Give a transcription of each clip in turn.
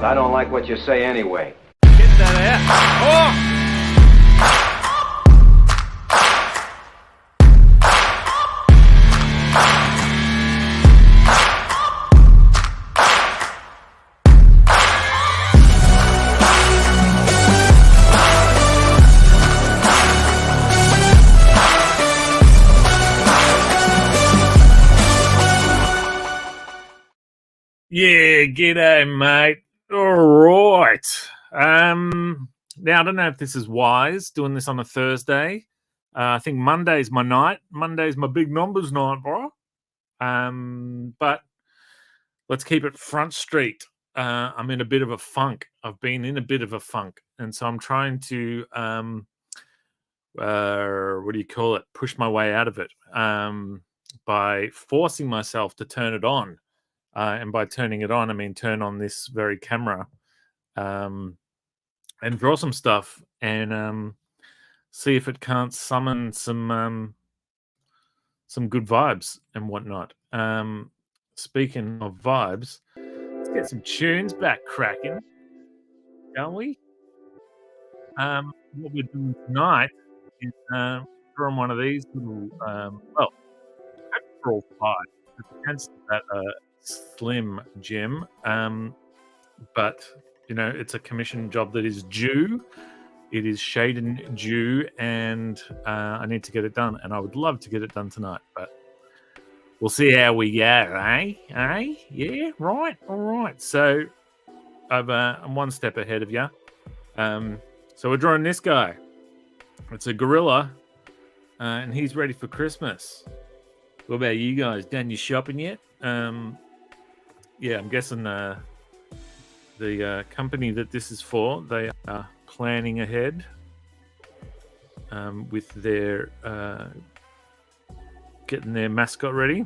I don't like what you say anyway. Get that out. Oh! Yeah, g'day, mate. All right. Now, I don't know if this is wise, doing this on a Thursday. I think Monday's my night. Monday's my big numbers night, bro. But let's keep it front street. I'm in a bit of a funk. I've been in a bit of a funk. And so I'm trying to, what do you call it? Push my way out of it by forcing myself to turn it on. And by turning it on, I mean turn on this very camera and draw some stuff and see if it can't summon some good vibes and whatnot. Speaking of vibes, let's get some tunes back cracking, shall we? What we're doing tonight is drawing one of these little, well, I draw 5. It's against that slim gem, but you know, it's a commission job that is due. It is shaded due, and I need to get it done, and I would love to get it done tonight, but we'll see how we go, eh? Yeah, right, all right. So I'm one step ahead of you. So we're drawing this guy. It's a gorilla, and he's ready for Christmas. What about you guys? Done your shopping yet? Yeah, I'm guessing the company that this is for, they are planning ahead with their getting their mascot ready.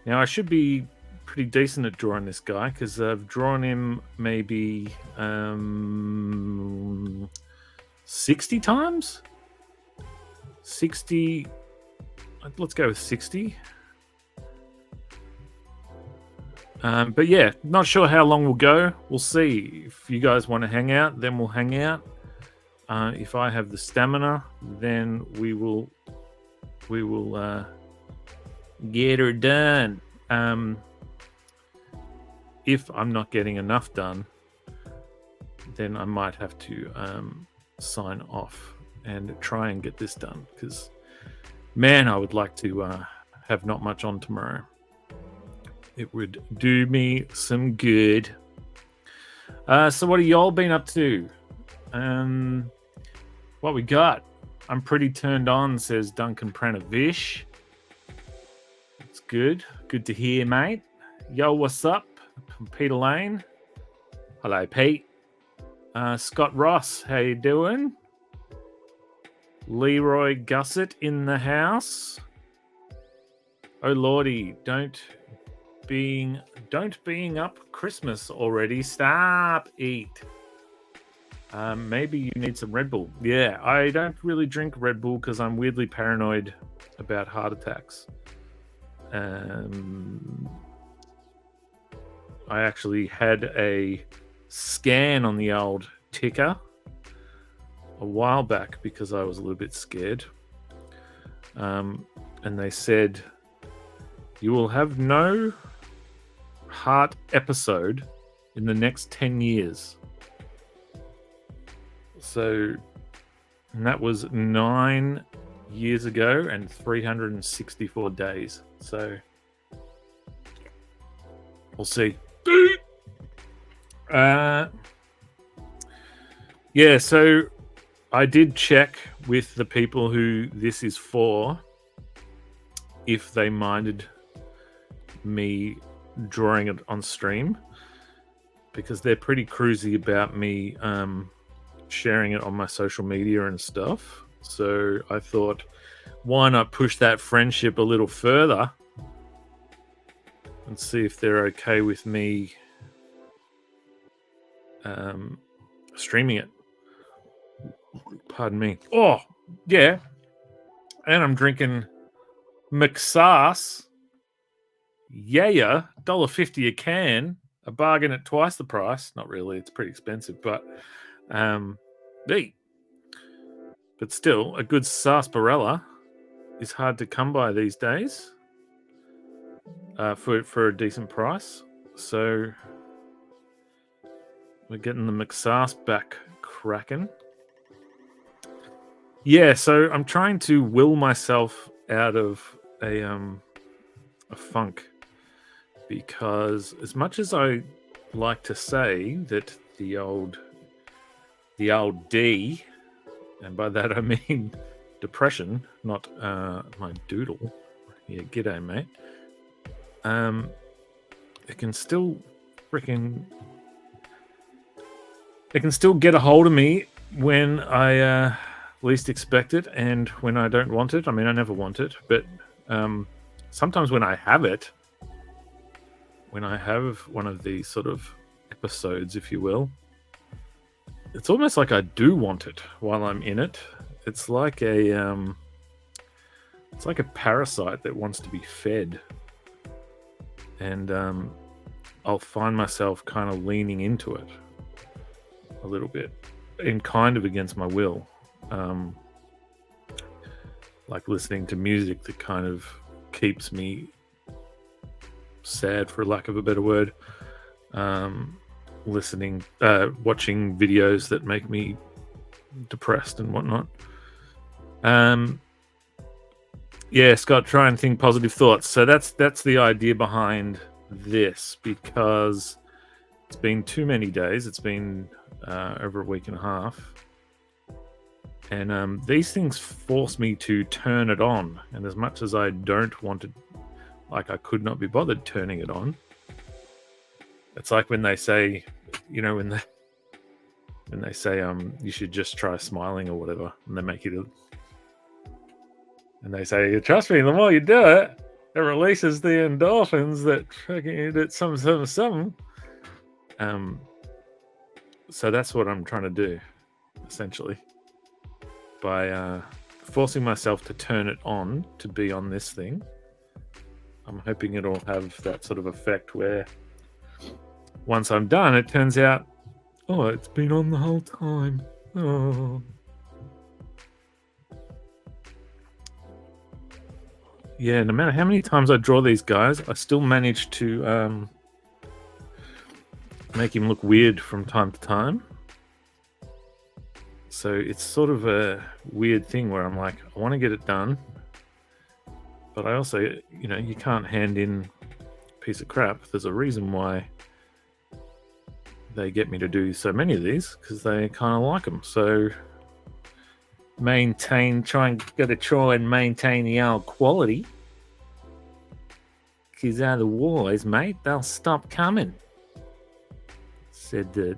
Now, I should be pretty decent at drawing this guy because I've drawn him maybe 60 times? 60... Let's go with 60. But yeah, not sure how long we'll go. We'll see. If you guys want to hang out, then we'll hang out. If I have the stamina, then we will get her done. If I'm not getting enough done, then I might have to sign off and try and get this done. Because, man, I would like to have not much on tomorrow. It would do me some good. So what have y'all been up to? What we got? I'm pretty turned on, says Duncan Pranavish. It's good. Good to hear, mate. Yo, what's up? Peter Lane. Hello, Pete. Scott Ross, how you doing? Leroy Gusset in the house. Oh, Lordy, don't being up Christmas already. Stop, eat. Maybe you need some Red Bull. Yeah, I don't really drink Red Bull because I'm weirdly paranoid about heart attacks. I actually had a scan on the old ticker a while back because I was a little bit scared. And they said, you will have no heart episode in the next 10 years. So, and that was 9 years ago and 364 days. So, we'll see. Yeah, so I did check with the people who this is for if they minded me drawing it on stream, because they're pretty cruisy about me sharing it on my social media and stuff. So I thought, why not push that friendship a little further and see if they're okay with me streaming it. Pardon me. Oh, yeah. And I'm drinking McSauce. Yeah, $1.50 a can. a bargain at twice the price. Not really, it's pretty expensive, but hey, but still, a good sarsaparilla is hard to come by these days for a decent price. So we're getting the McSars back cracking. Yeah, so I'm trying to will myself out of a funk, because as much as I like to say that the old D, and by that I mean depression, not my doodle. Yeah, g'day, mate. It can still get a hold of me when I least expect it, and when I don't want it. I mean, I never want it, but sometimes when I have it, when I have one of these sort of episodes, if you will, it's almost like I do want it while I'm in it. It's like a parasite that wants to be fed, and I'll find myself kind of leaning into it a little bit, and kind of against my will, like listening to music that kind of keeps me sad, for lack of a better word. Watching videos that make me depressed and whatnot. Yeah, Scott, try and think positive thoughts. So that's the idea behind this, because it's been too many days. It's been over a week and a half. And these things force me to turn it on. And as much as I don't want it, like I could not be bothered turning it on. It's like when they say, you know, when they say you should just try smiling or whatever, and they make you and they say, trust me, the more you do it, it releases the endorphins that something. So that's what I'm trying to do, essentially, by forcing myself to turn it on, to be on this thing. I'm hoping it'll have that sort of effect where once I'm done, it turns out, oh, it's been on the whole time. Oh. Yeah, no matter how many times I draw these guys, I still manage to make him look weird from time to time. So it's sort of a weird thing where I'm like, I want to get it done, but I also, you know, you can't hand in a piece of crap. There's a reason why they get me to do so many of these, because they kind of like them. So try and maintain the old quality, because otherwise, mate, they'll stop coming. Said the,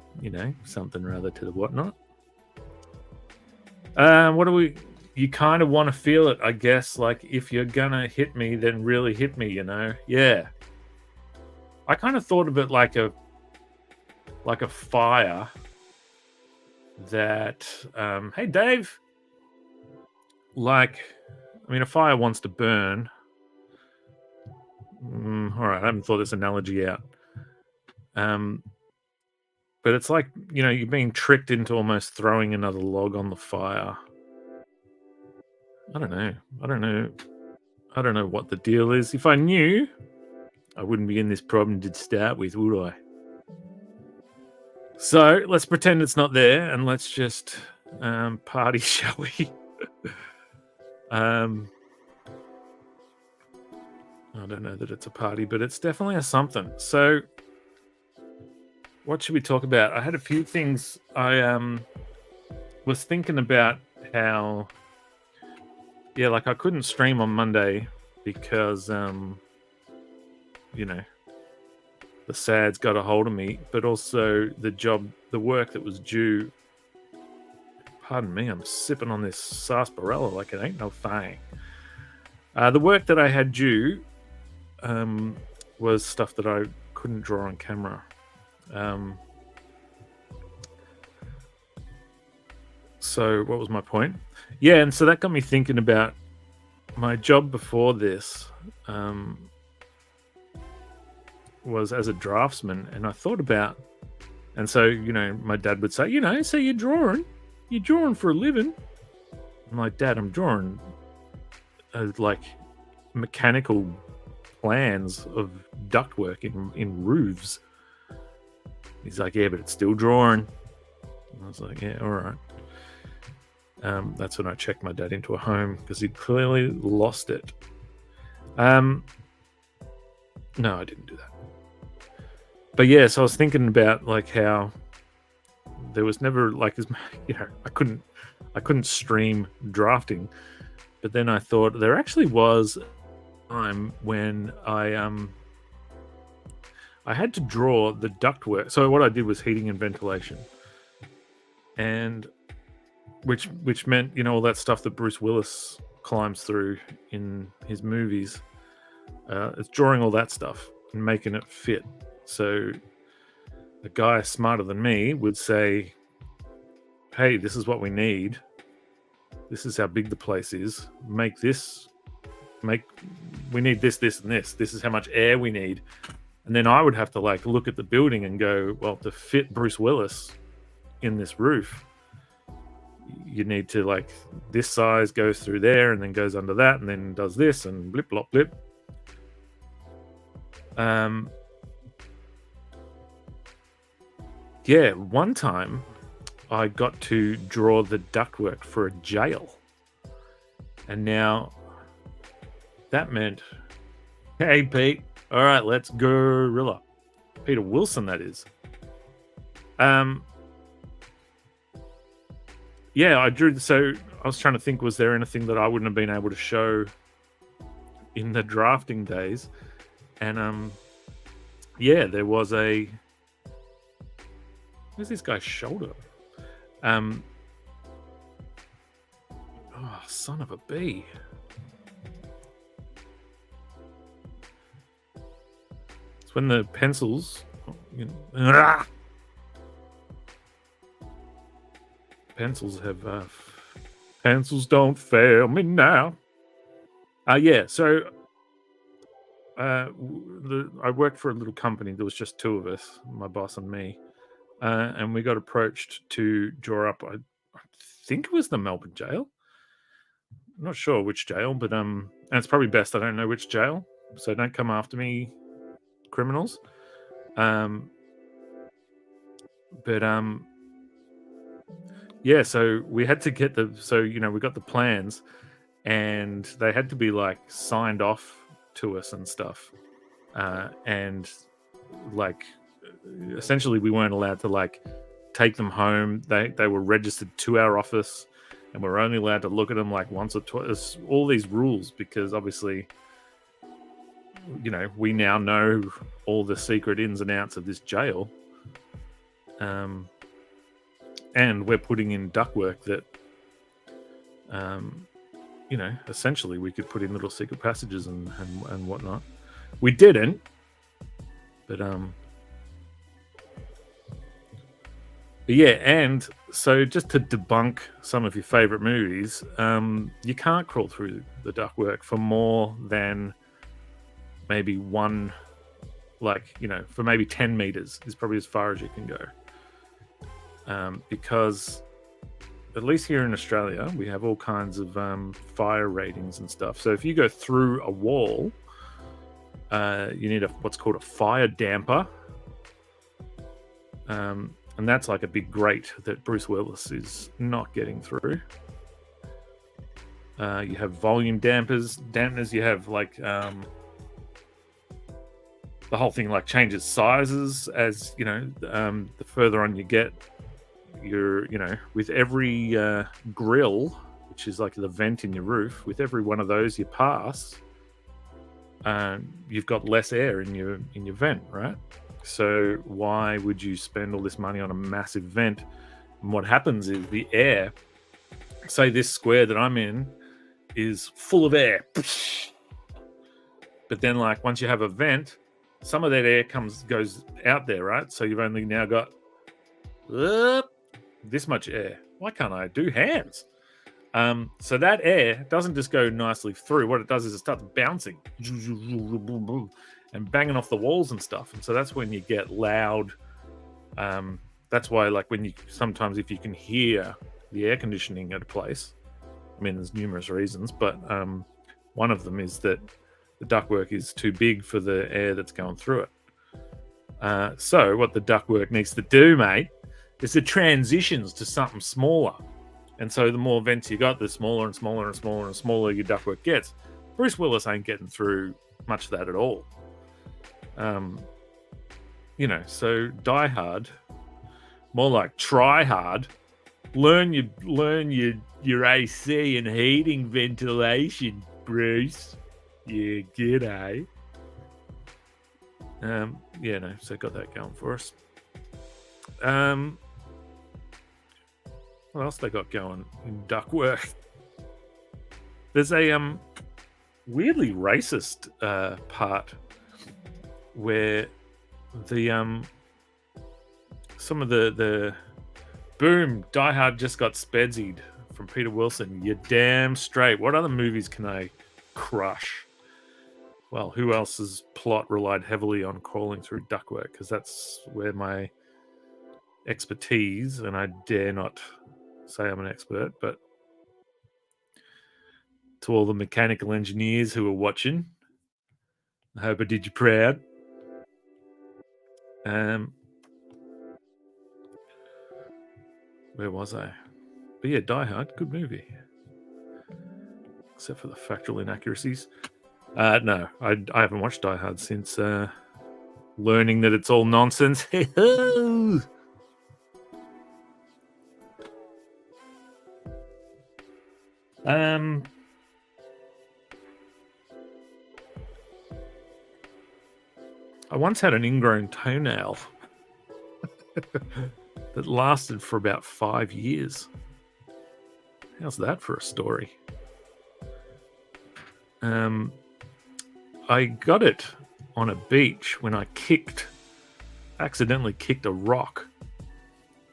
something or other to the whatnot. You kind of want to feel it, I guess. Like, if you're gonna hit me, then really hit me, Yeah. I kind of thought of it like a fire that, hey, Dave. A fire wants to burn. All right, I haven't thought this analogy out. But it's like, you're being tricked into almost throwing another log on the fire. I don't know what the deal is. If I knew, I wouldn't be in this problem to start with, would I? So let's pretend it's not there, and let's just party, shall we? I don't know that it's a party, but it's definitely a something. So what should we talk about? I had a few things. I was thinking about how, I couldn't stream on Monday because, the SAD's got a hold of me, but also the work that was due. Pardon me, I'm sipping on this sarsaparilla like it ain't no thing. The work that I had due was stuff that I couldn't draw on camera. So what was my point? Yeah, and so that got me thinking about my job before this. was as a draftsman, and I thought about, and so my dad would say, so you're drawing for a living. I'm like, Dad, I'm drawing like mechanical plans of ductwork in roofs. He's like, yeah, but it's still drawing. I was like, yeah, all right. That's when I checked my dad into a home because he'd clearly lost it. No, I didn't do that. But yeah, so I was thinking about like how there was never like I couldn't stream drafting, but then I thought there actually was a time when I had to draw the ductwork. So what I did was heating and ventilation, and which meant all that stuff that Bruce Willis climbs through in his movies. It's drawing all that stuff and making it fit. So a guy smarter than me would say, hey, this is what we need. This is how big the place is. We need this, this, and this. This is how much air we need. And then I would have to like look at the building and go, well, to fit Bruce Willis in this roof, you need to like this size goes through there and then goes under that and then does this and blip, blop, blip. Yeah, one time I got to draw the ductwork for a jail. And now that meant, hey, Pete, all right, let's gorilla. Peter Wilson, that is. Yeah, I drew. So I was trying to think, was there anything that I wouldn't have been able to show in the drafting days? And yeah, there was a. Where's this guy's shoulder? Oh, son of a bee. It's when the pencils. Pencils have. Pencils don't fail me now. Yeah, so. I worked for a little company. There was just two of us, my boss and me. And we got approached to draw up, I think it was the Melbourne jail. I'm not sure which jail, but and it's probably best I don't know which jail, so don't come after me, criminals. Yeah, so we had to get we got the plans, and they had to be like signed off to us and stuff, and like. Essentially, we weren't allowed to like take them home. They were registered to our office, and we're only allowed to look at them like once or twice. All these rules, because obviously, we now know all the secret ins and outs of this jail, and we're putting in ductwork that, essentially we could put in little secret passages and whatnot. We didn't, but yeah, and so just to debunk some of your favorite movies, you can't crawl through the ductwork for more than maybe one, for maybe 10 meters is probably as far as you can go. Because at least here in Australia, we have all kinds of fire ratings and stuff. So if you go through a wall, you need what's called a fire damper. And that's like a big grate that Bruce Willis is not getting through. You have volume dampeners. You have like the whole thing like changes sizes as the further on you get. You're with every grill, which is like the vent in your roof. With every one of those you pass, you've got less air in your vent, right? So why would you spend all this money on a massive vent? And what happens is the air, say this square that I'm in is full of air. But then like once you have a vent, some of that air goes out there, right? So you've only now got this much air. Why can't I do hands? So that air doesn't just go nicely through. What it does is it starts bouncing. and banging off the walls and stuff. And so that's when you get loud. That's why, like, when you sometimes if you can hear the air conditioning at a place, I mean, there's numerous reasons, but one of them is that the ductwork is too big for the air that's going through it. So what the ductwork needs to do, mate, is it transitions to something smaller. And so the more vents you got, the smaller and smaller and smaller and smaller your ductwork gets. Bruce Willis ain't getting through much of that at all. You know, so Die Hard, more like try hard. Learn your AC and heating ventilation, Bruce. Yeah, g'day. Yeah, no, so got that going for us. What else they got going in ductwork? There's a weirdly racist part where the some of the boom, Die Hard just got Spedsy'd from Peter Wilson. You're damn straight. What other movies can I crush? Well, who else's plot relied heavily on crawling through ductwork? Because that's where my expertise, and I dare not say I'm an expert, but to all the mechanical engineers who are watching, I hope I did you proud. Where was I? But yeah, Die Hard, good movie. Except for the factual inaccuracies. No, I haven't watched Die Hard since learning that it's all nonsense. I once had an ingrown toenail that lasted for about 5 years. How's that for a story? I got it on a beach when I accidentally kicked a rock.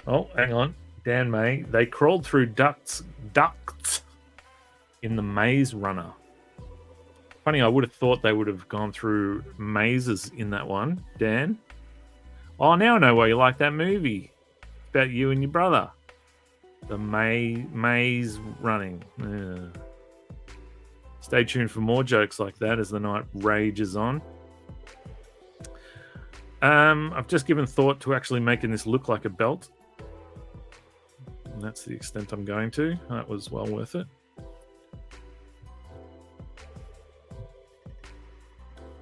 Oh, hang on. Dan May. They crawled through ducts in the Maze Runner. Funny, I would have thought they would have gone through mazes in that one, Dan. Oh, now I know why you like that movie. It's about you and your brother. The maze running. Yeah. Stay tuned for more jokes like that as the night rages on. I've just given thought to actually making this look like a belt. And that's the extent I'm going to. That was well worth it.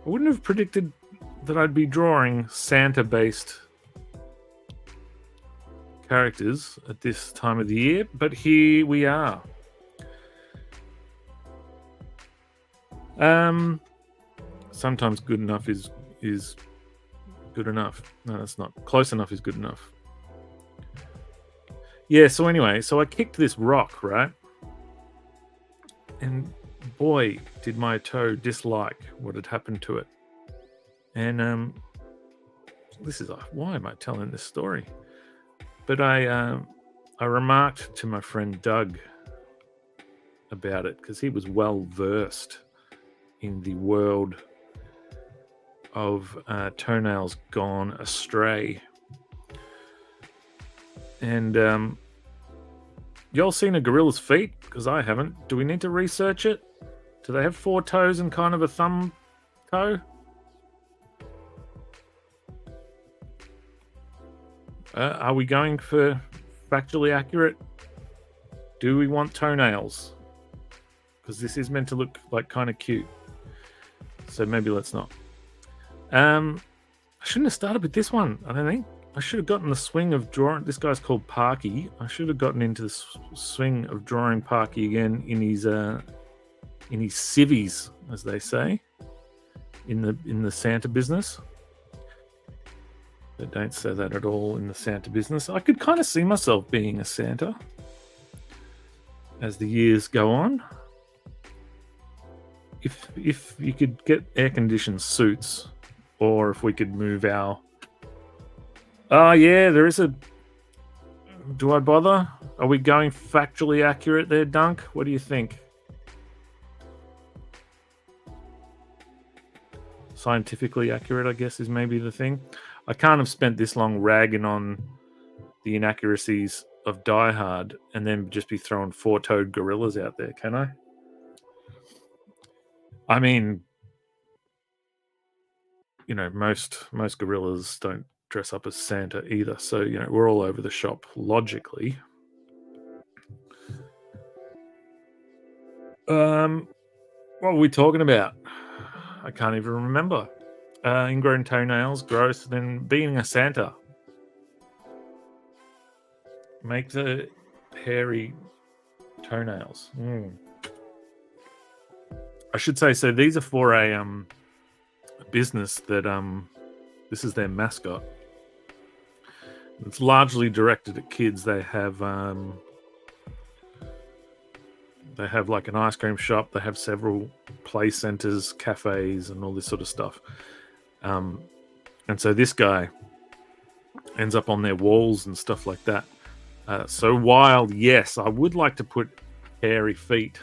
I wouldn't have predicted that I'd be drawing Santa-based characters at this time of the year, but here we are. Sometimes good enough is good enough. No, that's not. Close enough is good enough. Yeah, so anyway, so I kicked this rock, right? And boy, did my toe dislike what had happened to it. And this is why am I telling this story? But I remarked to my friend Doug about it because he was well versed in the world of toenails gone astray. And y'all seen a gorilla's feet? Because I haven't. Do we need to research it? Do they have 4 toes and kind of a thumb toe? Are we going for factually accurate? Do we want toenails? Because this is meant to look like kind of cute. So maybe let's not. I shouldn't have started with this one, I don't think. I should have gotten the swing of drawing. This guy's called Parky. I should have gotten into the swing of drawing Parky again in his civvies, as they say, in the Santa business. They don't say that at all in the Santa business. I could kind of see myself being a Santa as the years go on. If you could get air-conditioned suits, or if we could move our... Oh, yeah, there is a... Do I bother? Are we going factually accurate there, Dunk? What do you think? scientifically accurate, I guess, is maybe the thing. I can't have spent this long ragging on the inaccuracies of Die Hard and then just be throwing four-toed gorillas out there, can I? I mean, you know, most gorillas don't dress up as Santa either, so you know we're all over the shop logically. What were we talking about? I can't even remember. Ingrown toenails, gross. Then being a Santa. Make the hairy toenails. I should say, so these are for a business that this is their mascot. It's largely directed at kids. They have like an ice cream shop. They have several play centers, cafes, and all this sort of stuff. And so this guy ends up on their walls and stuff like that. So while, yes, I would like to put hairy feet,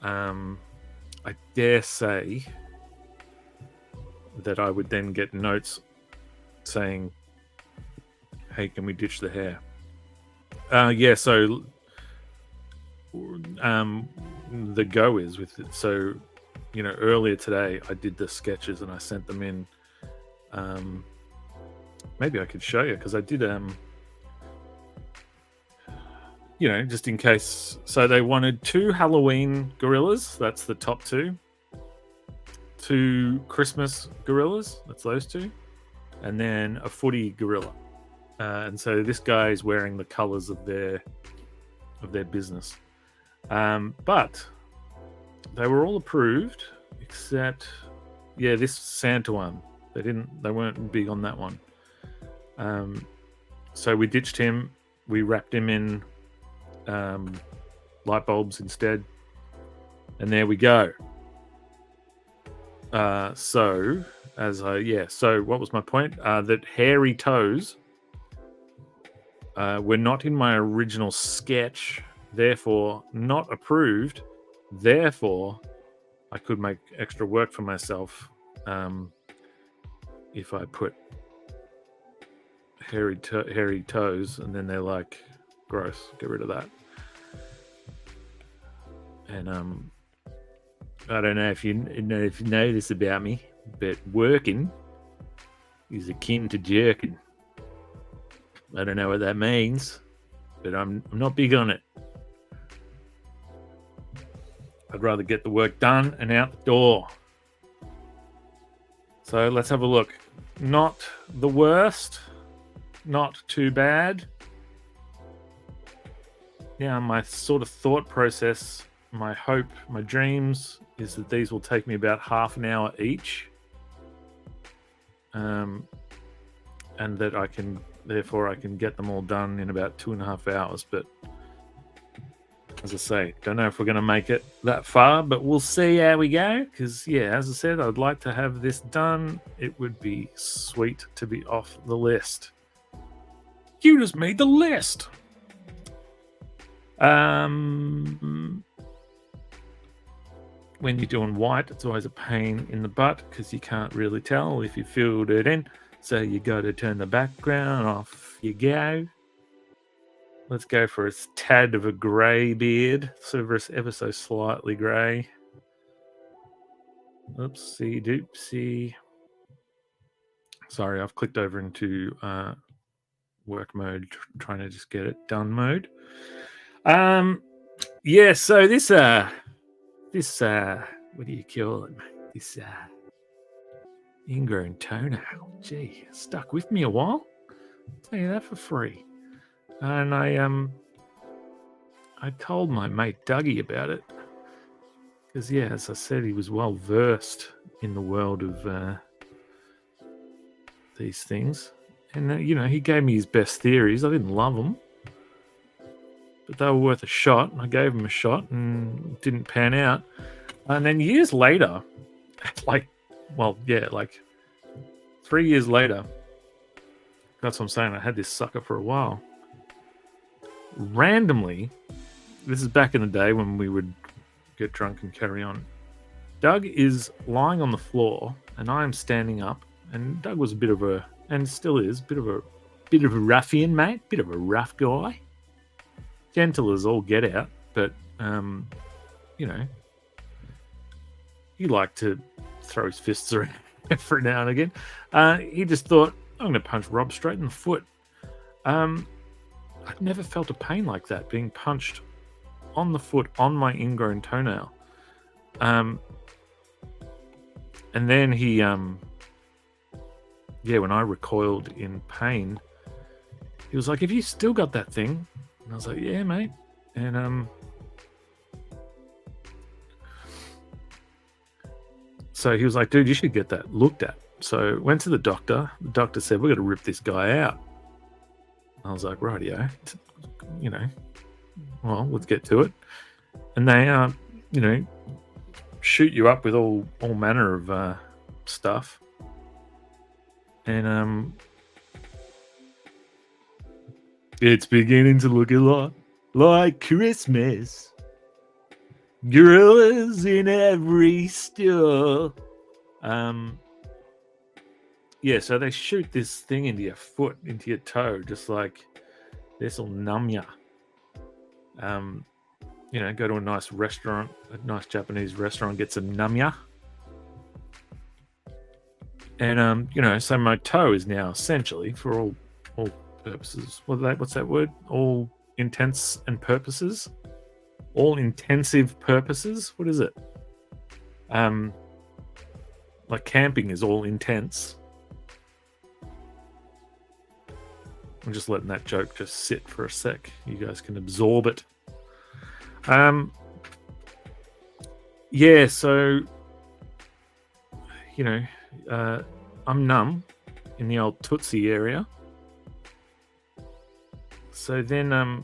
I dare say that I would then get notes saying, hey, can we ditch the hair? Yeah, so the go is with it. So, you know, earlier today I did the sketches and I sent them in. Maybe I could show you because I did, you know, just in case. So they wanted 2 Halloween gorillas. That's the top 2. 2 Christmas gorillas. That's those 2. And then a footy gorilla. And so this guy is wearing the colors of their business. But they were all approved except, yeah, this Santa one. They weren't big on that one. So we ditched him. We wrapped him in light bulbs instead. And there we go. So what was my point? That hairy toes were not in my original sketch, therefore not approved. Therefore, I could make extra work for myself if I put hairy toes, and then they're like, gross, get rid of that. And I don't know if you know this about me, but working is akin to jerking. I don't know what that means, but I'm not big on it. I'd rather get the work done and out the door. So let's have a look. Not the worst, not too bad. Yeah, my sort of thought process, my hope, my dreams is that these will take me about half an hour each. And that I can get them all done in about 2.5 hours. But as I say, don't know if we're going to make it that far, but we'll see how we go. Because, yeah, as I said, I'd like to have this done. It would be sweet to be off the list. You just made the list. When you're doing white, it's always a pain in the butt because you can't really tell if you filled it in. So you got to turn the background off. You go. Let's go for a tad of a grey beard, ever so slightly grey. Oopsie doopsie. Sorry, I've clicked over into work mode, trying to just get it done mode. Yeah. So this what do you call it? This ingrown toenail. Gee, stuck with me a while. I'll tell you that for free. And I told my mate Dougie about it because, yeah, as I said, he was well versed in the world of these things, and you know, he gave me his best theories. I didn't love them, but they were worth a shot. I gave him a shot, and it didn't pan out. And then years later, like 3 years later, that's what I'm saying. I had this sucker for a while. Randomly, this is back in the day when we would get drunk and carry on. Doug is lying on the floor, and I am standing up. And Doug was a bit of a, and still is, bit of a ruffian, mate, bit of a rough guy. Gentle as all get out, but you know, he liked to throw his fists around every now and again. He just thought, I'm going to punch Rob straight in the foot. I've never felt a pain like that, being punched on the foot on my ingrown toenail. And then he, when I recoiled in pain, he was like, have you still got that thing? And I was like, yeah, mate. And so he was like, dude, you should get that looked at. So went to the doctor. The doctor said, we've got to rip this guy out. I was like, rightio, well, let's get to it. And they, shoot you up with all manner of stuff. And it's beginning to look a lot like Christmas. Gorillas in every store. So they shoot this thing into your foot, into your toe, just like this'll numb ya. Go to a nice restaurant, a nice Japanese restaurant, get some numya. And so my toe is now essentially, for all purposes, what's that word? All intents and purposes? All intensive purposes? What is it? Like camping is all intense. I'm just letting that joke just sit for a sec. You guys can absorb it. So I'm numb in the old Tootsie area. So then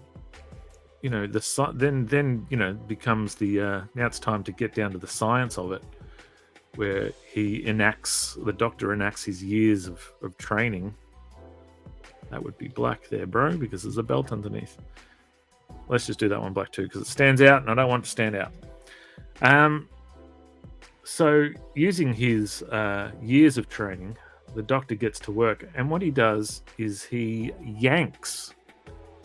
becomes the now it's time to get down to the science of it, where the doctor enacts his years of training. That would be black there, bro, because there's a belt underneath. Let's just do that one black too, because it stands out, and I don't want it to stand out. So using his years of training, the doctor gets to work, and what he does is he yanks.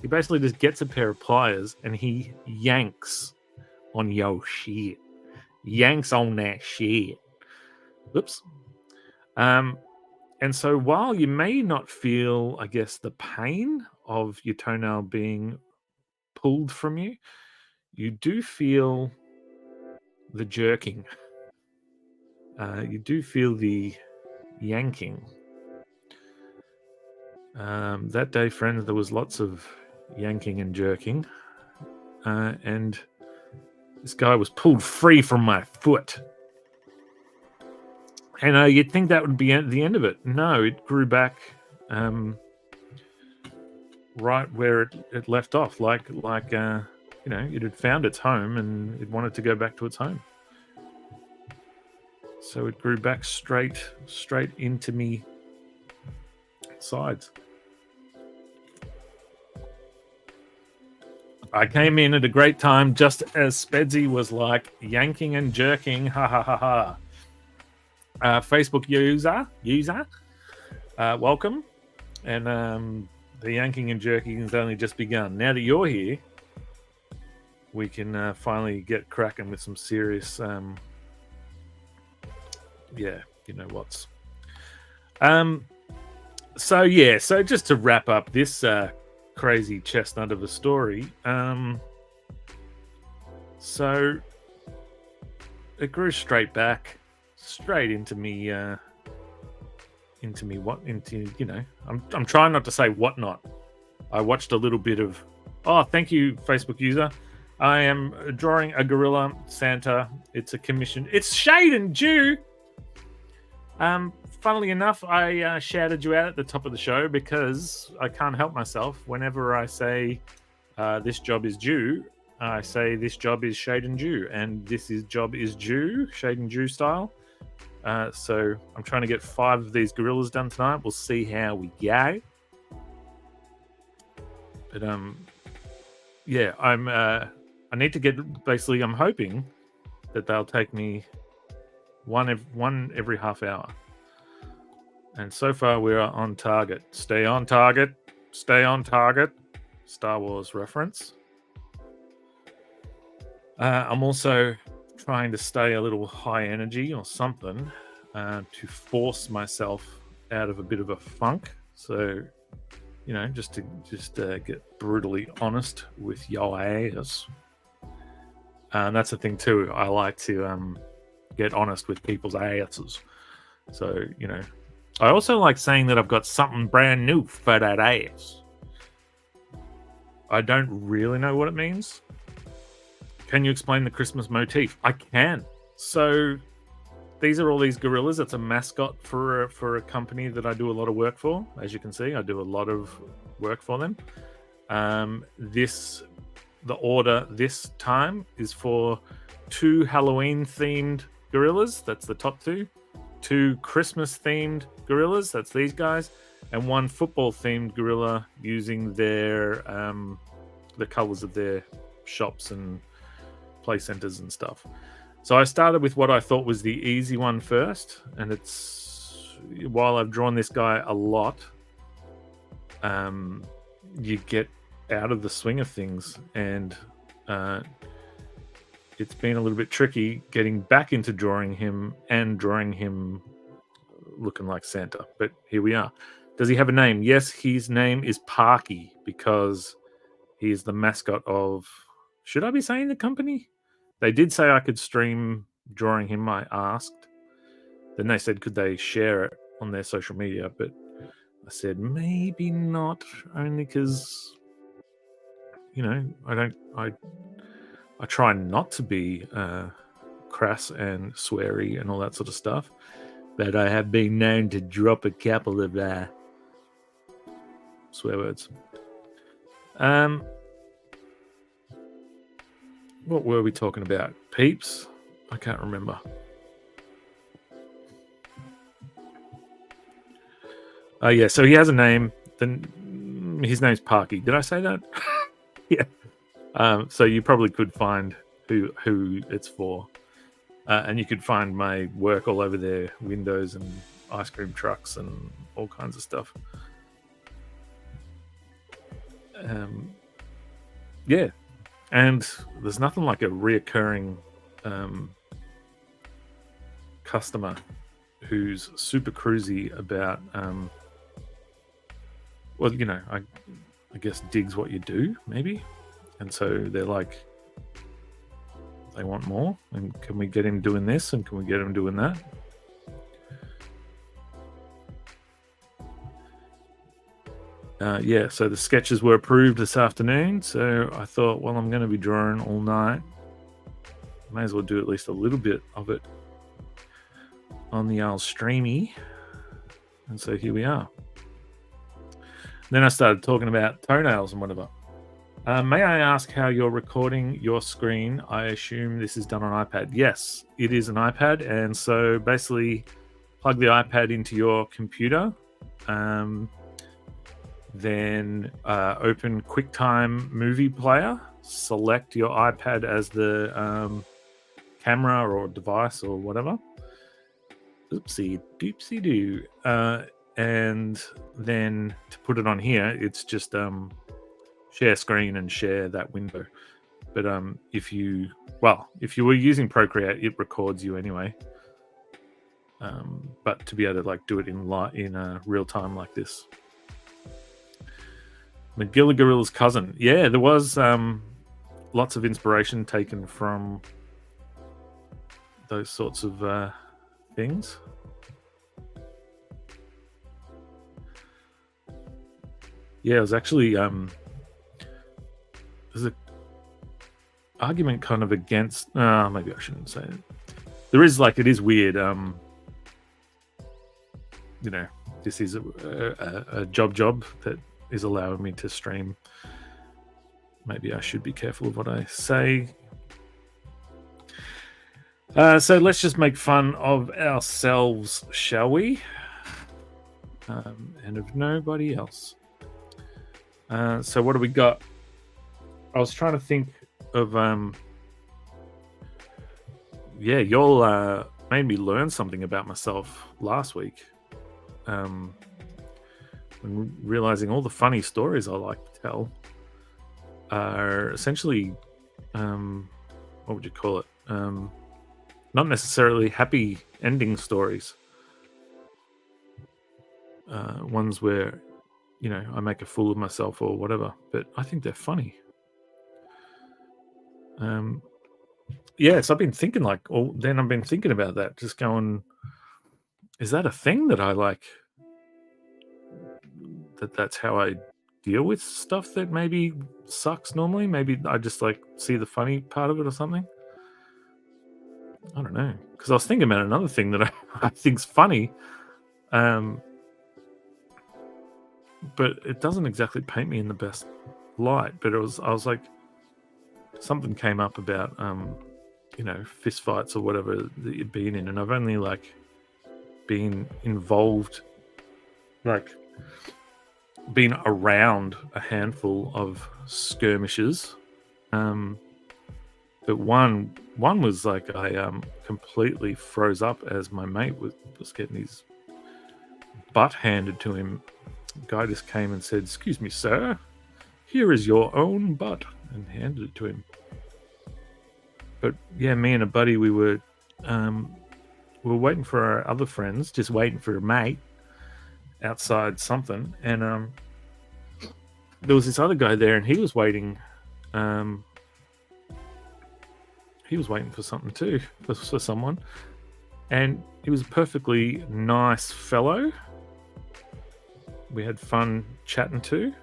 He basically just gets a pair of pliers, and he yanks on your shit. Yanks on that shit. Oops. And so while you may not feel, I guess, the pain of your toenail being pulled from you, you do feel the jerking. You do feel the yanking. That day, friends, there was lots of yanking and jerking. And this guy was pulled free from my foot. And you'd think that would be the end of it. No, it grew back right where it left off, like it had found its home and it wanted to go back to its home. So it grew back straight into me sides. I came in at a great time, just as Spedsy was like yanking and jerking. Ha ha ha ha. Facebook user, welcome. And the yanking and jerking has only just begun. Now that you're here, we can finally get cracking with some serious, what's. So just to wrap up this crazy chestnut of a story, so it grew straight into me. I'm trying not to say whatnot. I watched a little bit of. Oh, thank you, Facebook user. I am drawing a gorilla Santa. It's a commission. It's Shade and Jew. Funnily enough, I shouted you out at the top of the show because I can't help myself. Whenever I say this job is Jew, I say this job is Shade and Jew, and job is Jew, Shade and Jew style. So I'm trying to get 5 of these gorillas done tonight. We'll see how we go. But I need to get. Basically, I'm hoping that they'll take me one every half hour. And so far we are on target. Stay on target. Stay on target. Star Wars reference. I'm also trying to stay a little high energy or something to force myself out of a bit of a funk. So, just to get brutally honest with your ass. And that's the thing too. I like to get honest with people's asses. So, I also like saying that I've got something brand new for that ass. I don't really know what it means. Can you explain the Christmas motif? I can. So these are all these gorillas. It's a mascot for a company that I do a lot of work for. As you can see, I do a lot of work for them. The order this time is for 2 Halloween-themed gorillas. That's the top 2. 2 Christmas-themed gorillas. That's these guys. And 1 football-themed gorilla using their the colors of their shops and play centers and stuff. So I started with what I thought was the easy one first, and while I've drawn this guy a lot, you get out of the swing of things, and it's been a little bit tricky getting back into drawing him looking like Santa. But here we are. Does he have a name? Yes, his name is Parky because he is the mascot of... Should I be saying the company? They did say I could stream drawing him, I asked. Then they said, could they share it on their social media? But I said, maybe not, only because, I try not to be crass and sweary and all that sort of stuff. But I have been known to drop a couple of swear words. What were we talking about? Peeps? I can't remember. Oh, yeah, so he has a name. Then his name's Parky. Did I say that? Yeah. So you probably could find who it's for. And you could find my work all over their windows and ice cream trucks and all kinds of stuff. Yeah. And there's nothing like a reoccurring customer who's super cruisy about, I guess digs what you do, maybe. And so they're like, they want more. And can we get him doing this? And can we get him doing that? So the sketches were approved this afternoon. So I thought, well, I'm going to be drawing all night. May as well do at least a little bit of it on the old streamy. And so here we are. Then I started talking about toenails and whatever. May I ask how you're recording your screen? I assume this is done on iPad. Yes, it is an iPad. And so basically plug the iPad into your computer. Then open QuickTime Movie Player. Select your iPad as the camera or device or whatever. Oopsie doopsie doo. And then to put it on here, it's just share screen and share that window. But if you were using Procreate, it records you anyway. But to be able to do it in real time like this. Magilla Gorilla's cousin. Yeah, there was lots of inspiration taken from those sorts of things. Yeah, it was actually there's an argument kind of against. Maybe I shouldn't say it. There is it is weird. This is a job that is allowing me to stream. Maybe I should be careful of what I say. So let's just make fun of ourselves, shall we? And of nobody else. So what do we got? I was trying to think of you'll made me learn something about myself last week. And realizing all the funny stories I like to tell are essentially, what would you call it? Not necessarily happy ending stories. Ones where, I make a fool of myself or whatever, but I think they're funny. So I've been thinking I've been thinking about that, just going, is that a thing that I like? That's how I deal with stuff that maybe sucks normally. Maybe I just like see the funny part of it or something. I don't know, because I was thinking about another thing that I think's funny, but it doesn't exactly paint me in the best light. But I was like, something came up about fist fights or whatever that you've been in, and I've only like been involved, like been around a handful of skirmishes, but one was like I completely froze up as my mate was getting his butt handed to him. The guy just came and said, "Excuse me, sir, here is your own butt," and handed it to him. But yeah, me and a buddy, we were waiting for our other friends, just waiting for a mate outside something, and there was this other guy there, and he was waiting. He was waiting for something too, for someone, and he was a perfectly nice fellow. We had fun chatting too.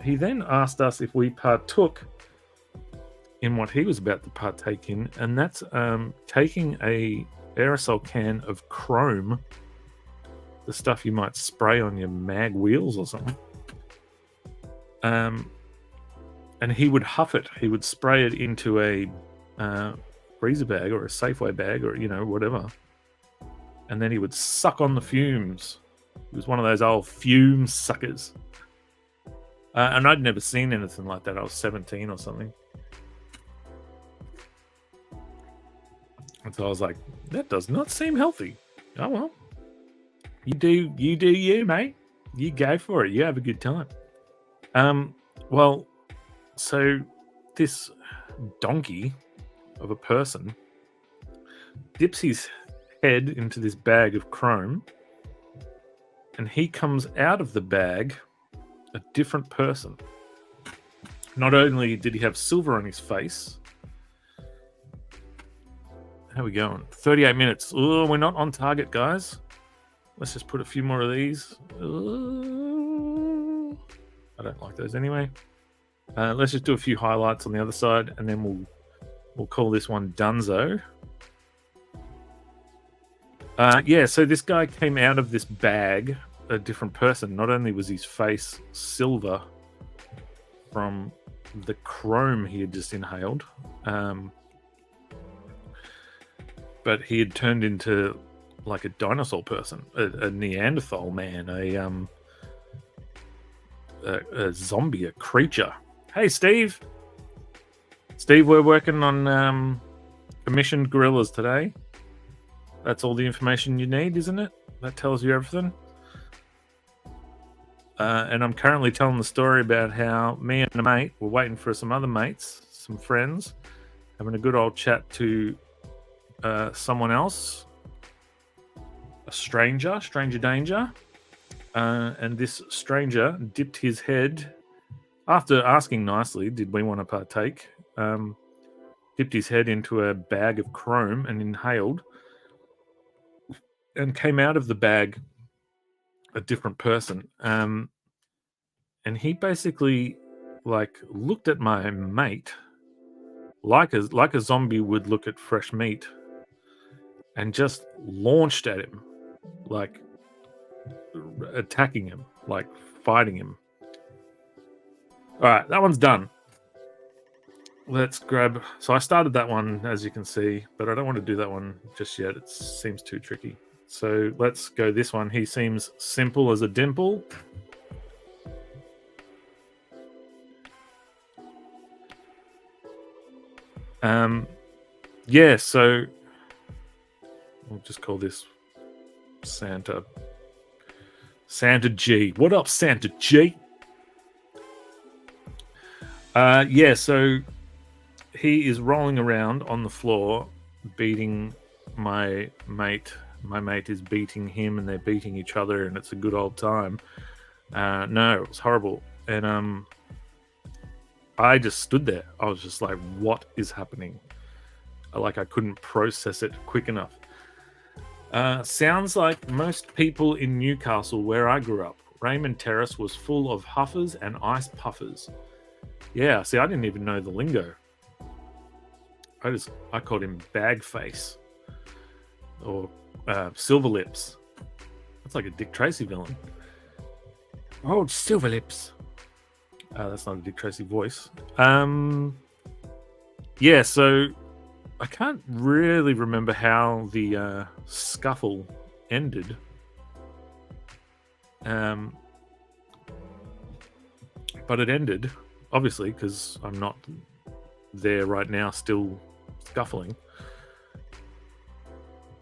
He then asked us if we partook in what he was about to partake in, and that's taking a aerosol can of chrome, the stuff you might spray on your mag wheels or something, and he would huff it. He would spray it into a freezer bag or a Safeway bag or whatever, and then he would suck on the fumes. He was one of those old fume suckers, and I'd never seen anything like that. I was 17 or something. And so I was like, that does not seem healthy. Oh, well. You do you, mate. You go for it. You have a good time. Well, so this donkey of a person dips his head into this bag of chrome, and he comes out of the bag a different person. Not only did he have silver on his face. How are we going? 38 minutes. Oh, we're not on target, guys. Let's just put a few more of these. I don't like those anyway. Let's just do a few highlights on the other side, and then we'll call this one Dunzo. So this guy came out of this bag a different person. Not only was his face silver from the chrome he had just inhaled, but he had turned into like a dinosaur person, a Neanderthal man, a zombie, a creature. Hey, Steve, we're working on commissioned gorillas today. That's all the information you need, isn't it? That tells you everything. And I'm currently telling the story about how me and a mate were waiting for some other mates, some friends, having a good old chat to someone else, a stranger danger. And this stranger dipped his head, after asking nicely, did we want to partake, dipped his head into a bag of chrome and inhaled, and came out of the bag a different person. And he basically looked at my mate like a zombie would look at fresh meat, and just launched at him, like attacking him, like fighting him. All right, that one's done. Let's grab. So I started that one, as you can see, but I don't want to do that one just yet. It seems too tricky. So let's go this one. He seems simple as a dimple. So We'll just call this Santa. Santa G. What up, Santa G? Yeah, so he is rolling around on the floor, beating my mate. My mate is beating him, and they're beating each other, and it's a good old time. No, it was horrible. And I just stood there. I was just like, what is happening? Like, I couldn't process it quick enough. Sounds like most people in Newcastle, where I grew up, Raymond Terrace was full of huffers and ice puffers. Yeah, see, I didn't even know the lingo. I called him bag face or silver lips. That's like a Dick Tracy villain. Oh, silver lips. That's not a Dick Tracy voice. Yeah, so I can't really remember how the scuffle ended. But it ended, obviously, because I'm not there right now still scuffling.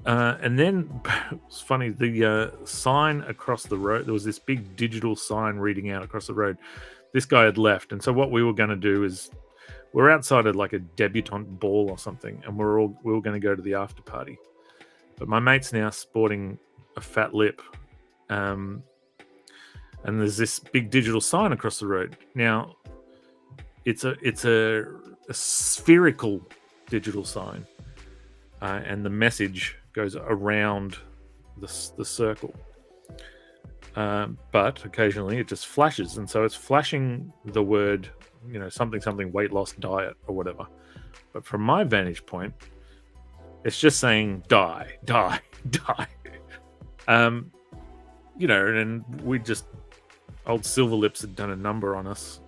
And then, it's funny, the sign across the road, there was this big digital sign reading out across the road. This guy had left, and so what we were going to do is, we're outside at like a debutante ball or something, and we were going to go to the after party. But my mate's now sporting a fat lip, and there's this big digital sign across the road. Now, it's a spherical digital sign, and the message goes around the circle. But occasionally it just flashes, and so it's flashing the word, something weight loss diet or whatever. But from my vantage point, it's just saying die. And we just, old Silver Lips had done a number on us.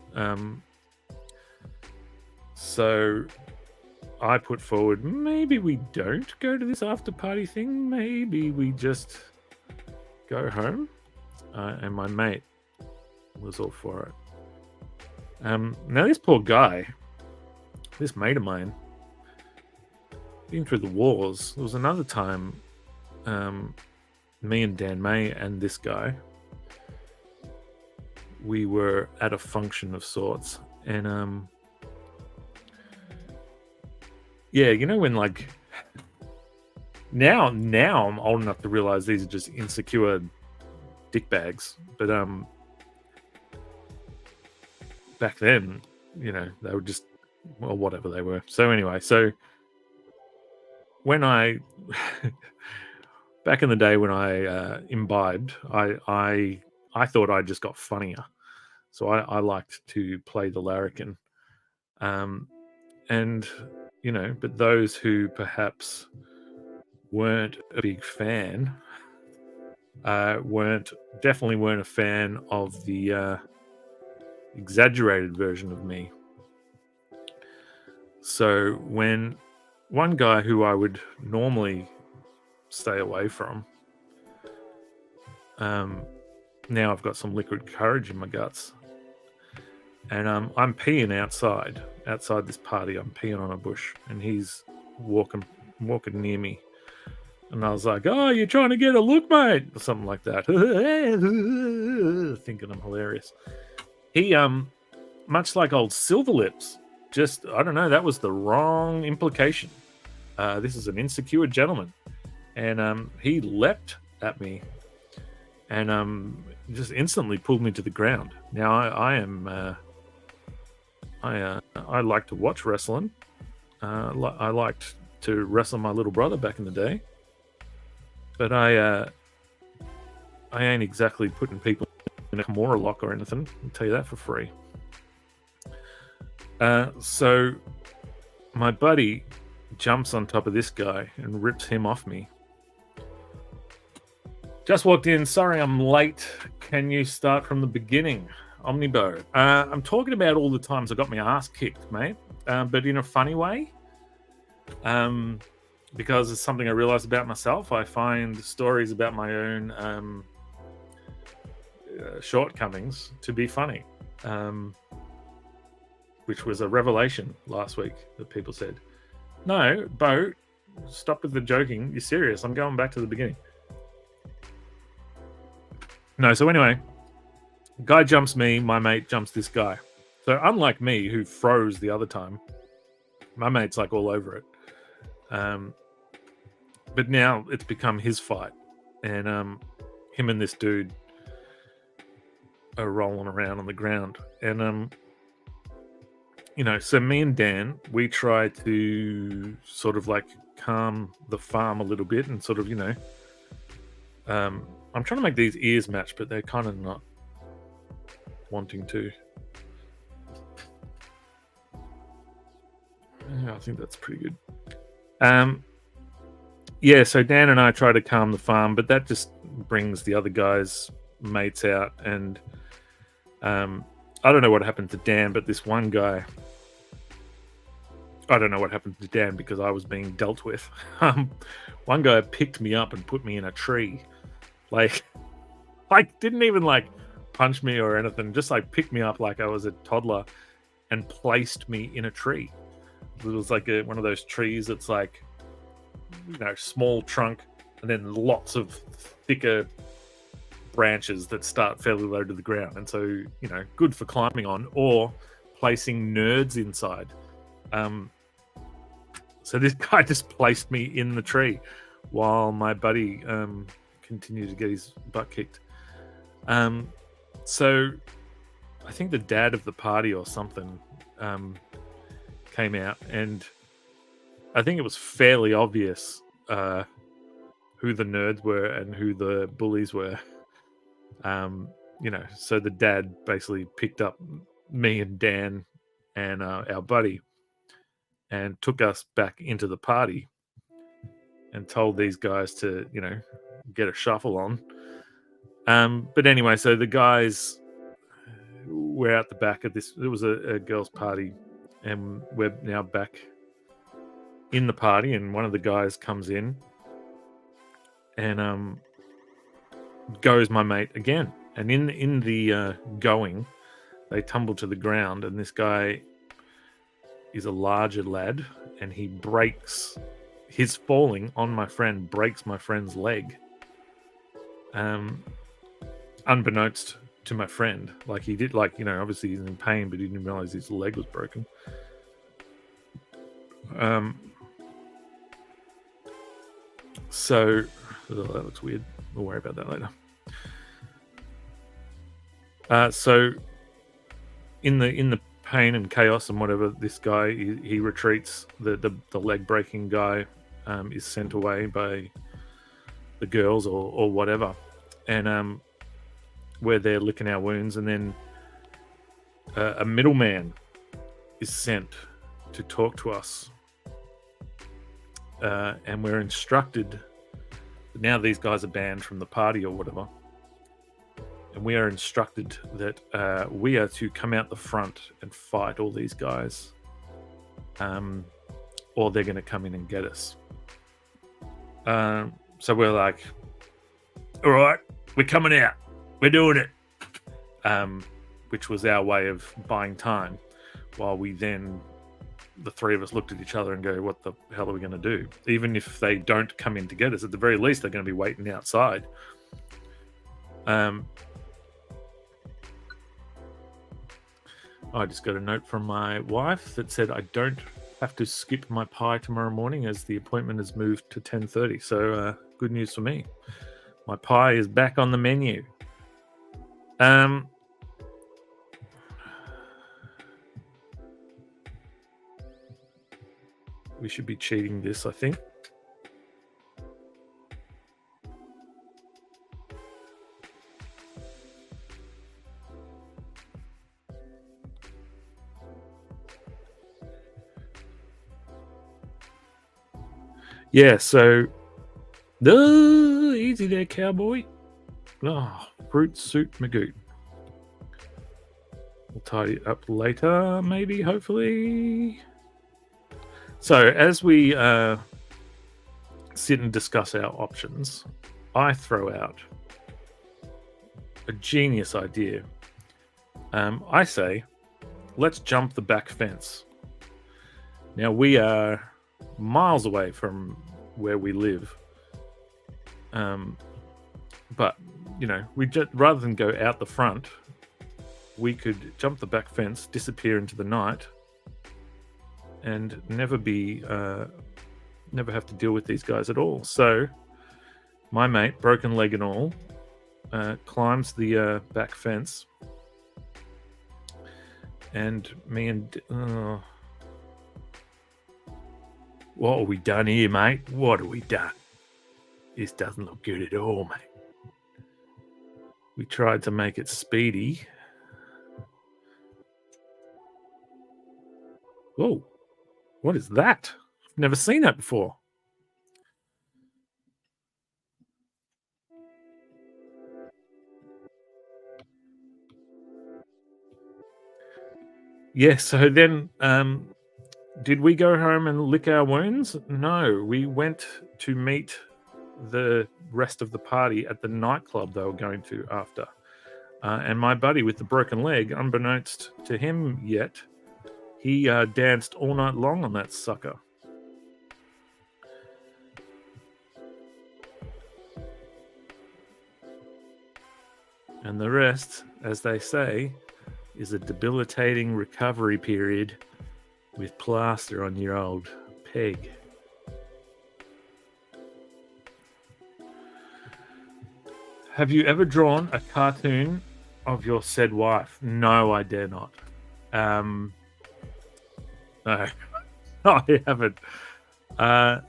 So I put forward, maybe we don't go to this after party thing. Maybe we just go home. And my mate was all for it. Now this poor guy, this mate of mine, been through the wars. There was another time, me and Dan May and this guy, we were at a function of sorts, and yeah, when like now I'm old enough to realize these are just insecure dick bags, but back then, they were just, well, whatever they were. So anyway, when I back in the day when I imbibed, I thought I just got funnier, so I liked to play the larrikin, and but those who perhaps weren't a big fan weren't a fan of the exaggerated version of me. So when one guy who I would normally stay away from, now I've got some liquid courage in my guts, and I'm peeing outside this party. I'm peeing on a bush, and he's walking near me. And I was like, "Oh, you're trying to get a look, mate," or something like that. Thinking I'm hilarious. He, much like old Silver Lips, just, I don't know, that was the wrong implication. This is an insecure gentleman. And he leapt at me and just instantly pulled me to the ground. Now, I like to watch wrestling. I liked to wrestle my little brother back in the day. But I ain't exactly putting people in a Kimura lock or anything. I'll tell you that for free. So my buddy jumps on top of this guy and rips him off me. Just walked in. Sorry, I'm late. Can you start from the beginning? Omnibo. I'm talking about all the times I got my ass kicked, mate. But in a funny way. Because it's something I realized about myself. I find stories about my own shortcomings to be funny, which was a revelation last week that people said, "No, Bo, stop with the joking. You're serious. I'm going back to the beginning. No, so anyway, guy jumps me, my mate jumps this guy. So unlike me, who froze the other time, my mate's like all over it. But now it's become his fight. And him and this dude are rolling around on the ground. And, so me and Dan, we try to sort of like calm the farm a little bit and sort of, I'm trying to make these ears match, but they're kind of not wanting to. Yeah, I think that's pretty good. Yeah, so Dan and I try to calm the farm, but that just brings the other guys' mates out. And I don't know what happened to Dan, but this one guy, I don't know what happened to Dan because I was being dealt with. One guy picked me up and put me in a tree. Like didn't even like punch me or anything, just like picked me up like I was a toddler and placed me in a tree. It was like one of those trees that's like, small trunk and then lots of thicker branches that start fairly low to the ground. And so, good for climbing on or placing nerds inside. So this guy just placed me in the tree while my buddy continued to get his butt kicked. So I think the dad of the party or something came out, and I think it was fairly obvious who the nerds were and who the bullies were. So the dad basically picked up me and Dan and our buddy and took us back into the party and told these guys to, get a shuffle on. But anyway, so the guys were out the back of this. It was a girls' party, and we're now back in the party. And one of the guys comes in, and goes my mate again. And in the going, they tumble to the ground, and this guy is a larger lad, and he breaks. His falling on my friend breaks my friend's leg. Unbeknownst to my friend, like he did, obviously he's in pain, but he didn't realize his leg was broken. So that looks weird. We'll worry about that later. So in the pain and chaos and whatever, this guy he retreats. The leg breaking guy is sent away by the girls or whatever, and we're there licking our wounds, and then a middleman is sent to talk to us, and we're instructed. Now these guys are banned from the party or whatever, and we are instructed that we are to come out the front and fight all these guys, or they're going to come in and get us. So we're like, all right, we're coming out. We're doing it. Which was our way of buying time, while we then, the three of us looked at each other and go, what the hell are we going to do? Even if they don't come in to get us, at the very least, they're going to be waiting outside. I just got a note from my wife that said I don't have to skip my pie tomorrow morning as the appointment has moved to 10:30. So good news for me. My pie is back on the menu. We should be cheating this, I think. Yeah, so easy there, cowboy. Oh, fruit soup magoot. We'll tidy it up later, maybe, hopefully. So as we sit and discuss our options, I throw out a genius idea. I say, let's jump the back fence. Now we are miles away from where we live. But we just, rather than go out the front, we could jump the back fence, disappear into the night, and never have to deal with these guys at all. So my mate, broken leg and all, climbs the back fence, and me and what have we done here, mate? What have we done? This doesn't look good at all, mate. We tried to make it speedy. Whoa, what is that? I've never seen that before. Yeah, so then did we go home and lick our wounds? No, we went to meet the rest of the party at the nightclub they were going to after. And my buddy with the broken leg, unbeknownst to him yet, he danced all night long on that sucker. And the rest, as they say, is a debilitating recovery period with plaster on your old peg. Have you ever drawn a cartoon of your said wife? No, I dare not. No, I haven't. I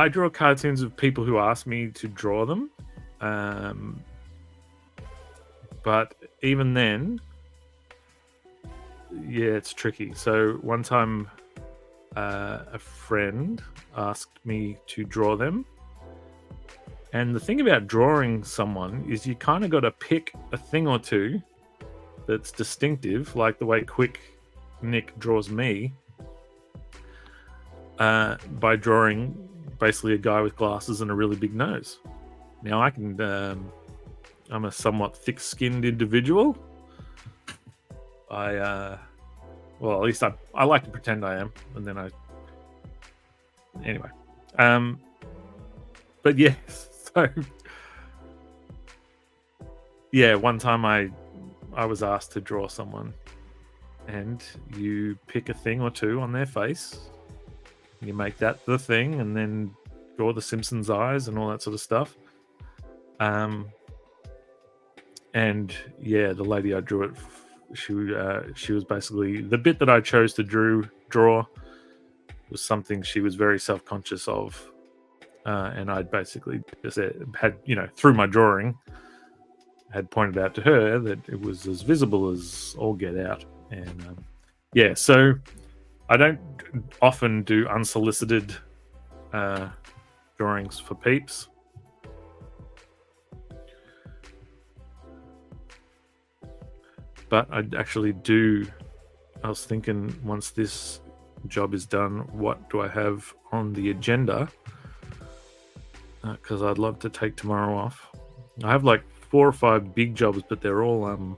draw cartoons of people who ask me to draw them. But even then, yeah, it's tricky. So one time a friend asked me to draw them. And the thing about drawing someone is you kind of got to pick a thing or two that's distinctive, like the way Quick Nick draws me, by drawing basically a guy with glasses and a really big nose. Now I can, I'm a somewhat thick-skinned individual. Well, at least I like to pretend I am, and then anyway. But yeah, so yeah, one time I was asked to draw someone, and you pick a thing or two on their face, you make that the thing, and then draw the Simpsons eyes and all that sort of stuff. And yeah, the lady I drew it, she was basically, the bit that I chose to draw was something she was very self-conscious of, and I'd basically just had, through my drawing, had pointed out to her that it was as visible as all get out. And yeah, so I don't often do unsolicited drawings for peeps. But I actually do. I was thinking, once this job is done, what do I have on the agenda? Because I'd love to take tomorrow off. I have like 4 or 5 big jobs, but they're all.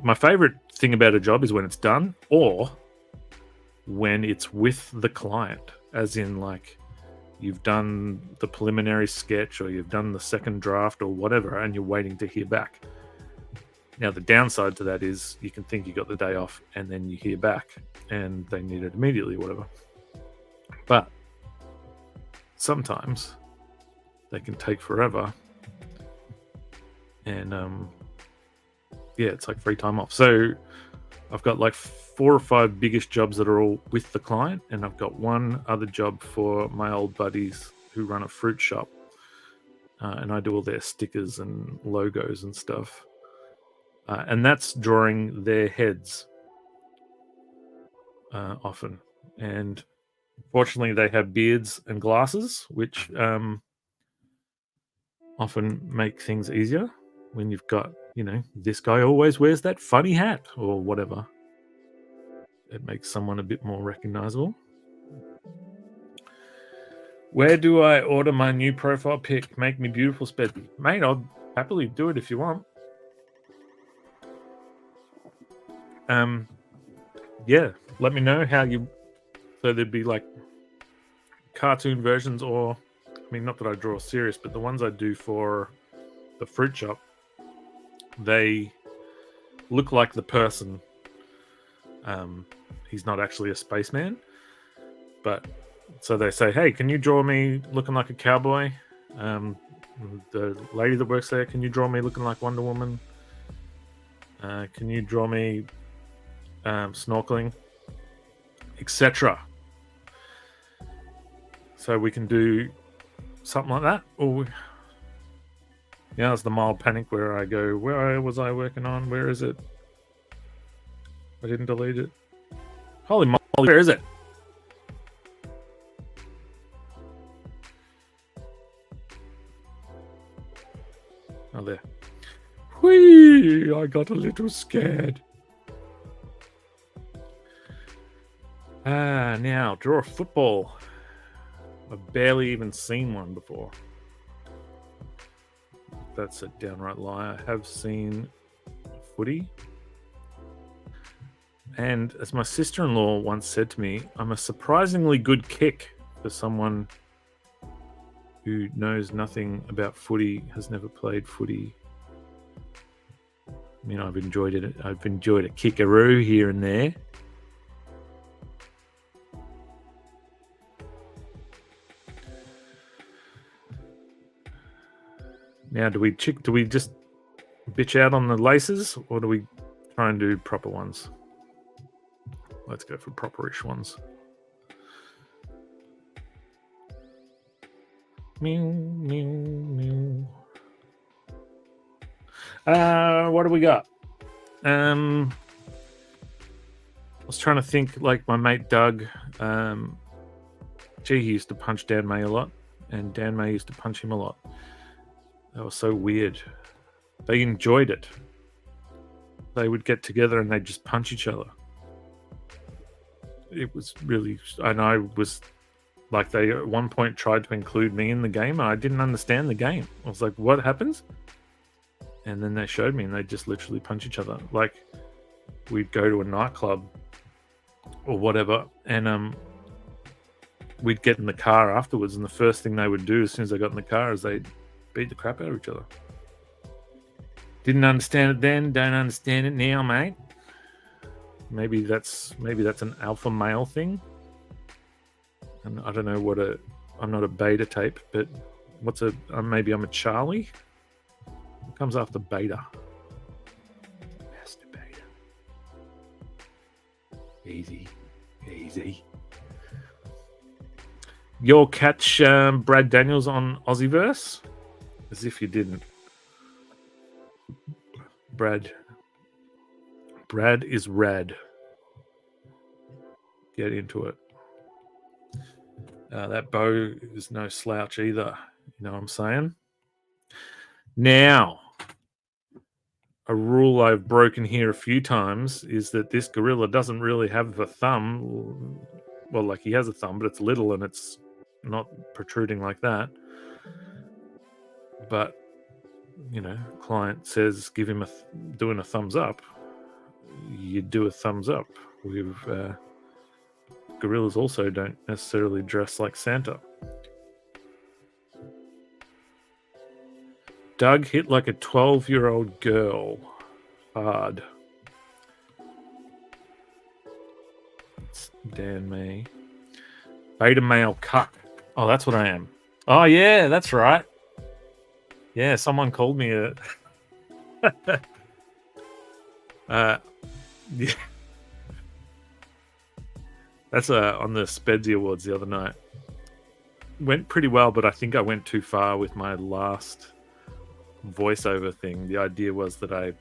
My favorite thing about a job is when it's done, or when it's with the client, as in like you've done the preliminary sketch or you've done the second draft or whatever, and you're waiting to hear back. Now, the downside to that is you can think you got the day off and then you hear back and they need it immediately, whatever. But sometimes they can take forever. And yeah, it's like free time off. So I've got like 4 or 5 biggest jobs that are all with the client, and I've got one other job for my old buddies who run a fruit shop, and I do all their stickers and logos and stuff, and that's drawing their heads often. And fortunately, they have beards and glasses, which often make things easier when you've got, this guy always wears that funny hat or whatever. It makes someone a bit more recognizable. Where do I order my new profile pic? Make me beautiful, Spedsy. Mate, I'll happily do it if you want. Yeah, let me know how you So there'd be like cartoon versions, or I mean, not that I draw serious, but the ones I do for the fruit shop, they look like the person. He's not actually a spaceman, but so they say, "Hey, can you draw me looking like a cowboy?" The lady that works there, "Can you draw me looking like Wonder Woman? Can you draw me snorkeling, etc." So we can do something like that, or yeah, it's the mild panic where I go, "Where was I working on? Where is it? I didn't delete it. Holy moly, where is it?" Oh, there. Whee! I got a little scared. Now, draw a football. I've barely even seen one before. That's a downright lie. I have seen footy. And as my sister-in-law once said to me, I'm a surprisingly good kick for someone who knows nothing about footy, has never played footy. I mean, I've enjoyed it. I've enjoyed a kickaroo here and there. Now, do we just bitch out on the laces, or do we try and do proper ones? Let's go for proper-ish ones. Meow, meow, meow. What do we got? I was trying to think, like my mate Doug. He used to punch Dan May a lot, and Dan May used to punch him a lot. That was so weird. They enjoyed it. They would get together and they'd just punch each other. It was really, and I was like, they at one point tried to include me in the game, and I didn't understand the game. I was like, what happens? And then they showed me, and they just literally punch each other. Like, we'd go to a nightclub or whatever, and we'd get in the car afterwards, and the first thing they would do as soon as they got in the car is they'd beat the crap out of each other. Didn't understand it then, don't understand it now, mate. Maybe that's an alpha male thing. And I don't know I'm not a beta tape, but maybe I'm a Charlie? What comes after beta? Masturbator. Easy. You'll catch Brad Daniels on Aussieverse? As if you didn't. Brad is rad. Get into it. That bow is no slouch either. You know what I'm saying? Now, a rule I've broken here a few times is that this gorilla doesn't really have a thumb. Well, like, he has a thumb, but it's little and it's not protruding like that. But, you know, client says give him doing a thumbs up. You do a thumbs up. Gorillas also don't necessarily dress like Santa. Doug hit like a 12-year-old girl. Hard. It's Dan May. Beta male cuck. Oh, that's what I am. Oh, yeah, that's right. Yeah, someone called me a... yeah. That's on the Spedsy Awards the other night. Went pretty well, but I think I went too far with my last voiceover thing. The idea was that I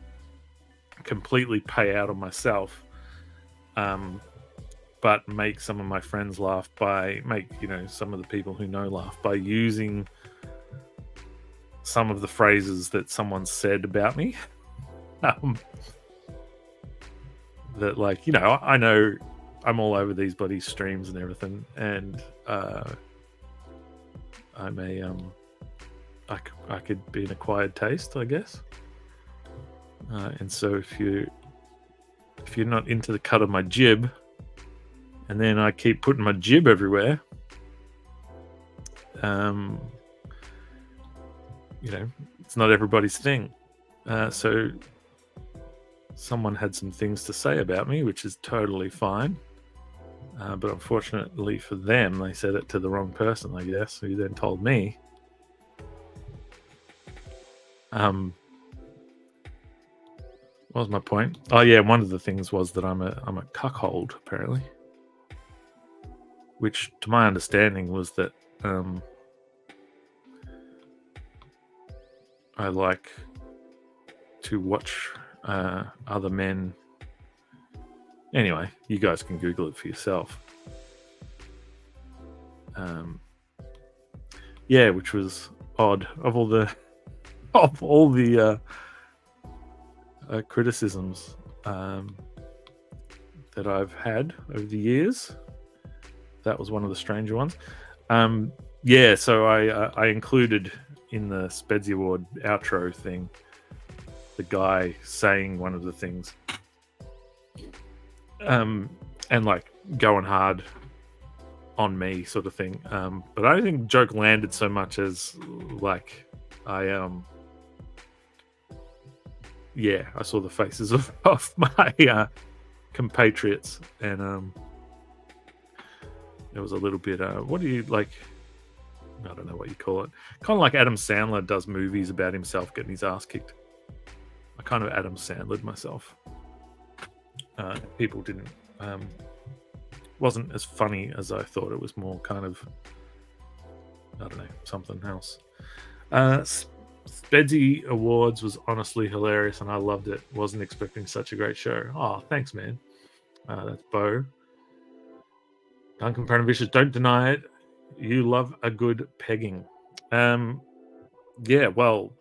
completely pay out on myself, but make some of my friends laugh some of the people who know laugh by using some of the phrases that someone said about me. That, like, you know, I know I'm all over these bloody streams and everything, and I'm I could be an acquired taste, I guess. And so if you're not into the cut of my jib, And then I keep putting my jib everywhere. It's not everybody's thing. So someone had some things to say about me, which is totally fine. But unfortunately for them, they said it to the wrong person, I guess, who then told me. What was my point? Oh yeah, one of the things was that I'm a cuckold, apparently. Which, to my understanding, was that I like to watch other men. Anyway, you guys can Google it for yourself. Yeah, which was odd. Of all the criticisms that I've had over the years, that was one of the stranger ones. Yeah, so I included in the Spedsy Award outro thing the guy saying one of the things, and like going hard on me, sort of thing. But I don't think the joke landed so much as like I saw the faces of my compatriots, and it was a little bit what do you like? I don't know what you call it. Kind of like Adam Sandler does movies about himself getting his ass kicked. I kind of Adam Sandlered myself. People didn't. Wasn't as funny as I thought. It was more kind of, I don't know, something else. Spedsy Awards was honestly hilarious, and I loved it. Wasn't expecting such a great show. Oh, thanks, man. That's Bo. Duncan Pranavicius, don't deny it. You love a good pegging. Yeah, well,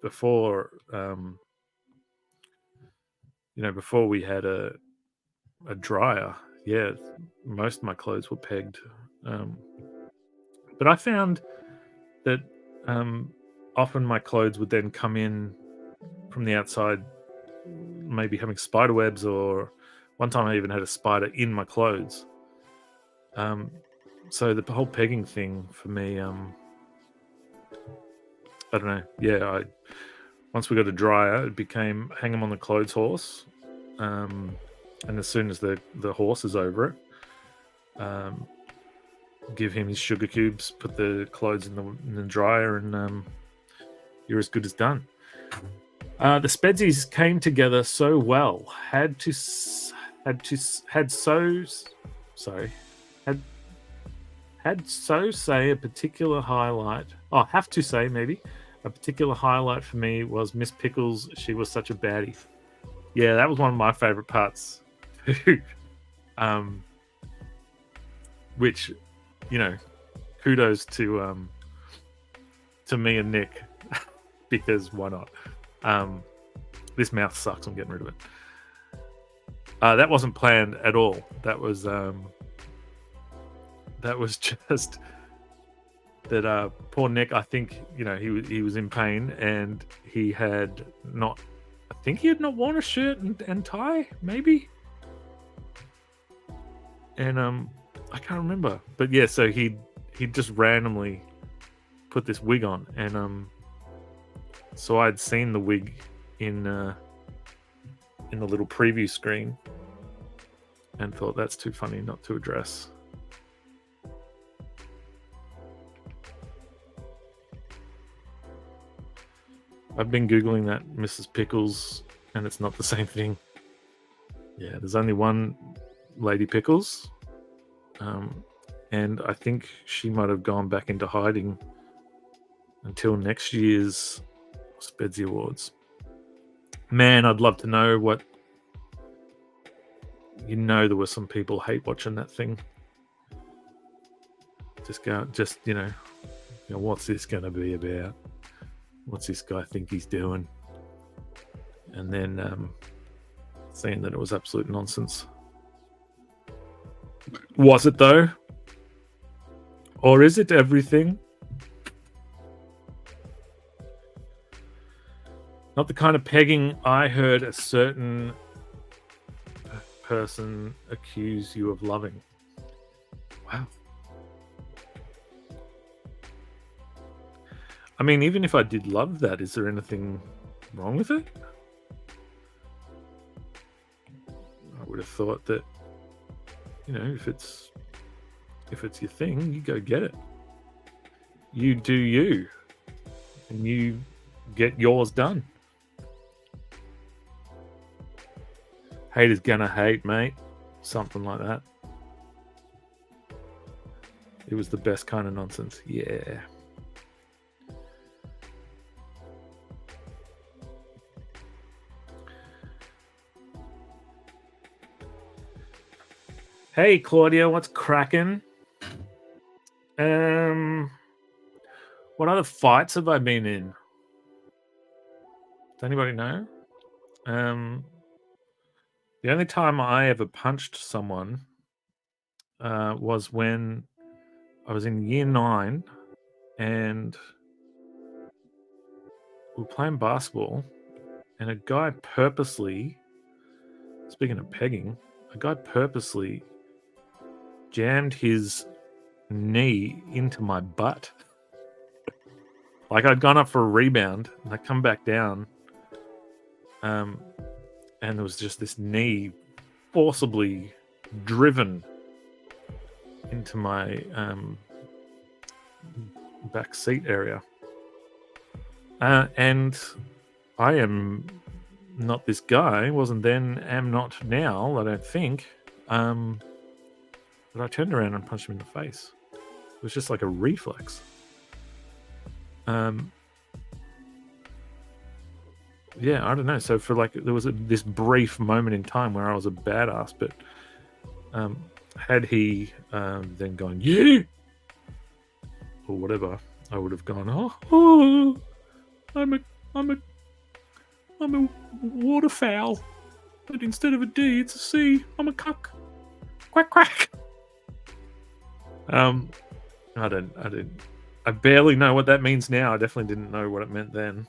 before before we had a dryer, yeah, most of my clothes were pegged. But I found that often my clothes would then come in from the outside, maybe having spider webs, or one time I even had a spider in my clothes. So the whole pegging thing for me, I don't know. Yeah, once we got a dryer, it became hang them on the clothes horse, and as soon as the horse is over it, give him his sugar cubes, put the clothes in the dryer, and you're as good as done. The Spedsies came together so well. Had to say a particular highlight. Oh, have to say maybe a particular highlight for me was Miss Pickles. She was such a baddie. Yeah, that was one of my favorite parts. Which, kudos to me and Nick, because why not? This mouth sucks. I'm getting rid of it. That wasn't planned at all. That was just that poor Nick. I think he was in pain, and he had not. I think he had not worn a shirt and tie, maybe. And I can't remember, but yeah. So he just randomly put this wig on, and so I'd seen the wig in the little preview screen, and thought that's too funny not to address. I've been Googling that Mrs. Pickles, and it's not the same thing. Yeah, there's only one Lady Pickles, and I think she might have gone back into hiding until next year's Spedsy Awards. Man, I'd love to know what... there were some people hate watching that thing. What's this going to be about? What's this guy think he's doing? And then saying that it was absolute nonsense. Was it though? Or is it everything? Not the kind of pegging I heard a certain person accuse you of loving. I mean, even if I did love that, is there anything wrong with it? I would have thought that, you know, if it's your thing, you go get it. You do you, and you get yours done. Haters gonna hate, mate. Something like that. It was the best kind of nonsense. Yeah. Hey, Claudia, what's cracking? What other fights have I been in? Does anybody know? The only time I ever punched someone was when I was in year 9 and we were playing basketball, and a guy purposely, speaking of pegging, jammed his knee into my butt. Like I'd gone up for a rebound and I come back down, and there was just this knee forcibly driven into my back seat area. And I am not this guy, wasn't then, am not now, I don't think. But I turned around and punched him in the face. It was just like a reflex. Yeah, I don't know. So for like, there was this brief moment in time where I was a badass, but had he then gone, yeah, or whatever, I would have gone, oh, I'm a waterfowl, but instead of a D, it's a C. I'm a cuck. Quack quack. I barely know what that means now. I definitely didn't know what it meant then.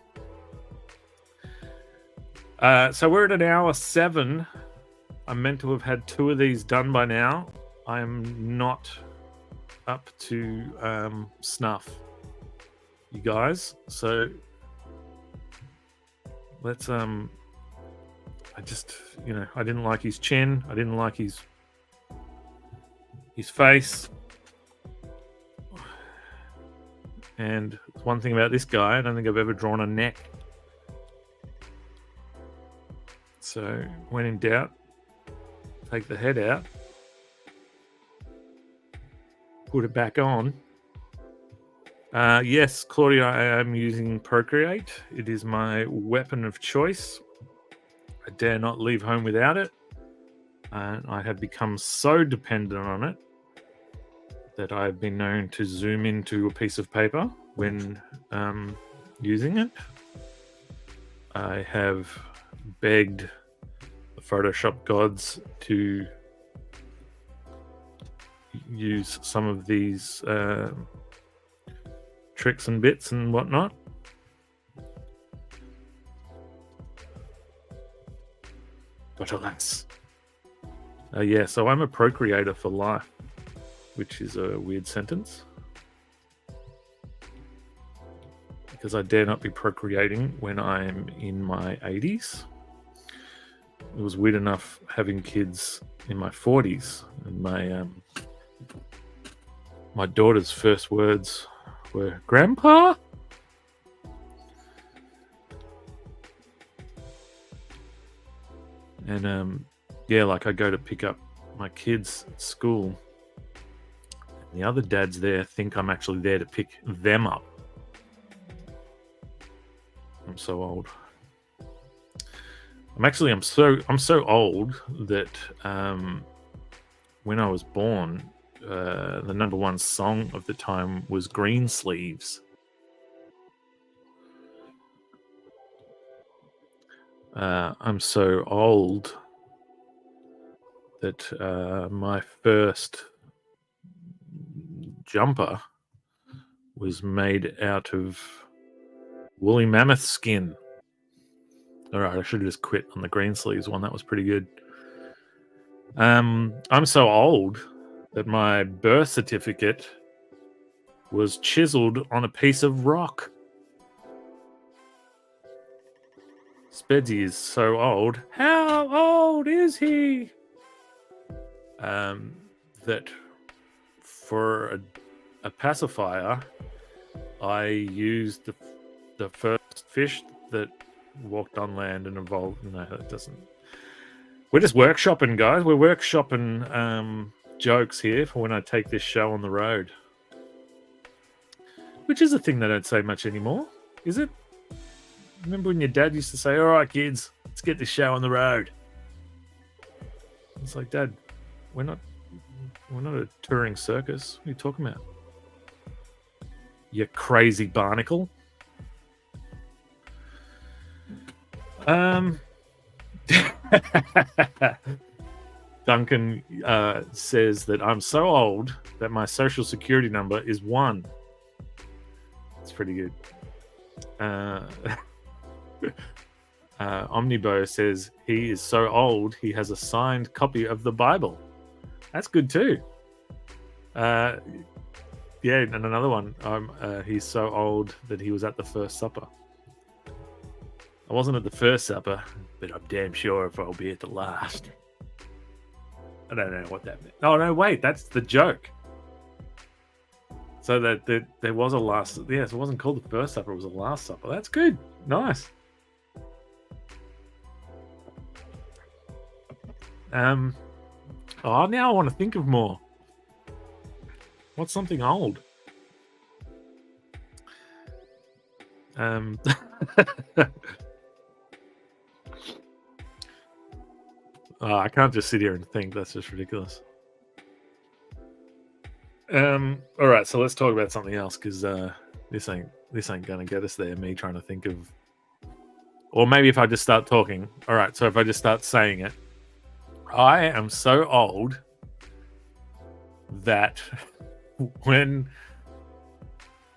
So we're at an hour 7. I'm meant to have had 2 of these done by now. I'm not up to snuff, you guys. So let's I just, you know, I didn't like his chin. I didn't like his face. And one thing about this guy, I don't think I've ever drawn a neck. So when in doubt, take the head out, put it back on. Yes, Claudia, I am using Procreate. It is my weapon of choice. I dare not leave home without it. I have become so dependent on it that I've been known to zoom into a piece of paper when using it. I have begged the Photoshop gods to use some of these tricks and bits and whatnot. But alas. Yeah, so I'm a procreator for life, which is a weird sentence. Because I dare not be procreating when I'm in my 80s. It was weird enough having kids in my 40s. And my daughter's first words were, "Grandpa?" And yeah, like I go to pick up my kids at school, and the other dads there think I'm actually there to pick them up. I'm so old. I'm so old that when I was born, the number 1 song of the time was Green Sleeves. I'm so old that my first jumper was made out of woolly mammoth skin. All right, I should have just quit on the Green Sleeves one. That was pretty good. I'm so old that my birth certificate was chiseled on a piece of rock. Spedsy is so old. How old is he? That for a pacifier, I used the first fish that walked on land and evolved. No, it doesn't. We're just workshopping, guys. We're workshopping jokes here for when I take this show on the road. Which is a thing they don't say much anymore, is it? Remember when your dad used to say, "All right, kids, let's get this show on the road." It's like, Dad, we're not a touring circus. What are you talking about? You crazy barnacle. Duncan says that I'm so old that my social security number is 1. That's pretty good. Omnibo says he is so old he has a signed copy of the Bible. That's good too. Yeah, and another one. He's so old that he was at the First Supper. I wasn't at the First Supper, but I'm damn sure if I'll be at the last. I don't know what that meant. Oh no, wait, that's the joke. So that there was a last. Yes, it wasn't called the First Supper; it was a Last Supper. That's good. Nice. Oh, now I want to think of more. What's something old? Oh, I can't just sit here and think. That's just ridiculous. All right, so let's talk about something else because this ain't gonna get us there. Me trying to think of, or maybe if I just start talking. All right, so if I just start saying it, I am so old that when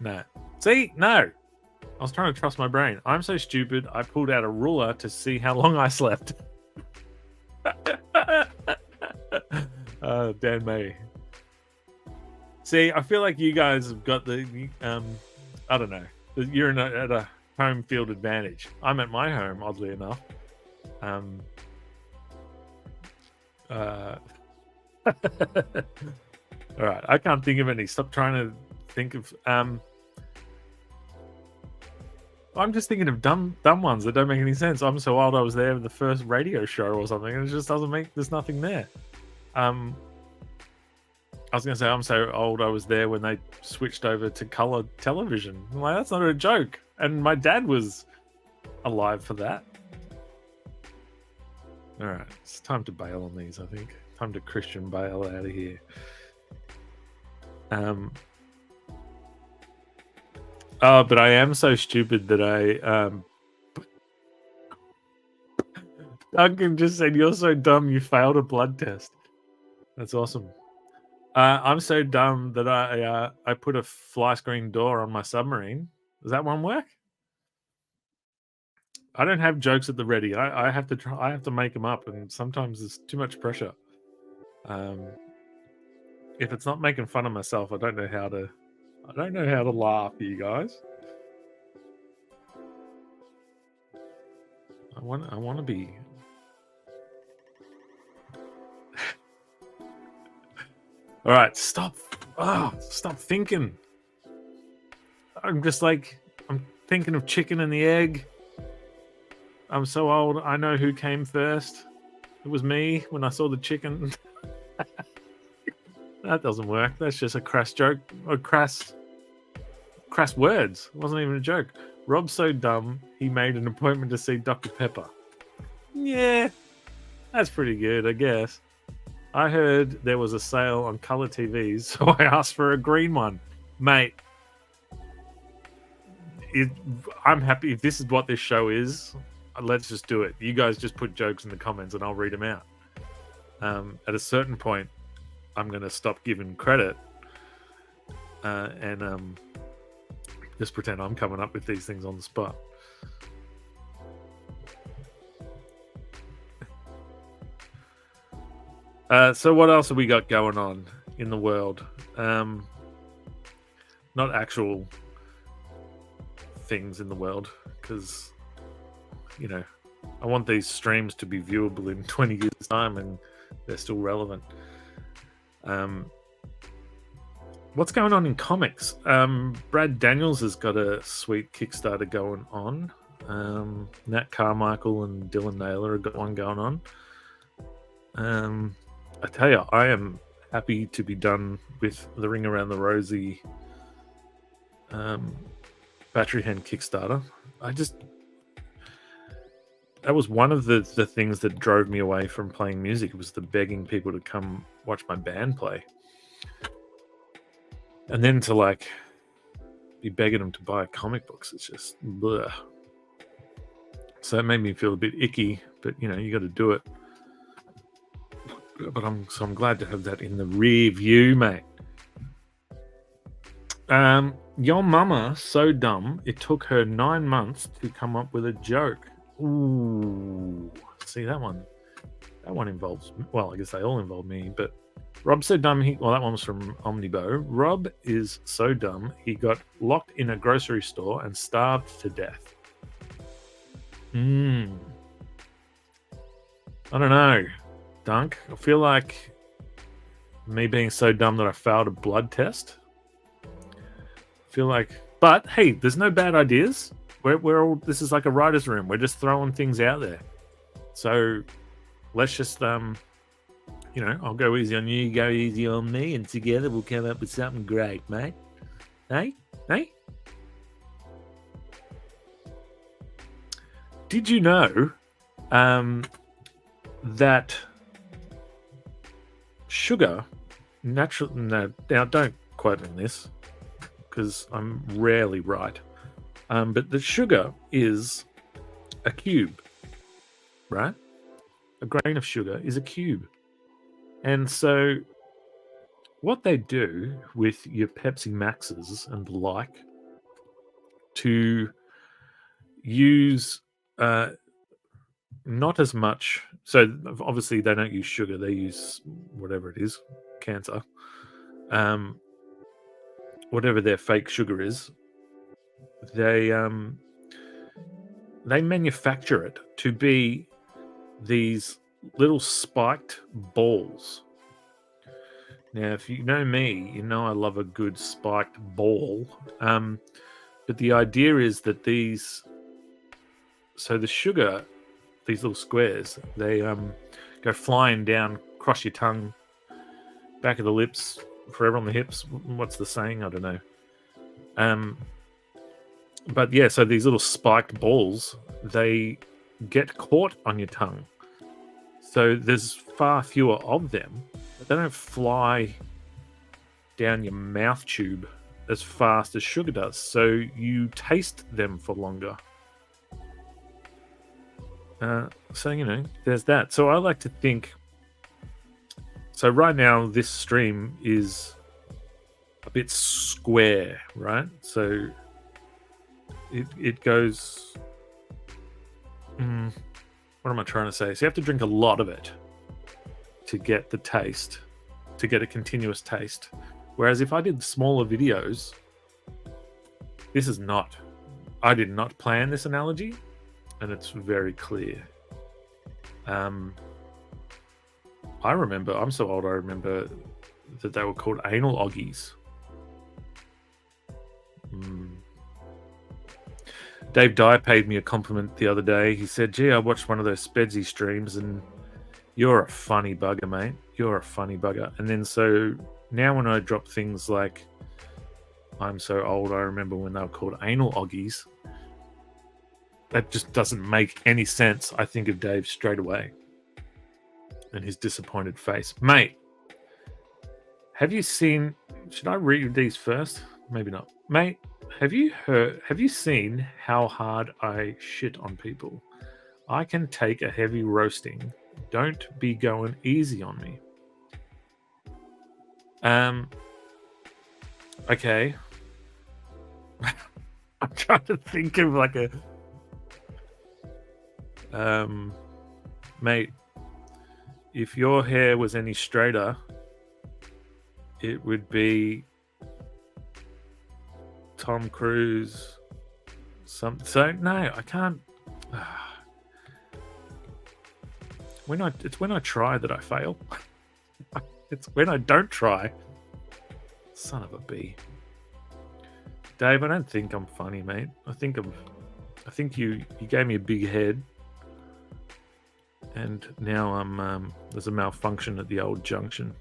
I was trying to trust my brain. I'm so stupid. I pulled out a ruler to see how long I slept. Dan May. See, I feel like you guys have got the, I don't know, you're at a home field advantage. I'm at my home, oddly enough. All right, I can't think of any. Stop trying to think of. I'm just thinking of dumb ones that don't make any sense. I'm so old I was there with the first radio show or something, and it just doesn't make. There's nothing there. I was going to say I'm so old I was there when they switched over to color television. I'm like, that's not a joke. And my dad was alive for that. All right, it's time to bail on these, I think. Time to Christian bail out of here. But I am so stupid that I Duncan just said, "You're so dumb you failed a blood test." That's awesome. I'm so dumb that I put a fly screen door on my submarine. Does that one work? I don't have jokes at the ready. I have to try. I have to make them up, and sometimes there's too much pressure. If it's not making fun of myself, I don't know how to. I don't know how to laugh, you guys. I want to be. All right, stop. Stop thinking. I'm just like, I'm thinking of chicken and the egg. I'm so old. I know who came first. It was me when I saw the chicken. That doesn't work. That's just a crass joke. Or crass words. It wasn't even a joke. Rob's so dumb, he made an appointment to see Dr. Pepper. Yeah, that's pretty good, I guess. I heard there was a sale on color TVs, so I asked for a green one. Mate, I'm happy. If this is what this show is, let's just do it. You guys just put jokes in the comments and I'll read them out. At a certain point, I'm going to stop giving credit and just pretend I'm coming up with these things on the spot. So what else have we got going on in the world? Not actual things in the world, because, you know, I want these streams to be viewable in 20 years' time and they're still relevant. What's going on in comics? Brad Daniels has got a sweet Kickstarter going on. Nat Carmichael and Dylan Naylor have got one going on. I tell you, I am happy to be done with the Ring Around the Rosie Battery Hand Kickstarter. That was one of the things that drove me away from playing music. It was the begging people to come watch my band play. And then to like be begging them to buy comic books, it's just bleh. So it made me feel a bit icky, but you know, you got to do it. But I'm glad to have that in the rear view, mate. Your mama so dumb it took her 9 months to come up with a joke. Ooh, see that one? That one involves, well, I guess they all involve me, but Rob so dumb that one was from Omnibo. Rob is so dumb he got locked in a grocery store and starved to death. I don't know, Dunk. I feel like me being so dumb that I failed a blood test. I feel like, but hey, there's no bad ideas. We're all, this is like a writer's room. We're just throwing things out there. So let's just, you know, I'll go easy on you, you go easy on me, and together we'll come up with something great, mate. Hey? Hey? Did you know that sugar, now don't quote me on this, because I'm rarely right, but the sugar is a cube, right? A grain of sugar is a cube. And so what they do with your Pepsi Maxes and the like to use not as much, so obviously they don't use sugar, they use whatever it is, cancer, whatever their fake sugar is, they manufacture it to be these little spiked balls. Now, if you know me, you know I love a good spiked ball. But the idea is that the sugar, these little squares, they go flying down, cross your tongue, back of the lips, forever on the hips. What's the saying? I don't know. But yeah, so these little spiked balls, they get caught on your tongue. So there's far fewer of them, but they don't fly down your mouth tube as fast as sugar does. So you taste them for longer. So, you know, there's that. So I like to think, so right now this stream is a bit square, right? So it goes, what am I trying to say? So you have to drink a lot of it to get the taste, to get a continuous taste. Whereas if I did smaller videos, this is not, I did not plan this analogy, and it's very clear. I remember, I'm so old, I remember that they were called anal oggies. Dave Dye paid me a compliment the other day. He said, gee, I watched one of those Spedsy streams and you're a funny bugger, mate. You're a funny bugger. And then so now when I drop things like, I'm so old, I remember when they were called anal oggies, that just doesn't make any sense. I think of Dave straight away and his disappointed face. Mate, have you seen, should I read these first? Maybe not. Mate, have you seen how hard I shit on people? I can take a heavy roasting. Don't be going easy on me. Okay. I'm trying to think of like a mate, if your hair was any straighter, it would be Tom Cruise. So no, I can't. It's when I try that I fail. It's when I don't try. Son of a bee. Dave, I don't think I'm funny, mate. I think you gave me a big head, and now I'm there's a malfunction at the old junction.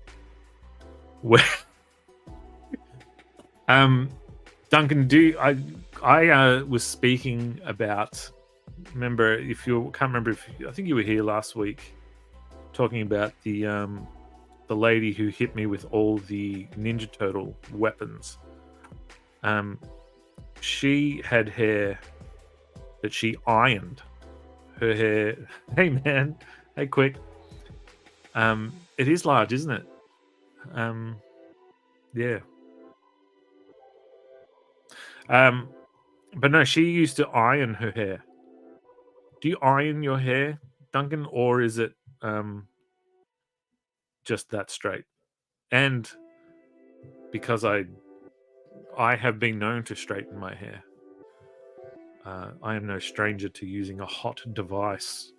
Where Duncan, I was speaking about, remember, I think you were here last week talking about the lady who hit me with all the Ninja Turtle weapons. She had hair that she ironed. Her hair. Hey man, hey quick. It is large, isn't it? Yeah. But no, she used to iron her hair. Do you iron your hair, Duncan, or is it just that straight? And because I have been known to straighten my hair. I am no stranger to using a hot device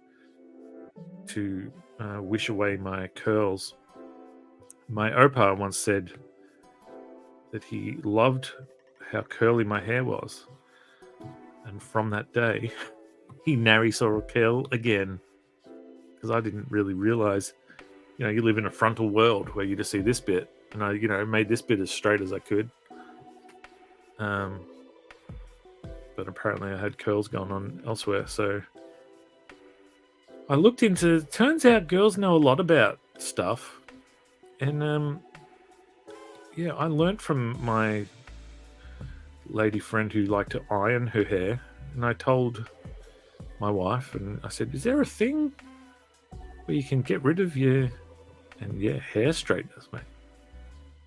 to wish away my curls. My opa once said that he loved how curly my hair was. And from that day, he nary saw a curl again. Because I didn't really realize, you live in a frontal world where you just see this bit. And I, made this bit as straight as I could. But apparently I had curls going on elsewhere. So I looked into, turns out girls know a lot about stuff. And I learned from my lady friend who liked to iron her hair. And I told my wife, and I said, is there a thing where you can get rid of your hair straighteners, mate?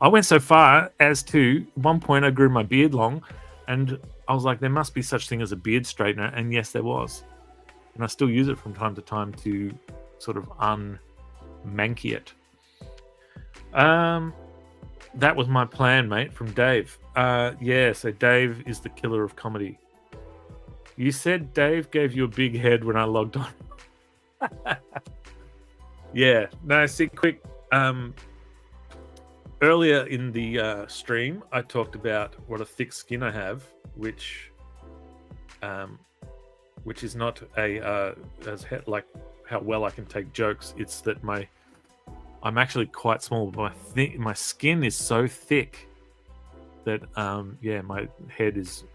I went so far as to, at one point I grew my beard long, and I was like, there must be such thing as a beard straightener, and yes, there was. And I still use it from time to time to sort of unmanky it. That was my plan, mate, from Dave. So Dave is the killer of comedy. You said Dave gave you a big head when I logged on. Yeah, no, see, quick. Earlier in the stream, I talked about what a thick skin I have, which is not like how well I can take jokes. It's that I'm actually quite small, but my skin is so thick that my head is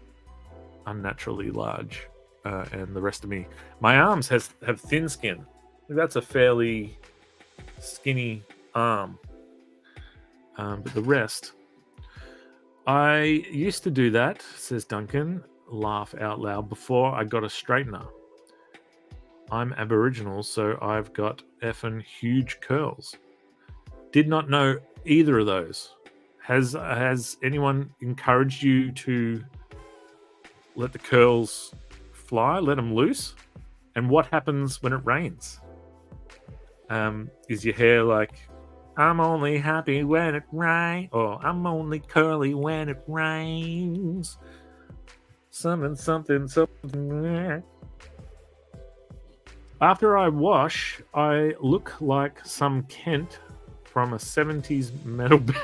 unnaturally large, and the rest of me, my arms have thin skin. That's a fairly skinny arm. But the rest, I used to do that, says Duncan, laugh out loud, before I got a straightener. I'm Aboriginal, so I've got effing huge curls. Did not know either of those. Has anyone encouraged you to let the curls fly, let them loose? And what happens when it rains? Is your hair like, I'm only happy when it rains, or I'm only curly when it rains? Something. After I wash, I look like some Kent from a 70s metal band.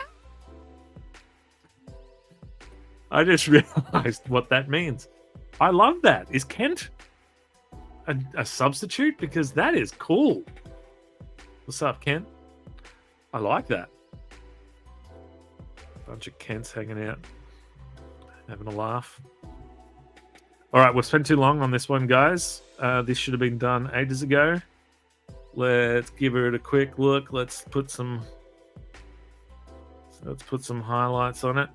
I just realized what that means. I love that. Is Kent a substitute? Because that is cool. What's up, Kent? I like that. Bunch of Kents hanging out, having a laugh. All right, we've spent too long on this one, guys. This should have been done ages ago. Let's give it a quick look. Let's put some highlights on it.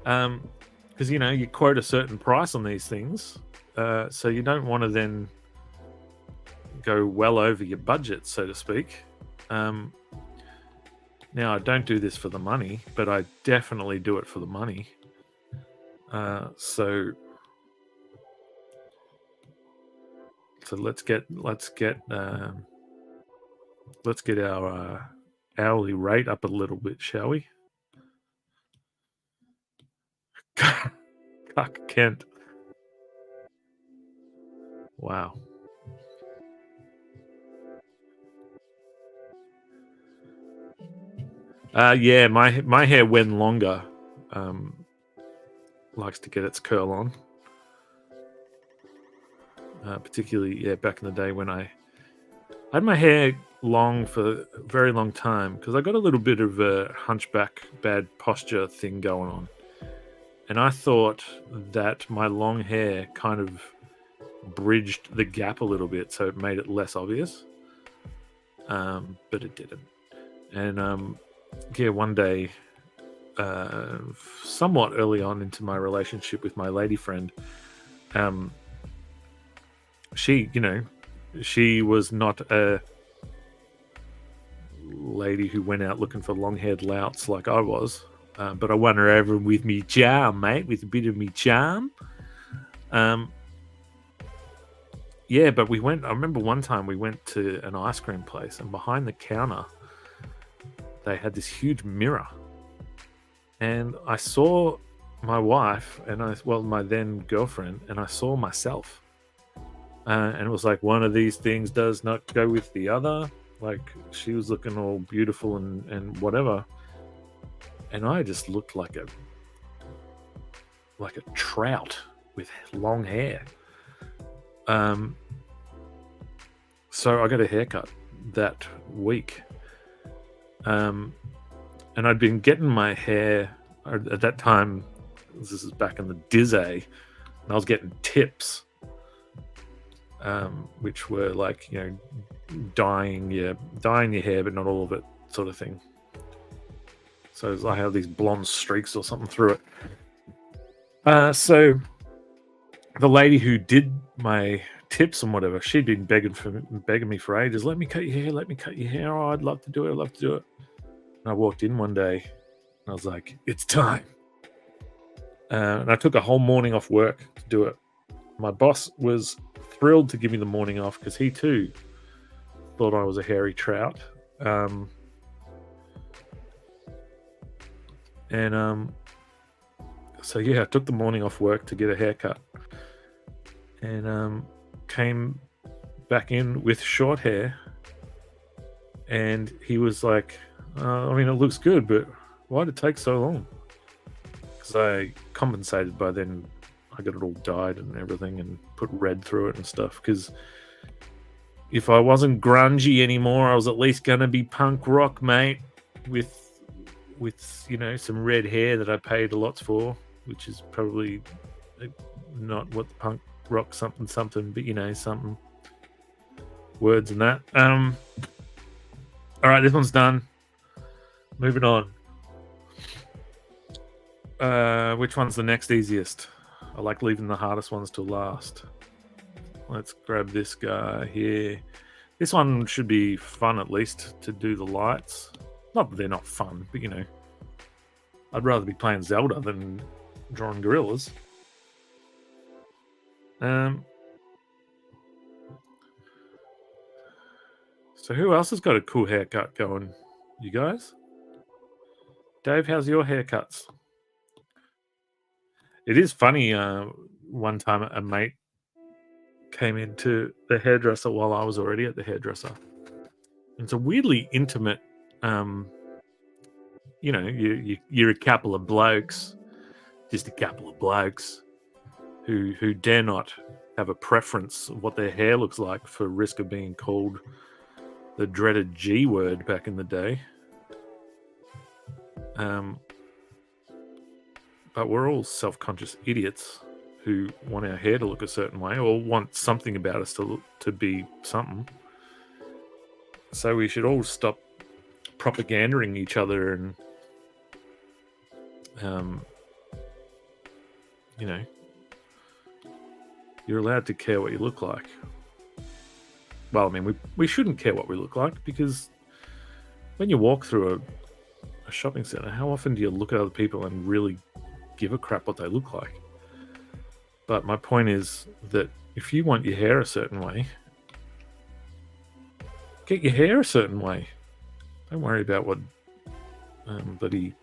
Because you quote a certain price on these things, so you don't want to then go well over your budget, so to speak. Now, I don't do this for the money, but I definitely do it for the money. So let's get our hourly rate up a little bit, shall we? Cuck Kent. Wow. Yeah, my hair when longer likes to get its curl on. Particularly, back in the day when I had my hair long for a very long time because I got a little bit of a hunchback, bad posture thing going on. And I thought that my long hair kind of bridged the gap a little bit, so it made it less obvious. But it didn't. And one day, somewhat early on into my relationship with my lady friend, she was not a lady who went out looking for long-haired louts like I was. But I won her over with me charm, mate, with a bit of me charm. But we went. I remember one time we went to an ice cream place, and behind the counter, they had this huge mirror, and I saw my wife and my then girlfriend, and I saw myself, and it was like one of these things does not go with the other. Like she was looking all beautiful and whatever, and I just looked like a trout with long hair. So I got a haircut that week. And I'd been getting my hair at that time. This is back in the Dizzy, and I was getting tips, which were like, dyeing your hair, but not all of it, sort of thing. So I have these blonde streaks or something through it. So the lady who did my tips and whatever, she'd been begging me for ages. Let me cut your hair. Oh, I'd love to do it. And I walked in one day, and I was like, "It's time." And I took a whole morning off work to do it. My boss was thrilled to give me the morning off because he too thought I was a hairy trout. So I took the morning off work to get a haircut, and came back in with short hair, and he was like, it looks good, but why'd it take so long? Because I compensated by then. I got it all dyed and everything and put red through it and stuff, because if I wasn't grungy anymore, I was at least going to be punk rock, mate, with some red hair that I paid a lot for, which is probably not what the punk rock something, but something words and that. All right, this one's done. Moving on. Which one's the next easiest? I like leaving the hardest ones till last. Let's grab this guy here. This one should be fun, at least, to do the lights. Not that they're not fun, but I'd rather be playing Zelda than drawing gorillas. So who else has got a cool haircut going? You guys? Dave, how's your haircuts? It is funny, one time a mate came into the hairdresser while I was already at the hairdresser. It's a weirdly intimate, you're a couple of blokes, just a couple of blokes who dare not have a preference of what their hair looks like for risk of being called the dreaded G word back in the day. But we're all self-conscious idiots who want our hair to look a certain way or want something about us to be something. So we should all stop propagandering each other and, you're allowed to care what you look like. Well, we shouldn't care what we look like, because when you walk through a shopping center, how often do you look at other people and really give a crap what they look like? But my point is that if you want your hair a certain way, get your hair a certain way. Don't worry about what bloody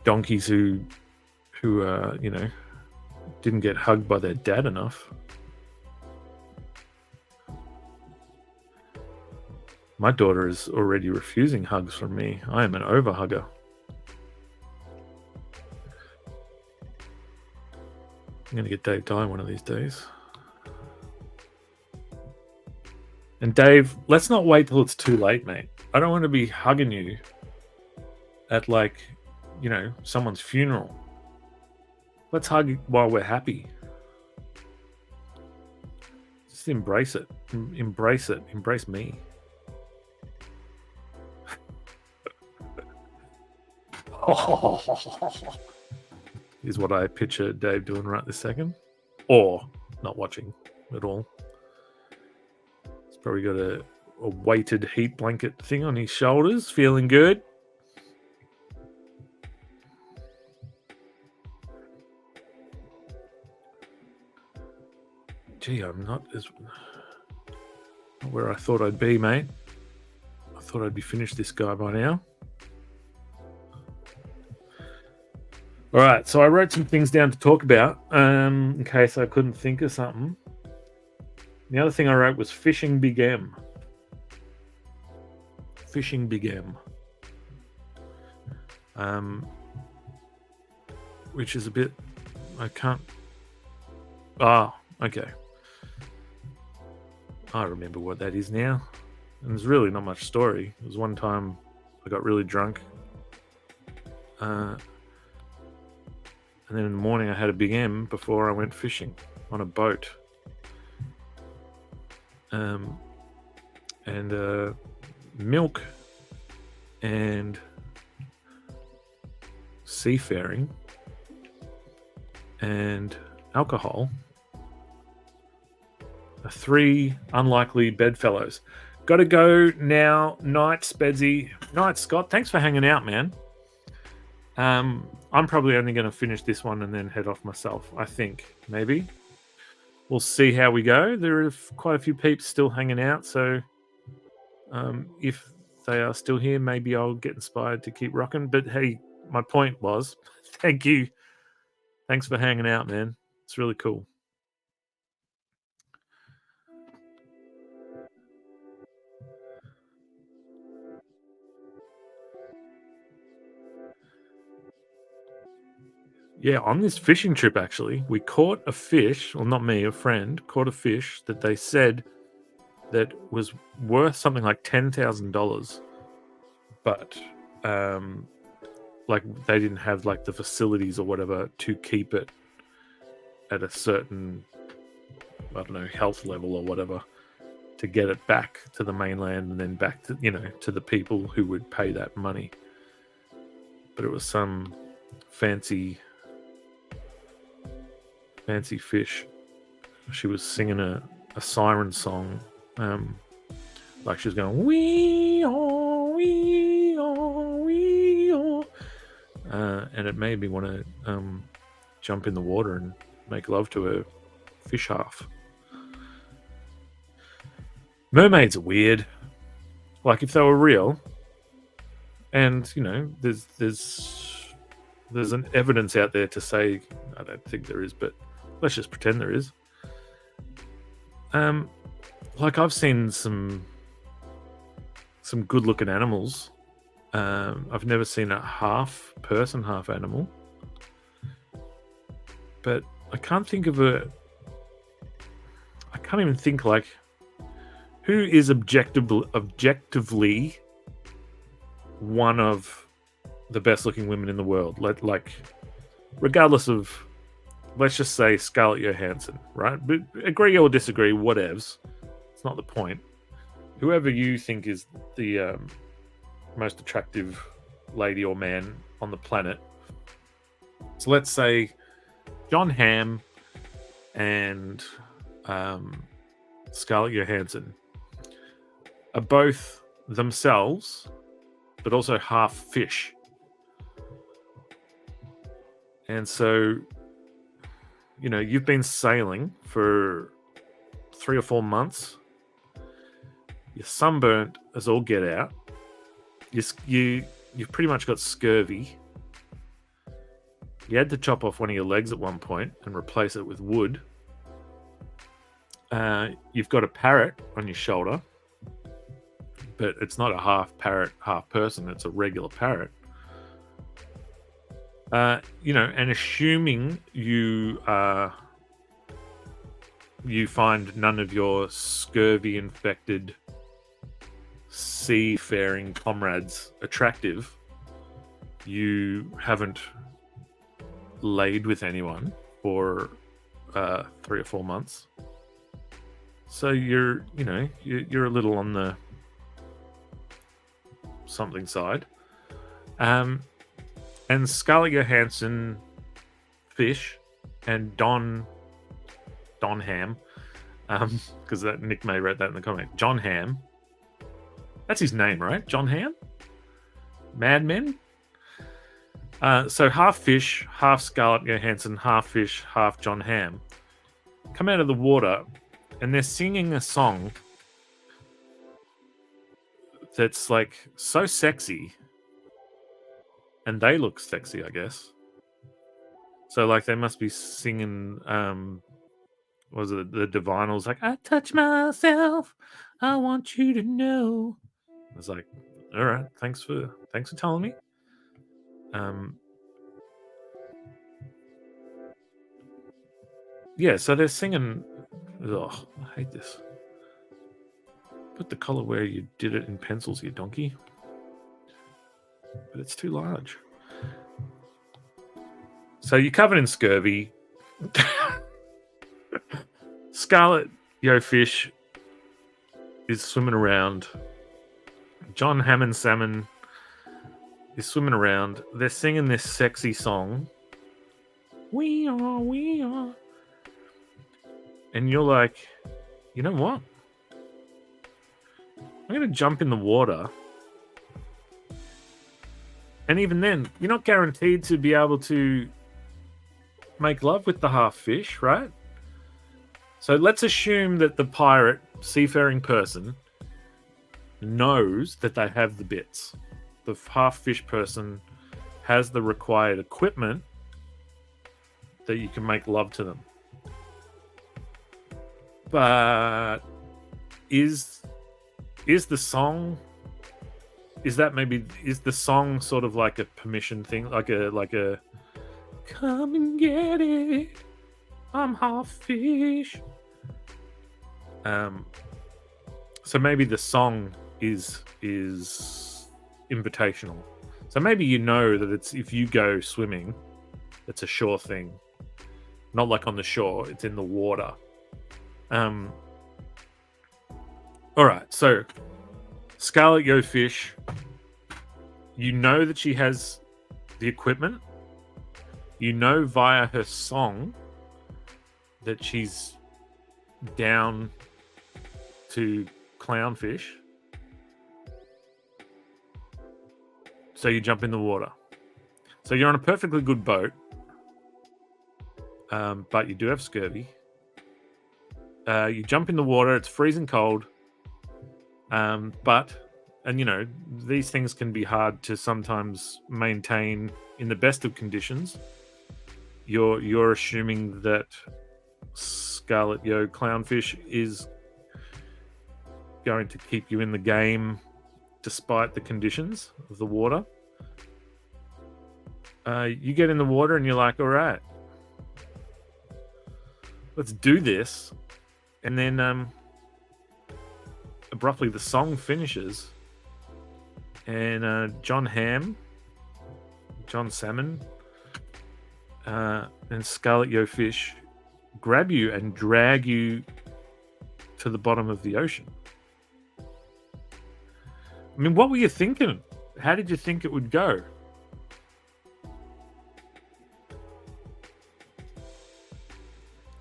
donkeys who didn't get hugged by their dad enough. My daughter is already refusing hugs from me. I am an overhugger. I'm going to get Dave Dye one of these days. And Dave, let's not wait till it's too late, mate. I don't want to be hugging you at, like, you know, someone's funeral. Let's hug while we're happy. Just embrace it. Embrace it. Embrace me. Is what I picture Dave doing right this second. Or not watching at all. He's probably got a weighted heat blanket thing on his shoulders, feeling good. Gee, I'm not where I thought I'd be, mate. I thought I'd be finished this guy by now. All right, so I wrote some things down to talk about in case I couldn't think of something. The other thing I wrote was Fishing Big M. Fishing Big M. Which is a bit... I can't... Ah, okay. I remember what that is now. And there's really not much story. It was one time I got really drunk. And then in the morning I had a Big M before I went fishing on a boat. And milk and seafaring and alcohol are 3 unlikely bedfellows. Got to go now. Night, Spedsy. Night, Scott. Thanks for hanging out, man. I'm probably only going to finish this one and then head off myself, I think. Maybe. We'll see how we go. There are quite a few peeps still hanging out, so if they are still here, maybe I'll get inspired to keep rocking. But hey, my point was, thank you. Thanks for hanging out, man. It's really cool. Yeah, on this fishing trip, actually, we caught a fish, well, not me, a friend, caught a fish that they said that was worth something like $10,000. But, like, they didn't have, like, the facilities or whatever to keep it at a certain, I don't know, health level or whatever to get it back to the mainland and then back to, you know, to the people who would pay that money. But it was some fancy fish. She was singing a siren song, like she was going wee-oh, wee-oh, wee-oh. And it made me want to jump in the water and make love to her fish half. Mermaids are weird. Like, if they were real, and you know, there's an evidence out there to say, I don't think there is, but let's just pretend there is. Like, I've seen some good-looking animals. I've never seen a half person, half animal. But I can't think of I can't even think, like, who is objectively one of the best-looking women in the world? Like, regardless of, let's just say Scarlett Johansson, right? But agree or disagree, whatevs. It's not the point. Whoever you think is the most attractive lady or man on the planet. So let's say John Hamm and Scarlett Johansson are both themselves, but also half fish. And so, you know, you've been sailing for 3 or 4 months. You're sunburnt as all get out. You've pretty much got scurvy. You had to chop off one of your legs at one point and replace it with wood. You've got a parrot on your shoulder, but it's not a half parrot, half person. It's a regular parrot. And assuming you find none of your scurvy-infected seafaring comrades attractive, you haven't laid with anyone for 3 or 4 months, so you're a little on the something side. And Scarlett Johansson, Fish, and Don Ham, because that Nick May wrote that in the comment. John Ham. That's his name, right? John Ham? Mad Men? So half fish, half Scarlett Johansson, half fish, half John Ham come out of the water, and they're singing a song that's like so sexy, and they look sexy, I guess. So like they must be singing, was it the Divinals? Like, I touch myself, I want you to know. I was like, all right, thanks for telling me. Yeah, so they're singing. Ugh, I hate this. Put the color where you did it in pencils, you donkey. But it's too large. So you're covered in scurvy. Scarlett Fish is swimming around. John Hammond Salmon is swimming around. They're singing this sexy song. We are. And you're like, you know what? I'm going to jump in the water. And even then, you're not guaranteed to be able to make love with the half fish, right? So let's assume that the pirate, seafaring person, knows that they have the bits. The half fish person has the required equipment that you can make love to them. But is the song, is the song sort of like a permission thing, like a come and get it, I'm half fish. So maybe the song is invitational. So maybe you know that it's, if you go swimming, it's a sure thing. Not like on the shore, it's in the water. All right, so Scarlett Yo Fish, you know that she has the equipment. You know via her song that she's down to clownfish. So you jump in the water. So you're on a perfectly good boat, but you do have scurvy. You jump in the water, it's freezing cold. But these things can be hard to sometimes maintain in the best of conditions. You're assuming that Scarlett Yo Clownfish is going to keep you in the game despite the conditions of the water. You get in the water and you're like, all right, let's do this. And then abruptly the song finishes, and John Salmon, and Scarlett Yo Fish grab you and drag you to the bottom of the ocean. I mean, what were you thinking? How did you think it would go?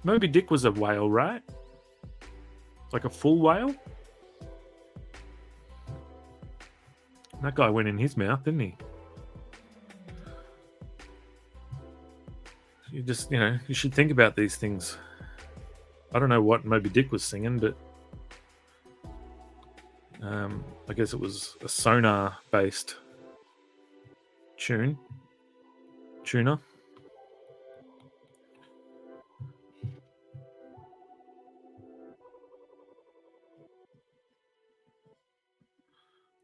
Moby Dick was a whale, right? Like a full whale? That guy went in his mouth, didn't he? You just, you should think about these things. I don't know what Moby Dick was singing, but I guess it was a sonar-based tuna.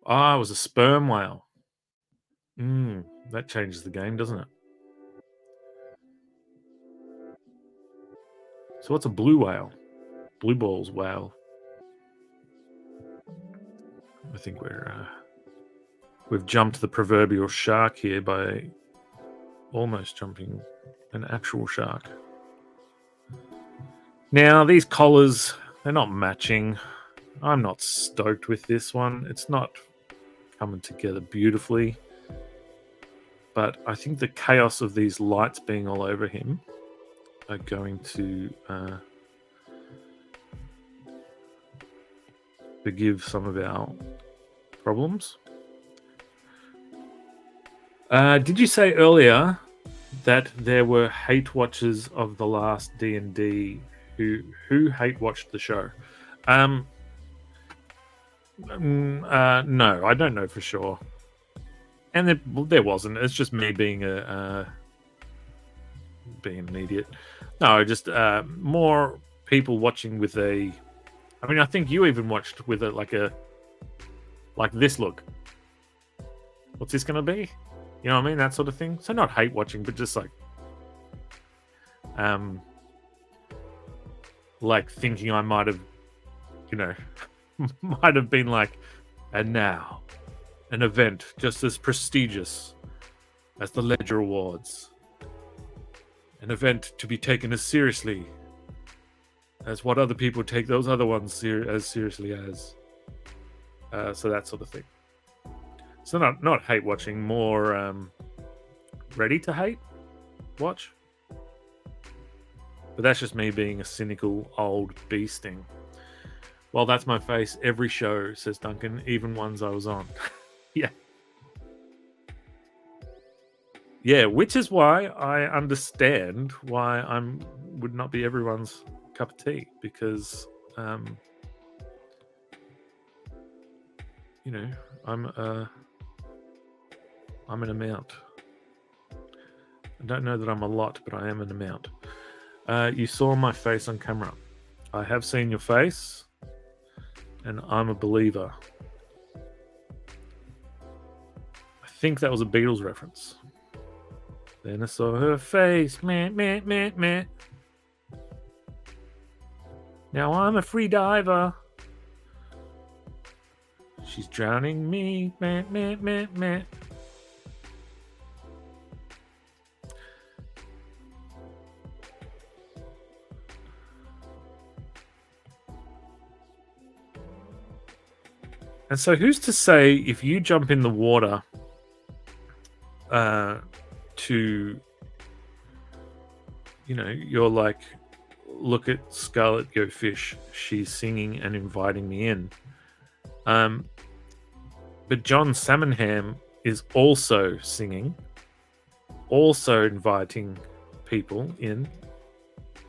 Ah, it was a sperm whale. That changes the game, doesn't it? So what's a blue whale? Blue balls whale. I think we've jumped the proverbial shark here by almost jumping an actual shark. Now, these collars, they're not matching. I'm not stoked with this one. It's not coming together beautifully. But I think the chaos of these lights being all over him are going to forgive some of our problems. Did you say earlier that there were hate watchers of the last D&D who hate watched the show? No, I don't know for sure. And there wasn't. It's just me being an idiot. No, just more people watching with a. I mean, I think you even watched with like this look. What's this going to be? You know what I mean? That sort of thing. So not hate watching, but just like thinking I might have, might have been like, and now, an event just as prestigious as the Ledger Awards. An event to be taken as seriously as what other people take those other ones as seriously as. So that sort of thing. So not hate watching, more ready to hate watch. But that's just me being a cynical old bee sting. Well, that's my face every show, says Duncan, even ones I was on. Yeah. Yeah, which is why I understand why would not be everyone's cup of tea, because I'm an amount. I don't know that I'm a lot, but I am an amount. You saw my face on camera. I have seen your face, and I'm a believer. I think that was a Beatles reference. Then I saw her face, meh, meh, meh, meh. Now I'm a free diver. She's drowning me, meh, meh, meh, meh. And so who's to say if you jump in the water you're like, look at Scarlet Go Fish, she's singing and inviting me in. But John Salmonham is also singing, also inviting people in.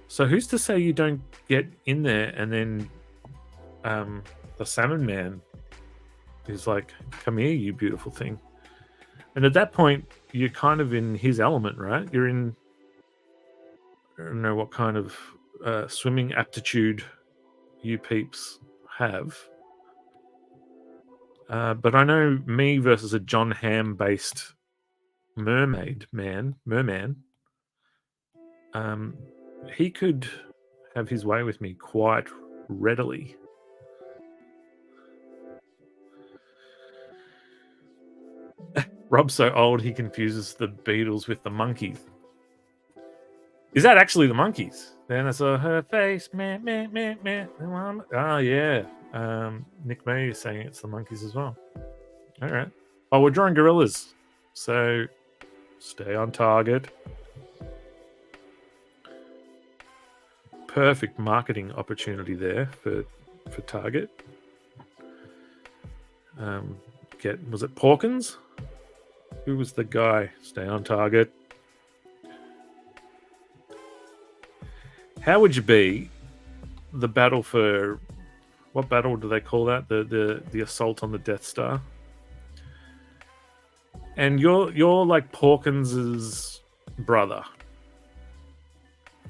So who's to say you don't get in there and then the Salmon Man is like, come here, you beautiful thing. And at that point, you're kind of in his element, right? You're in, I don't know what kind of swimming aptitude you peeps have. But I know me versus a John Hamm-based merman, he could have his way with me quite readily. Rob's so old he confuses the Beatles with the Monkees. Is that actually the Monkees? Then I saw her face, meh, meh, meh, meh. Oh, yeah. Nick May is saying it's the Monkees as well. All right. Oh, we're drawing gorillas. So stay on target. Perfect marketing opportunity there for Target. Was it Porkins? Who was the guy? Stay on target. How would you be the battle for, what battle do they call that? The assault on the Death Star. And you're like Porkins's brother.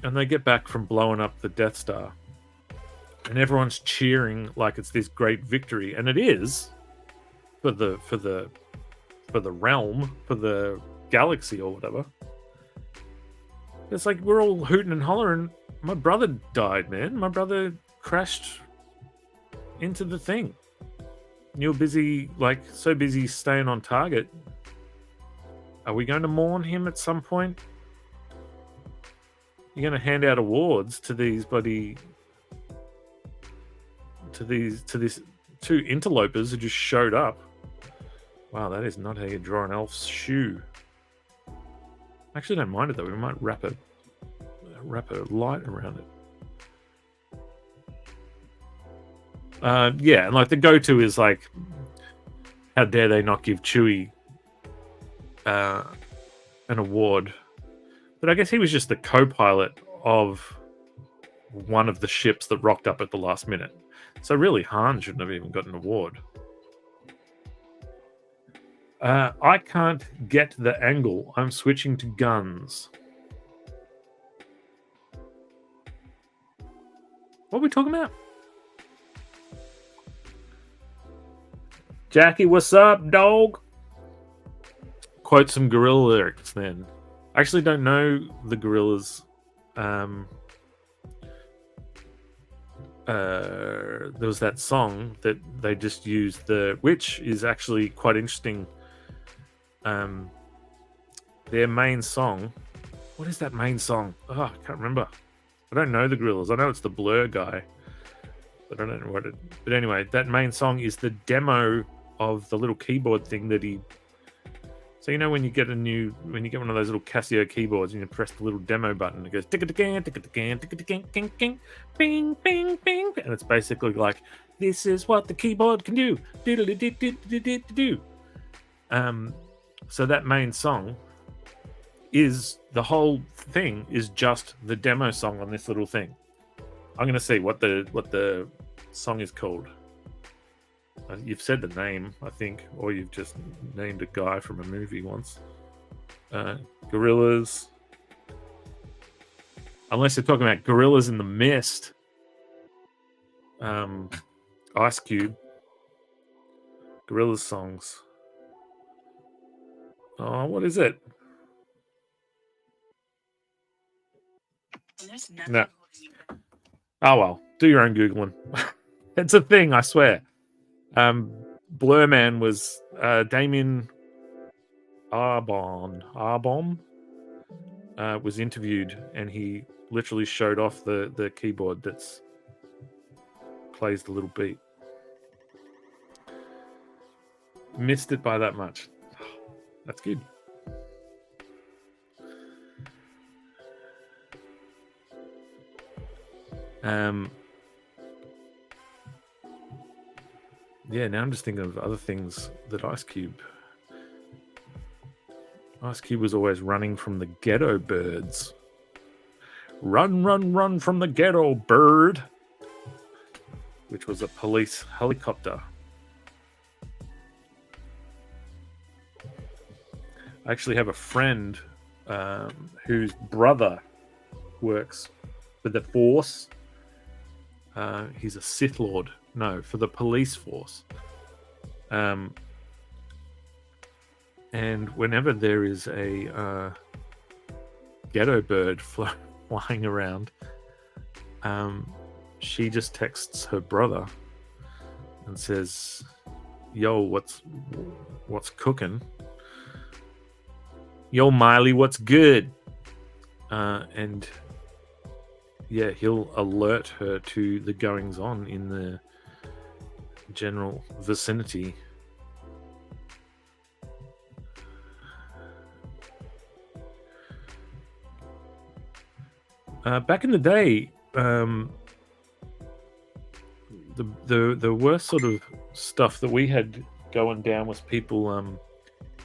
And they get back from blowing up the Death Star. And everyone's cheering like it's this great victory. And it is. for the realm, for the galaxy or whatever. It's like we're all hooting and hollering. My brother died, man. My brother crashed into the thing. You're busy, like, so busy staying on target. Are we going to mourn him at some point? You're going to hand out awards to these bloody... to these two interlopers who just showed up. Wow, that is not how you draw an elf's shoe. I actually don't mind it, though. We might wrap a light around it. Yeah, and like the go-to is like, how dare they not give Chewie an award? But I guess he was just the co-pilot of one of the ships that rocked up at the last minute. So really, Han shouldn't have even got an award. I can't get the angle. I'm switching to guns. What are we talking about? Jackie, what's up, dog? Quote some gorilla lyrics then. I actually don't know the gorillas. There was that song that they just used, which is actually quite interesting. Their main song. What is that main song? Oh, I can't remember. I don't know the gorillas. I know it's the Blur guy, but I don't know what it. But anyway, that main song is the demo of the little keyboard thing that he. So you know when you get one of those little Casio keyboards and you press the little demo button, it goes tick tick tick tick tick bing bing bing, and it's basically like, this is what the keyboard can do. Do. So that main song is the whole thing is just the demo song on this little thing. I'm gonna see what the song is called. You've said the name, I think, or you've just named a guy from a movie once. Gorillas. Unless you're talking about Gorillas in the Mist. Ice Cube. Gorillas songs. Oh, what is it? No. Oh well, do your own Googling. It's a thing, I swear. Blur Man was Damien Arbon was interviewed, and he literally showed off the keyboard that's plays the little beat. Missed it by that much. That's good. Yeah, now I'm just thinking of other things that Ice Cube was always running from the ghetto birds. Run, run, run from the ghetto bird, which was a police helicopter. I actually have a friend whose brother works for the Force. He's a Sith Lord. No, for the police force. And whenever there is a ghetto bird flying around, she just texts her brother and says, "Yo, what's cooking? Yo, Miley, what's good?" And yeah, he'll alert her to the goings on in the general vicinity. Back in the day, the worst sort of stuff that we had going down was people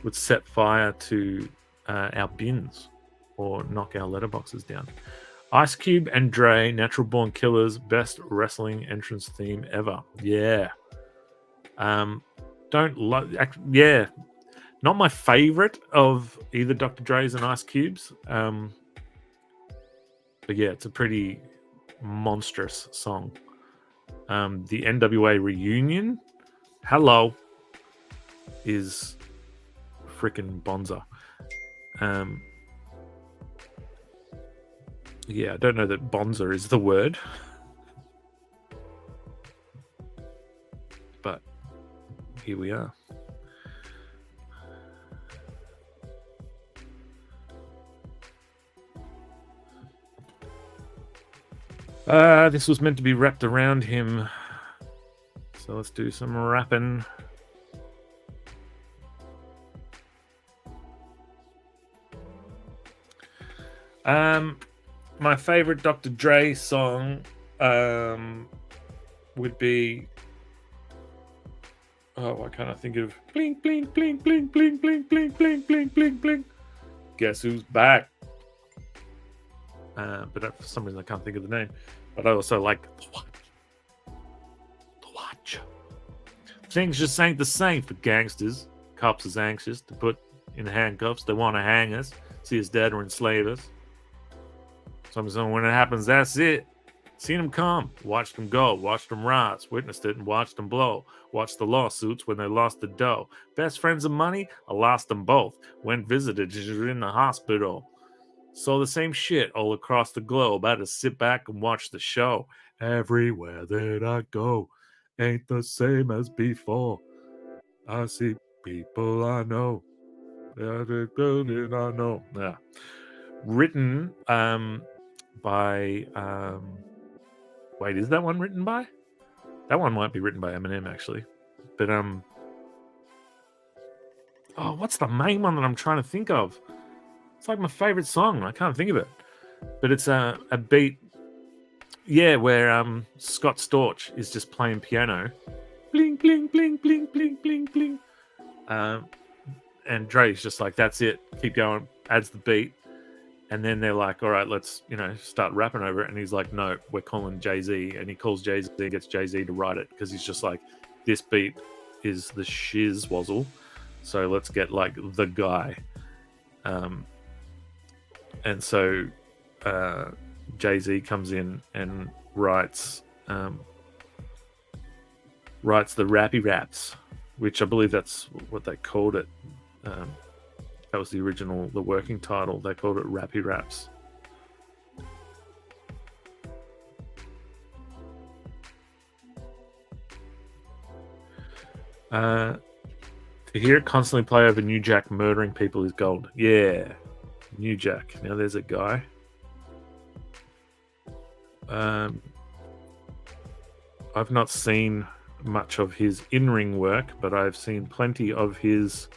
would set fire to our bins or knock our letterboxes down. Ice Cube and Dre, Natural Born Killers, best wrestling entrance theme ever. Yeah. Yeah. Not my favorite of either Dr. Dre's and Ice Cube's. But yeah, it's a pretty monstrous song. The NWA reunion. Hello. is freaking Bonza. Yeah, I don't know that Bonza is the word, but here we are. This was meant to be wrapped around him, so let's do some rapping. My favorite Dr. Dre song would be, why can't I think of bling bling bling bling bling bling bling bling bling bling bling. Guess who's back? But for some reason I can't think of the name. But I also like The Watch. Things just ain't the same for gangsters. Cops is anxious to put in handcuffs. They want to hang us, see us dead or enslave us. So when it happens, that's it. Seen them come, watched them go, watched them rise, witnessed it and watched them blow. Watched the lawsuits when they lost the dough. Best friends of money, I lost them both. Went visited, you're in the hospital. So the same shit all across the globe. I had to sit back and watch the show. Everywhere that I go ain't the same as before. I see people I know. I know. Yeah. Written by wait, is that one written by? That one might be written by Eminem actually. But what's the main one that I'm trying to think of? It's like my favorite song. I can't think of it. But it's a beat, yeah, where Scott Storch is just playing piano. Bling, bling, bling, bling, bling, bling, bling. And Dre's just like, that's it. Keep going. Adds the beat. And then they're like, all right, let's, start rapping over it. And he's like, no, we're calling Jay-Z. And he calls Jay-Z and gets Jay-Z to write it because he's just like, this beat is the shiz wazzle. So let's get like the guy. And so Jay-Z comes in and writes the rappy raps, which I believe that's what they called it. That was the working title. They called it Rappy Raps. To hear it constantly play over New Jack murdering people is gold. Yeah. New Jack. Now there's a guy. I've not seen much of his in-ring work, but I've seen plenty of his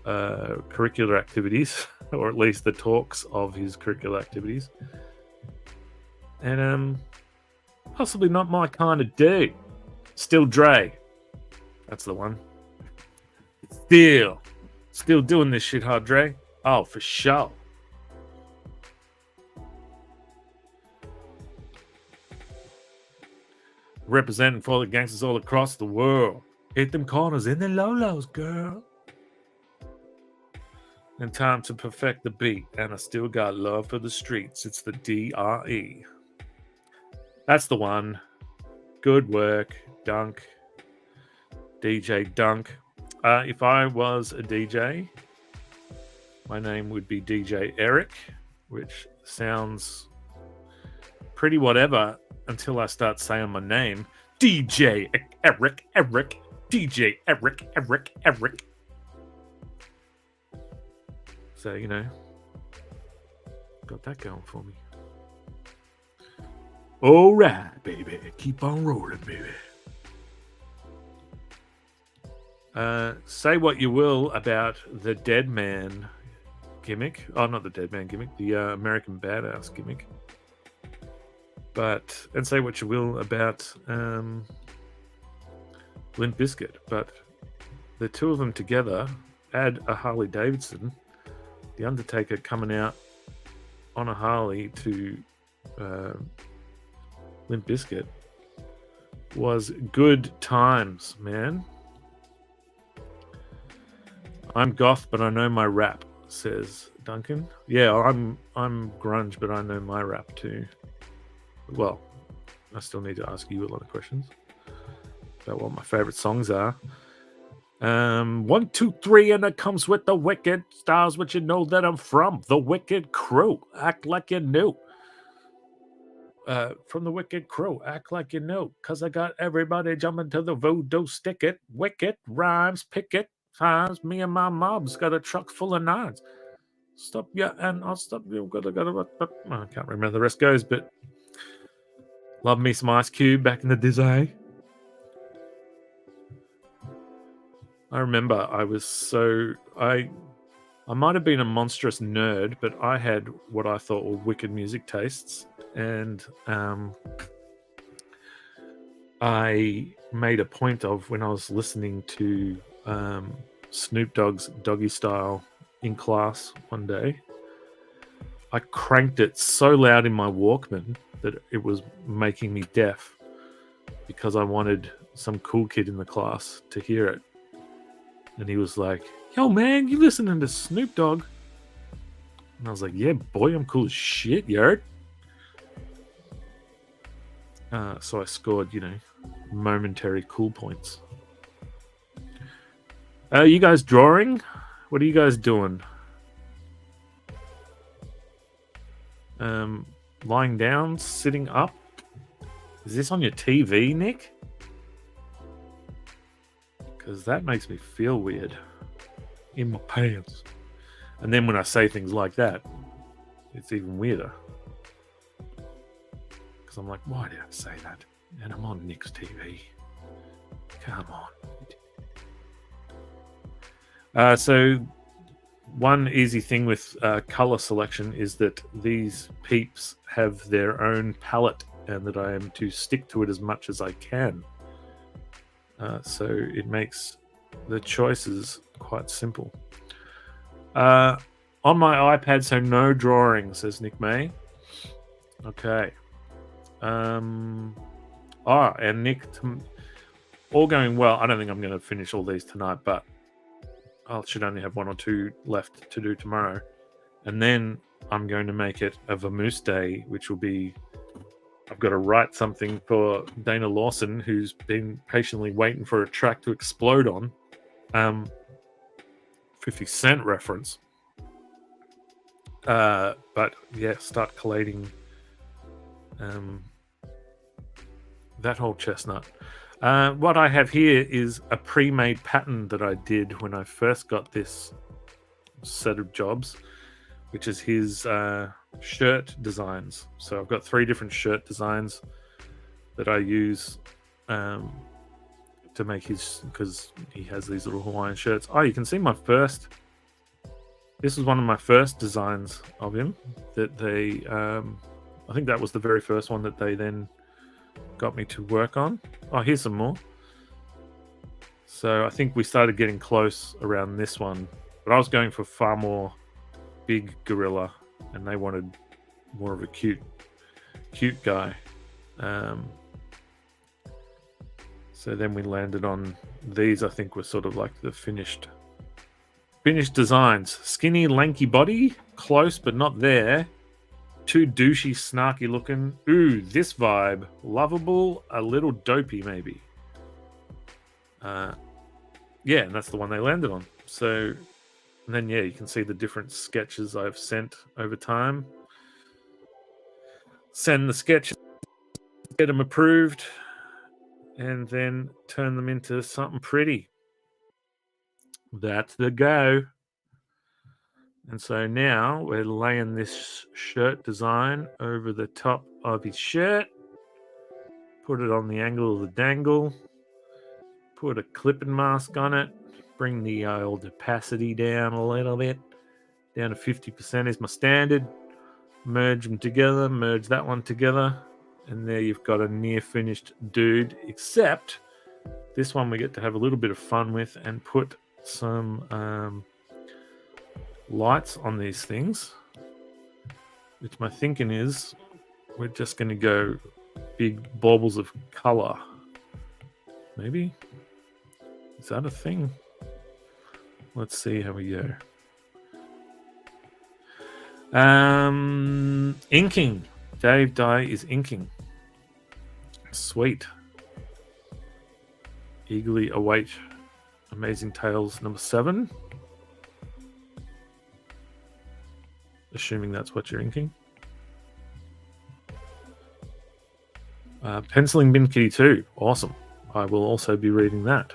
curricular activities, or at least the talks of his curricular activities. And possibly not my kind of dude. Still Dre. That's the one. Still doing this shit, huh, Dre? Oh, for sure. Representing for the gangsters all across the world. Hit them corners in the lolos, girl. And time to perfect the beat. And I still got love for the streets. It's the DRE. That's the one. Good work, Dunk. DJ Dunk. If I was a DJ, my name would be DJ Eric, which sounds pretty whatever until I start saying my name. DJ Eric, DJ Eric. So, got that going for me. All right, baby. Keep on rolling, baby. Say what you will about the Dead Man gimmick. Oh, not the Dead Man gimmick. The American Badass gimmick. And say what you will about Limp Bizkit. But the two of them together, add a Harley Davidson, The Undertaker coming out on a Harley to Limp Bizkit, was good times, man. I'm goth, but I know my rap, says Duncan. Yeah, I'm grunge, but I know my rap too. Well, I still need to ask you a lot of questions about what my favorite songs are. 1, 2, 3, and it comes with the wicked stars, which you know that I'm from. The Wicked Crew. Act like you knew. From the Wicked Crew. Act like you know. Because I got everybody jumping to the voodoo stick it. Wicked rhymes, pick it. Times me and my mob's got a truck full of nines. Stop ya, and I'll stop you. I can't remember how the rest goes, but love me some Ice Cube back in the day. I remember I might have been a monstrous nerd, but I had what I thought were wicked music tastes, and I made a point of, when I was listening to Snoop Dogg's Doggy Style in class one day, I cranked it so loud in my Walkman that it was making me deaf, because I wanted some cool kid in the class to hear it. And he was like, "Yo, man, you listening to Snoop Dogg?" And I was like, "Yeah, boy, I'm cool as shit, yard." So I scored, momentary cool points. You guys drawing? What are you guys doing? Lying down, sitting up? Is this on your TV, Nick? Because that makes me feel weird in my pants. And then when I say things like that, it's even weirder. Because I'm like, why did I say that? And I'm on Nick's TV. Come on. So one easy thing with color selection is that these peeps have their own palette, and that I am to stick to it as much as I can. So it makes the choices quite simple. On my iPad, so no drawing, says Nick May. Okay. And Nick, all going well. I don't think I'm going to finish all these tonight, but I should only have 1 or 2 left to do tomorrow. And then I'm going to make it a Vamoose Day, which will be... I've got to write something for Dana Lawson, who's been patiently waiting for a track to explode on. 50 Cent reference. But yeah, start collating that whole chestnut. What I have here is a pre-made pattern that I did when I first got this set of jobs, which is his shirt designs. So I've got 3 different shirt designs that I use to make his, because he has these little Hawaiian shirts. Oh, you can see my first... This was one of my first designs of him that they... I think that was the very first one that they then got me to work on. Oh, here's some more. So I think we started getting close around this one, but I was going for far more big gorilla, and they wanted more of a cute guy. So then we landed on these. I think were sort of like the finished designs. Skinny, lanky body, close but not there. Too douchey, snarky looking. Ooh, this vibe. Lovable, a little dopey maybe. Yeah, and that's the one they landed on. So, and then yeah, you can see the different sketches I've sent over time. Send the sketches, get them approved, and then turn them into something pretty. That's the go. And so now we're laying this shirt design over the top of his shirt. Put it on the angle of the dangle. Put a clipping mask on it. Bring the old opacity down a little bit. Down to 50% is my standard. Merge them together. Merge that one together. And there you've got a near finished dude. Except this one we get to have a little bit of fun with and put some... lights on these things, which my thinking is we're just going to go big baubles of color. Maybe? Is that a thing? Let's see how we go. Inking. Dave Dye is inking. Sweet. Eagerly await Amazing Tales number 7. Assuming that's what you're inking. Penciling Bin Kitty 2. Awesome. I will also be reading that.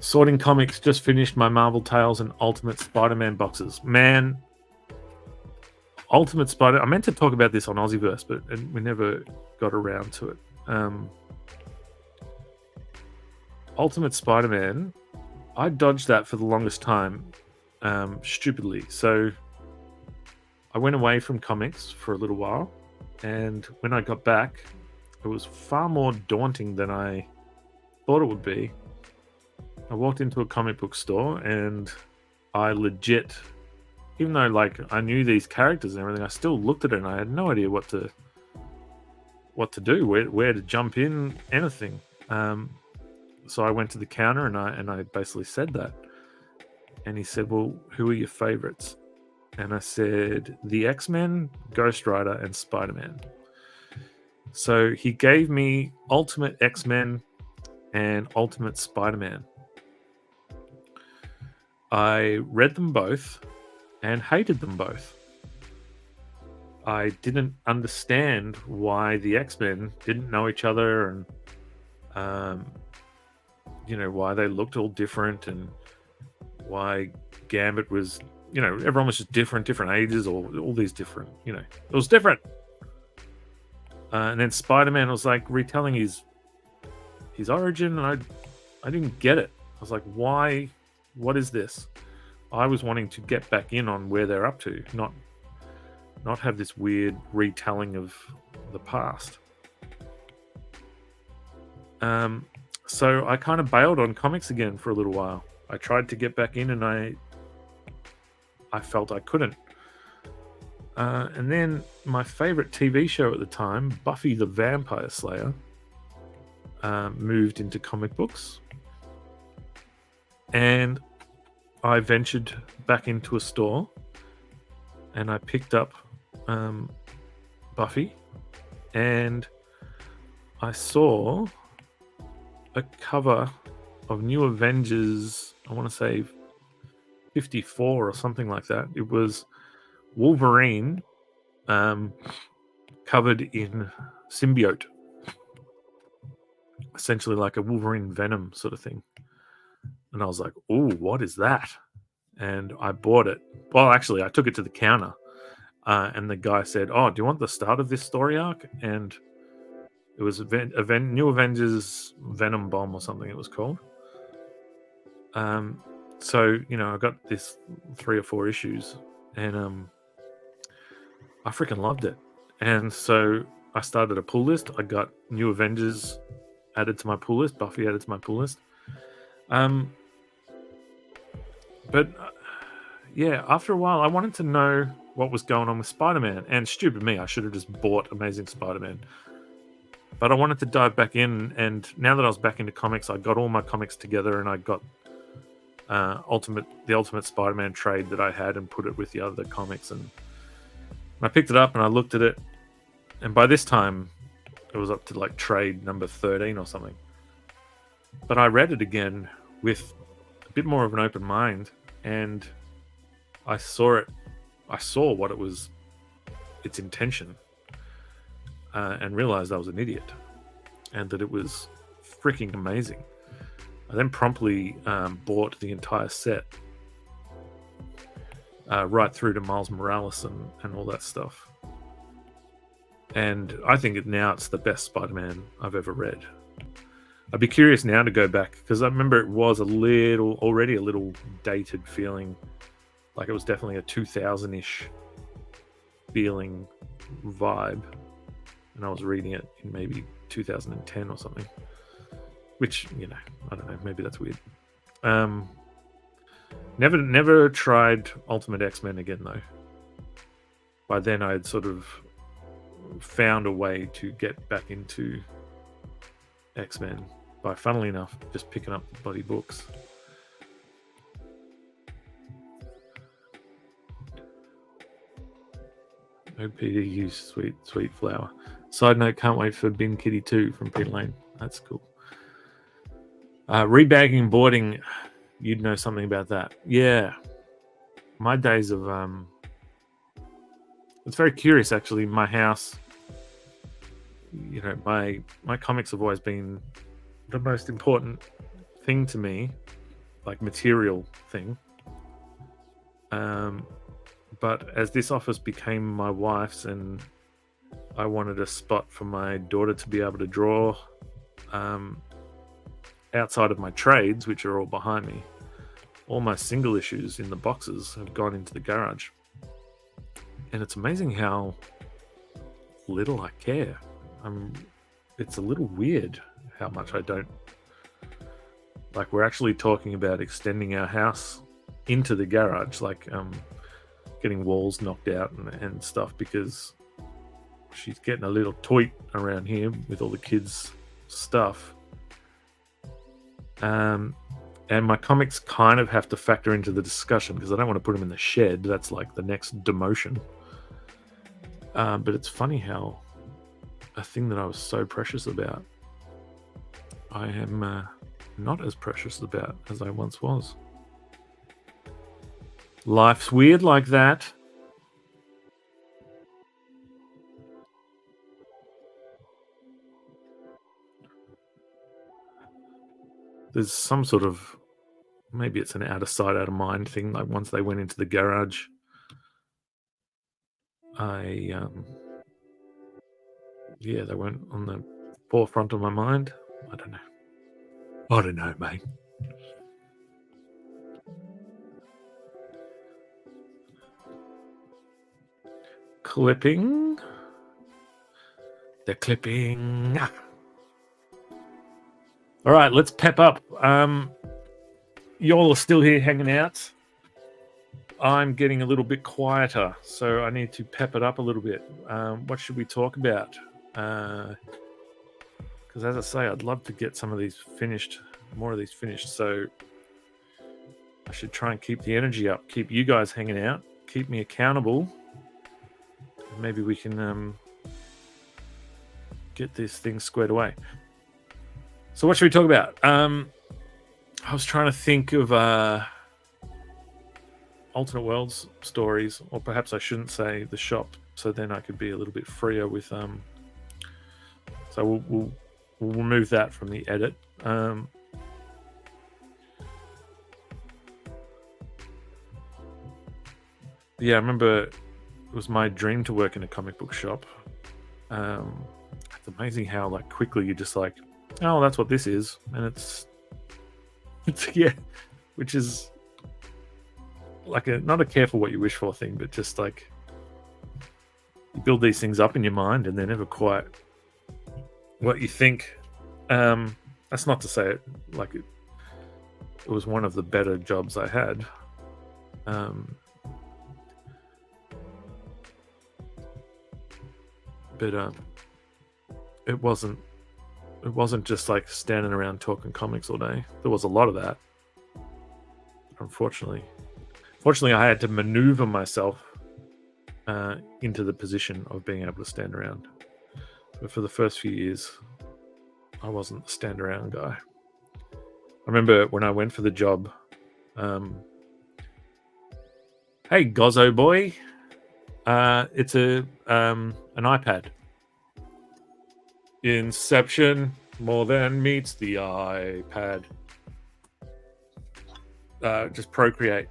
Sorting Comics just finished my Marvel Tales and Ultimate Spider-Man boxes. Man, Ultimate Spider... I meant to talk about this on Aussieverse, but we never got around to it. Ultimate Spider-Man, I dodged that for the longest time, stupidly. So I went away from comics for a little while, and when I got back, it was far more daunting than I thought it would be. I walked into a comic book store, and I legit, even though like I knew these characters and everything, I still looked at it and I had no idea what to do, where to jump in, anything. So I went to the counter and I basically said that, and he said, "Well, who are your favorites?" And I said, "The X-Men, Ghost Rider, and Spider-Man." So he gave me Ultimate X-Men and Ultimate Spider-Man. I read them both and hated them both. I didn't understand why the X-Men didn't know each other, and why they looked all different, and why Gambit was, everyone was just different ages, or all these different, it was different. And then Spider-Man was like retelling his origin, and I didn't get it. I was like, why? What is this? I was wanting to get back in on where they're up to, not have this weird retelling of the past. So I kind of bailed on comics again for a little while. I tried to get back in, and I felt I couldn't. And then my favorite TV show at the time, Buffy the Vampire Slayer, moved into comic books. And I ventured back into a store, and I picked up Buffy, and I saw a cover of New Avengers, I want to say 54 or something like that. It was Wolverine covered in symbiote, essentially like a Wolverine Venom sort of thing. And I was like, "Ooh, what is that?" And I bought it. Well, actually, I took it to the counter, and the guy said, "Oh, do you want the start of this story arc?" And it was New Avengers Venom Bomb or something it was called. So, I got this 3 or 4 issues, and I freaking loved it. And so I started a pull list. I got New Avengers added to my pull list, Buffy added to my pull list. But after a while, I wanted to know what was going on with Spider-Man. And stupid me, I should have just bought Amazing Spider-Man. But I wanted to dive back in, and now that I was back into comics, I got all my comics together, and I got the Ultimate Spider-Man trade that I had and put it with the other comics. And I picked it up and I looked at it, and by this time, it was up to like trade number 13 or something. But I read it again with a bit more of an open mind, and I saw what it was, its intention, and realized I was an idiot, and that it was freaking amazing. I then promptly bought the entire set, right through to Miles Morales and all that stuff. And I think now it's the best Spider-Man I've ever read. I'd be curious now to go back, because I remember it was already a little dated feeling. Like it was definitely a 2000-ish feeling vibe. And I was reading it in maybe 2010 or something. Which, I don't know, maybe that's weird. Never tried Ultimate X-Men again, though. By then I had sort of found a way to get back into X-Men by, funnily enough, just picking up the bloody books. OPDU, sweet flower. Side note, can't wait for Bin Kitty 2 from Peter Lane. That's cool. Rebagging and boarding, you'd know something about that. Yeah. My days of... it's very curious, actually. My house, you know, my comics have always been the most important thing to me, like material thing. But as this office became my wife's and I wanted a spot for my daughter to be able to draw outside of my trades, which are all behind me, all my single issues in the boxes have gone into the garage. And it's amazing how little I care. It's a little weird how much I don't. Like, we're actually talking about extending our house into the garage, like getting walls knocked out and stuff, because she's getting a little toit around here with all the kids' stuff. And my comics kind of have to factor into the discussion because I don't want to put them in the shed. That's like the next demotion. But it's funny how a thing that I was so precious about, I am not as precious about as I once was. Life's weird like that. There's some sort of, maybe it's an out of sight, out of mind thing. Like once they went into the garage, they went on the forefront of my mind. I don't know, mate. Clipping. They're clipping. All right, let's pep up. Y'all are still here hanging out. I'm getting a little bit quieter, so I need to pep it up a little bit. What should we talk about? Because as I say, I'd love to get some of these finished, more of these finished. So I should try and keep the energy up, keep you guys hanging out, keep me accountable. Maybe we can get this thing squared away. So what should we talk about? I was trying to think of alternate worlds stories, or perhaps I shouldn't say the shop, so then I could be a little bit freer with. So we'll remove that from the edit. Yeah, I remember it was my dream to work in a comic book shop. It's amazing how like quickly you just like, oh, that's what this is, and it's yeah, which is like not a careful what you wish for thing, but just like you build these things up in your mind and they're never quite what you think. That's not to say it like it was one of the better jobs I had. But it wasn't just like standing around talking comics all day. There was a lot of that. Fortunately, I had to maneuver myself into the position of being able to stand around. But for the first few years, I wasn't the stand around guy. I remember when I went for the job, hey Gozzo boy, it's an iPad. Inception, more than meets the iPad. Just Procreate.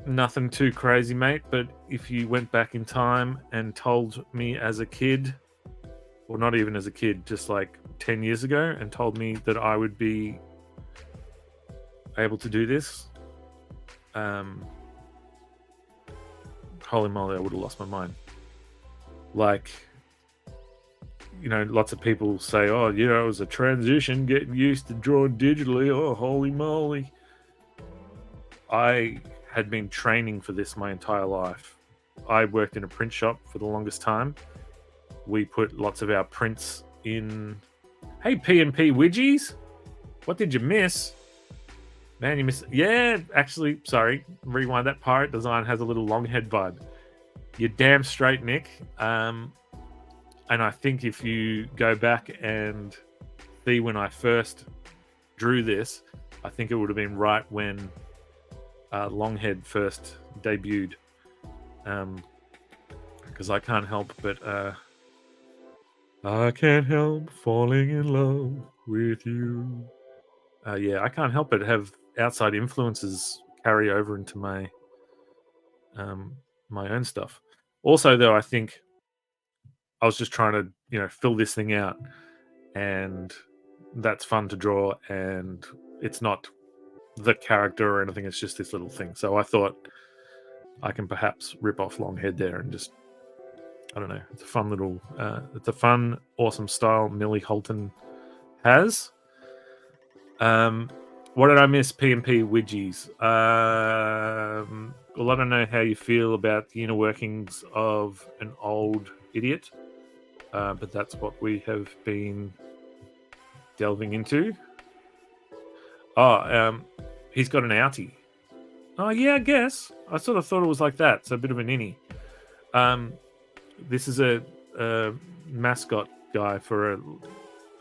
Nothing too crazy, mate, but if you went back in time and told me as a kid, or not even as a kid, just like 10 years ago, and told me that I would be able to do this, holy moly, I would have lost my mind. Like, you know, lots of people say, oh, you know, it was a transition, getting used to drawing digitally. Oh, holy moly. I had been training for this my entire life. I worked in a print shop for the longest time. We put lots of our prints in. Hey, P&P Widgies. What did you miss? Man, you missed. Yeah, actually, sorry. Rewind that. Pirate design has a little long head vibe. You're damn straight, Nick. And I think if you go back and see when I first drew this, I think it would have been right when Longhead first debuted. Because I can't help but I can't help falling in love with you. Yeah, I can't help but have outside influences carry over into my my own stuff. Also, though, I think I was just trying to, fill this thing out, and that's fun to draw, and it's not the character or anything. It's just this little thing. So I thought I can perhaps rip off Longhead there and just, I don't know. It's a fun little, it's a fun, awesome style Millie Holton has. What did I miss? P&P Widgies. Well, I don't know how you feel about the inner workings of an old idiot, but that's what we have been delving into. Oh, he's got an outie. Oh, yeah, I guess. I sort of thought it was like that. It's a bit of an innie. This is a mascot guy for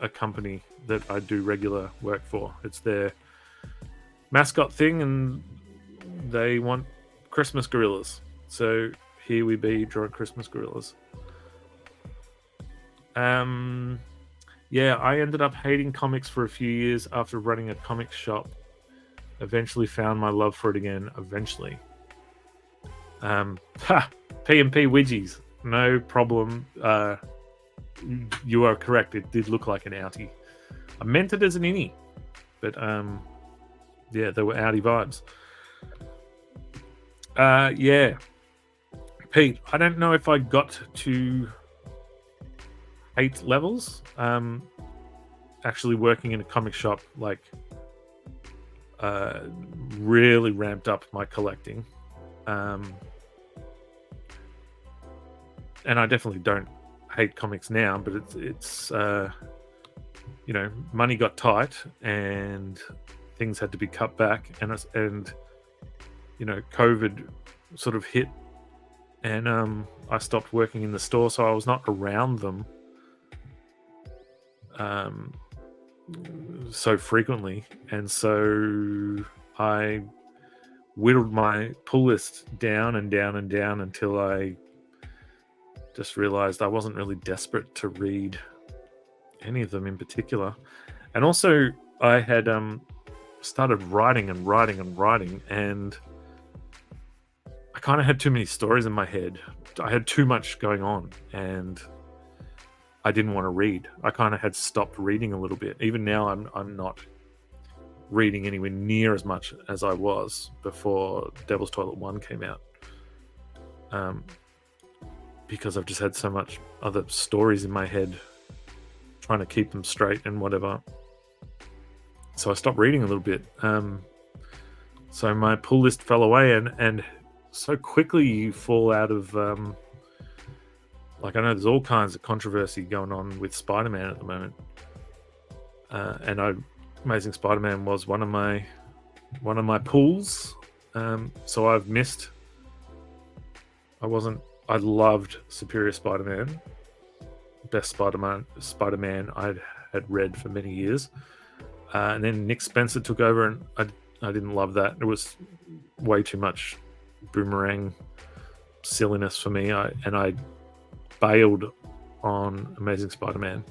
a company that I do regular work for. It's their mascot thing, and they want Christmas gorillas. So here we be drawing Christmas gorillas. Yeah, I ended up hating comics for a few years after running a comic shop. Eventually found my love for it again. Eventually. P&P Widgies. No problem. You are correct. It did look like an outie. I meant it as an innie. But, yeah, there were outie vibes. Yeah. Pete, I don't know if I got to 8 levels. Actually working in a comic shop, like, really ramped up my collecting. And I definitely don't hate comics now, but it's money got tight and things had to be cut back, and COVID sort of hit, and I stopped working in the store, so I was not around them so frequently, and so I whittled my pull list down and down and down until I just realized I wasn't really desperate to read any of them in particular. And also I had started writing, and I kind of had too many stories in my head. I had too much going on, and I didn't want to read. I kind of had stopped reading a little bit. Even now, I'm not reading anywhere near as much as I was before Devil's Toilet 1 came out. Because I've just had so much other stories in my head, trying to keep them straight and whatever. So I stopped reading a little bit. So my pull list fell away, and so quickly you fall out of... I know there's all kinds of controversy going on with Spider-Man at the moment. And Amazing Spider-Man was one of my pulls. So I've missed... I loved Superior Spider-Man. Best Spider-Man I'd had read for many years. And then Nick Spencer took over, and I didn't love that. It was way too much boomerang silliness for me. I bailed on Amazing Spider-Man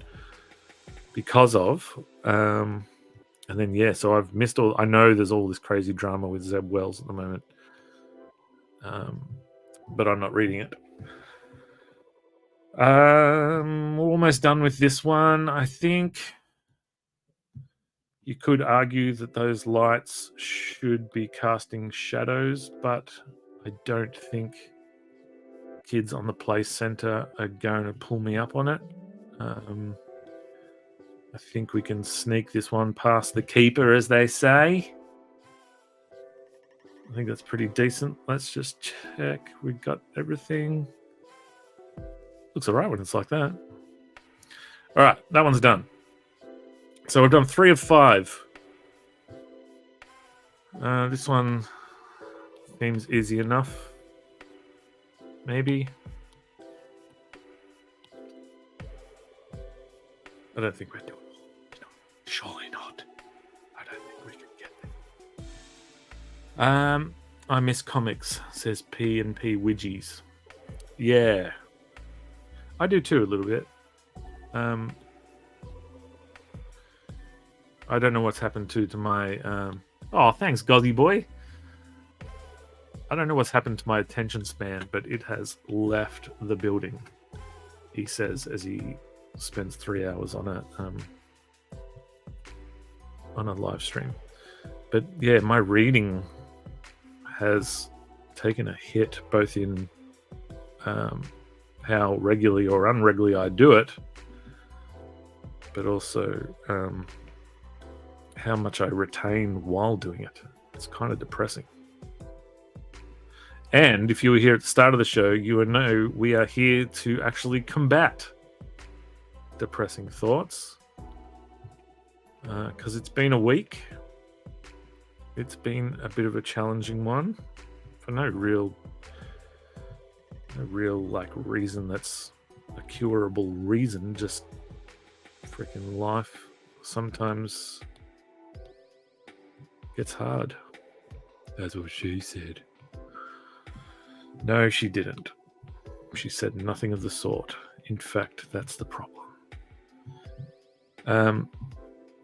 because of... and then, yeah, so I've missed all... I know there's all this crazy drama with Zeb Wells at the moment. But I'm not reading it. We're almost done with this one. I think you could argue that those lights should be casting shadows, but I don't think kids on the play center are going to pull me up on it. I think we can sneak this one past the keeper, as they say. I think that's pretty decent. Let's just check. We got everything. Looks all right when it's like that. All right, that one's done. So we've done 3 of 5. This one seems easy enough. Maybe. I don't think we're doing it. No, surely not. I don't think we can get there. I miss comics, says P and P Widgies. Yeah. I do too, a little bit. I don't know what's happened to my... Oh, thanks, Gozzy Boy. I don't know what's happened to my attention span, but it has left the building, he says, as he spends 3 hours on a live stream. But yeah, my reading has taken a hit, both in how regularly or unregularly I do it, but also how much I retain while doing it. It's kind of depressing. And if you were here at the start of the show, you would know we are here to actually combat depressing thoughts. Because it's been a week. It's been a bit of a challenging one for no real like reason that's a curable reason. Just freaking life sometimes gets hard. That's what she said. No, she didn't. She said nothing of the sort. In fact, that's the problem.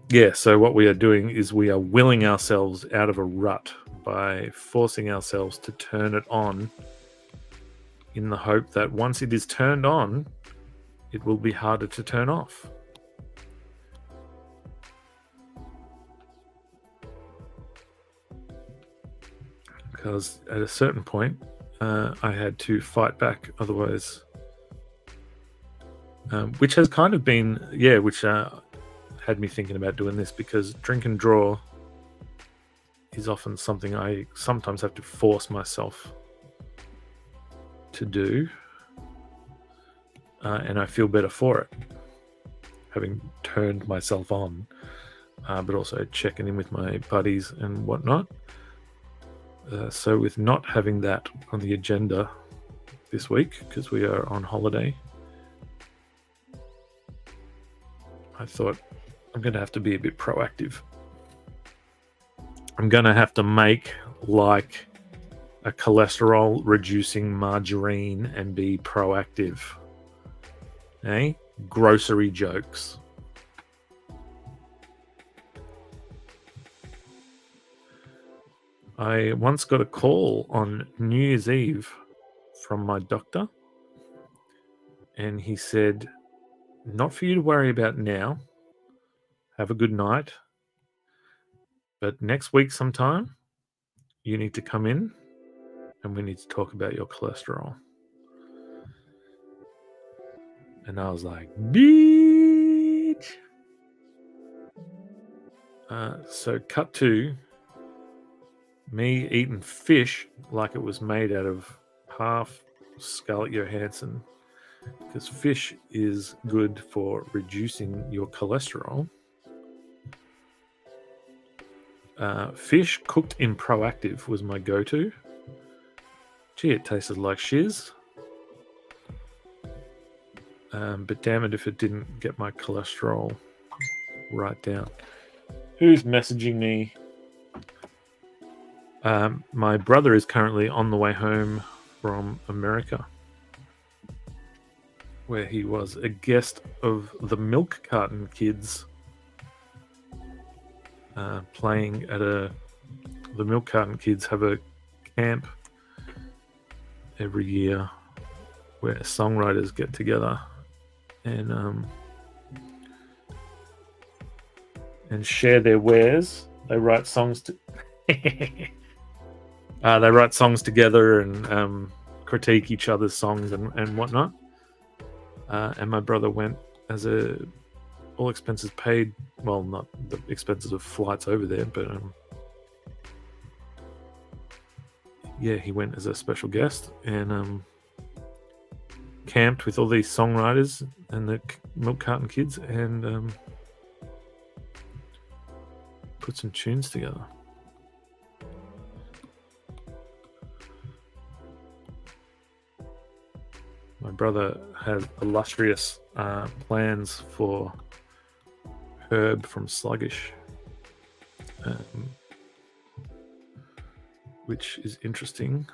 Yeah, so what we are doing is we are willing ourselves out of a rut by forcing ourselves to turn it on, in the hope that once it is turned on, it will be harder to turn off. Because at a certain point, I had to fight back, otherwise, which has kind of been, which had me thinking about doing this, because drink and draw is often something I sometimes have to force myself to do, and I feel better for it, having turned myself on, but also checking in with my buddies and whatnot. So with not having that on the agenda this week, because we are on holiday, I thought I'm going to have to be a bit proactive. I'm going to have to make like a cholesterol reducing margarine and be proactive. Grocery jokes. I once got a call on New Year's Eve from my doctor, and he said, not for you to worry about now. Have a good night. But next week sometime, you need to come in and we need to talk about your cholesterol. And I was like, bitch. So cut to me eating fish like it was made out of half Scarlett Johansson, because fish is good for reducing your cholesterol. Fish cooked in Proactive was my go-to. Gee, it tasted like shiz. But damn it if it didn't get my cholesterol right down. Who's messaging me? My brother is currently on the way home from America, where he was a guest of the Milk Carton Kids, playing at the Milk Carton Kids have a camp every year where songwriters get together and share their wares. They write songs they write songs together and critique each other's songs and whatnot. And my brother went as a all expenses paid. Well, not the expenses of flights over there, but he went as a special guest and camped with all these songwriters and the Milk Carton Kids and put some tunes together. My brother has illustrious plans for Herb from Sluggish, which is interesting.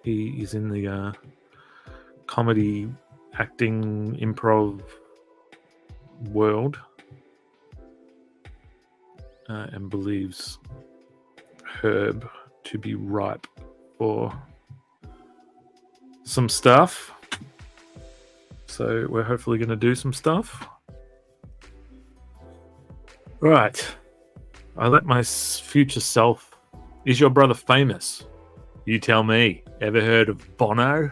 He is in the comedy, acting, improv world, and believes Herb to be ripe for some stuff. So we're hopefully going to do some stuff. Right. I let my future self... Is your brother famous? You tell me. Ever heard of Bono?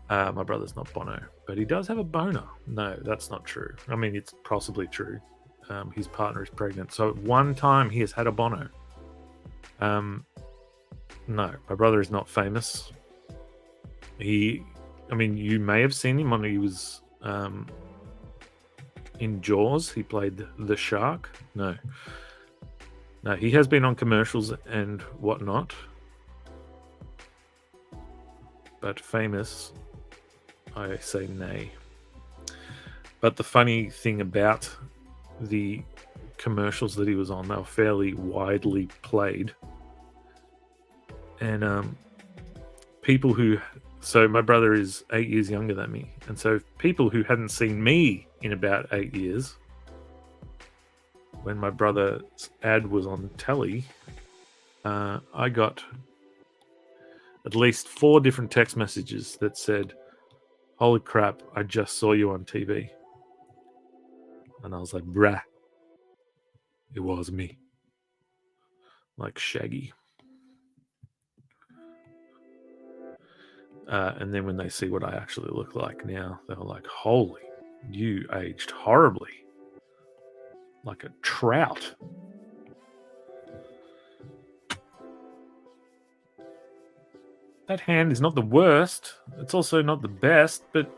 My brother's not Bono, but he does have a boner. No, that's not true. I mean, it's possibly true. His partner is pregnant. So one time he has had a Bono. No, my brother is not famous. You may have seen him when he was in Jaws. He played the shark. No, he has been on commercials and whatnot. But famous, I say nay. But the funny thing about the commercials that he was on, they were fairly widely played. And people who... So my brother is 8 years younger than me. And so people who hadn't seen me in about 8 years, when my brother's ad was on telly, I got at least 4 different text messages that said, "Holy crap, I just saw you on TV." And I was like, "Brah, it was me." Like Shaggy. And then when they see what I actually look like now, they were like, "Holy, you aged horribly. Like a trout." That hand is not the worst. It's also not the best, but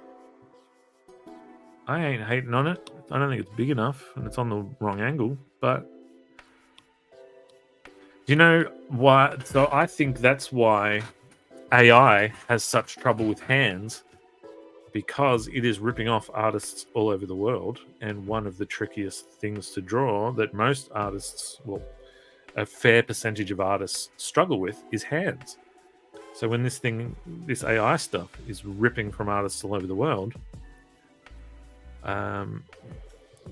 I ain't hating on it. I don't think it's big enough, and it's on the wrong angle. But do you know why? So I think that's why AI has such trouble with hands, because it is ripping off artists all over the world. And one of the trickiest things to draw that most artists, well, a fair percentage of artists struggle with, is hands. So when this AI stuff is ripping from artists all over the world,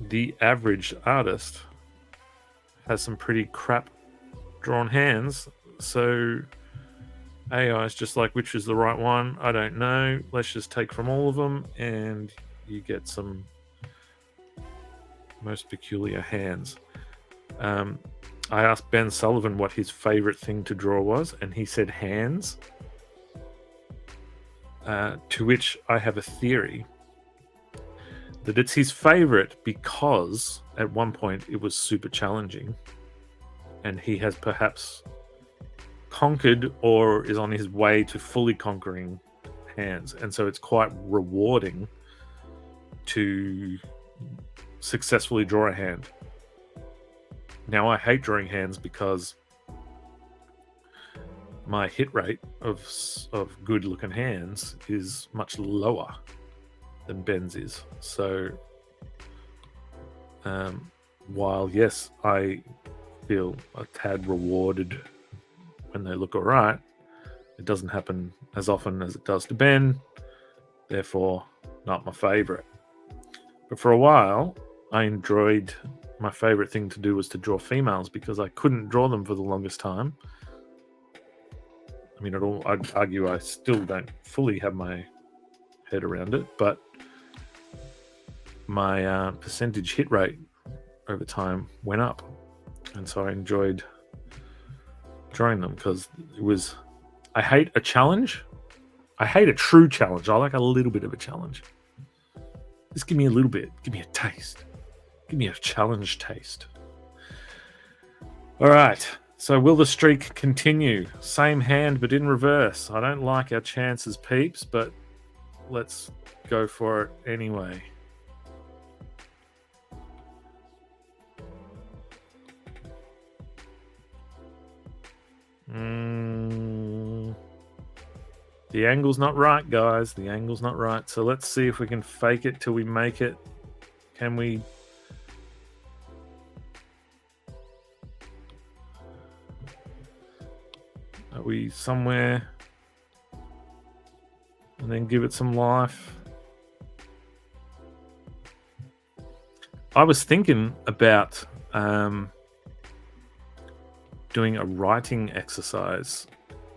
the average artist has some pretty crap drawn hands. So AI is just like, which is the right one? I don't know. Let's just take from all of them, and you get some most peculiar hands. I asked Ben Sullivan what his favorite thing to draw was, and he said hands. To which I have a theory that it's his favorite because at one point it was super challenging, and he has perhaps conquered or is on his way to fully conquering hands. And so it's quite rewarding to successfully draw a hand. Now, I hate drawing hands because my hit rate of good looking hands is much lower than Ben's is. So while yes, I feel a tad rewarded when they look all right, it doesn't happen as often as it does to Ben, therefore not my favorite. But for a while I enjoyed, my favorite thing to do was to draw females, because I couldn't draw them for the longest time. I mean, I'd argue I still don't fully have my head around it, but my percentage hit rate over time went up, and so I enjoyed drawing them, because it was... I hate a challenge. I hate a true challenge. I like a little bit of a challenge. Just give me a little bit. Give me a taste. Give me a challenge taste. All right. So will the streak continue? Same hand, but in reverse. I don't like our chances, peeps, but let's go for it anyway. The angle's not right, guys. The angle's not right. So let's see if we can fake it till we make it. Can we? Are we somewhere? And then give it some life. I was thinking about doing a writing exercise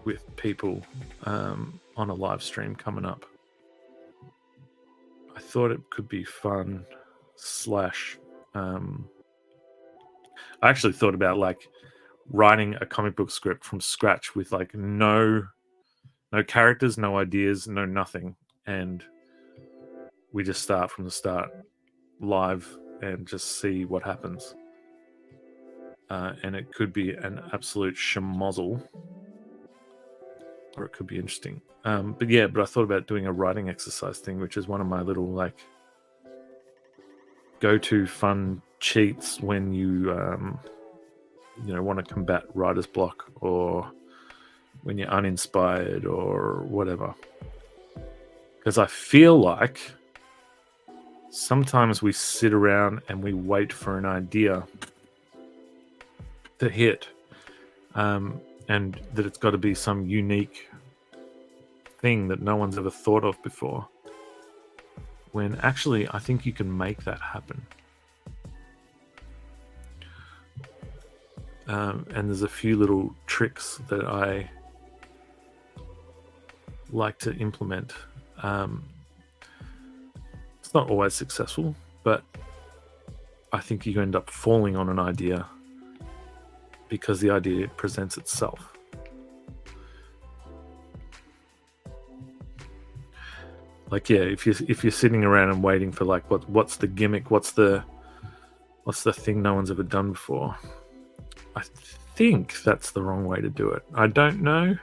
with people on a live stream coming up. I thought it could be fun. I actually thought about like writing a comic book script from scratch with like no characters, no ideas, no nothing, and we just start from the start live and just see what happens. And it could be an absolute schmozzle, or it could be interesting. But I thought about doing a writing exercise thing, which is one of my little like go-to fun cheats when you want to combat writer's block, or when you're uninspired or whatever. Because I feel like sometimes we sit around and we wait for an idea to hit, and that it's got to be some unique thing that no one's ever thought of before, when actually I think you can make that happen. And there's a few little tricks that I like to implement. It's not always successful, but I think you end up falling on an idea because the idea presents itself. Like, yeah, if you're sitting around and waiting for like what's the gimmick, what's the thing no one's ever done before, I think that's the wrong way to do it. I don't know. I'm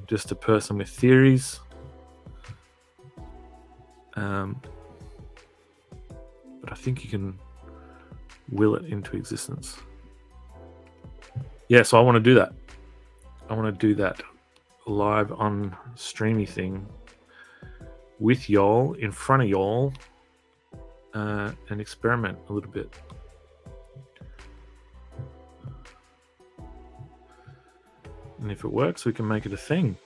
just a person with theories. But I think you can will it into existence. Yeah, so I want to do that. I want to do that live on streamy thing with y'all, in front of y'all, and experiment a little bit. And if it works, we can make it a thing.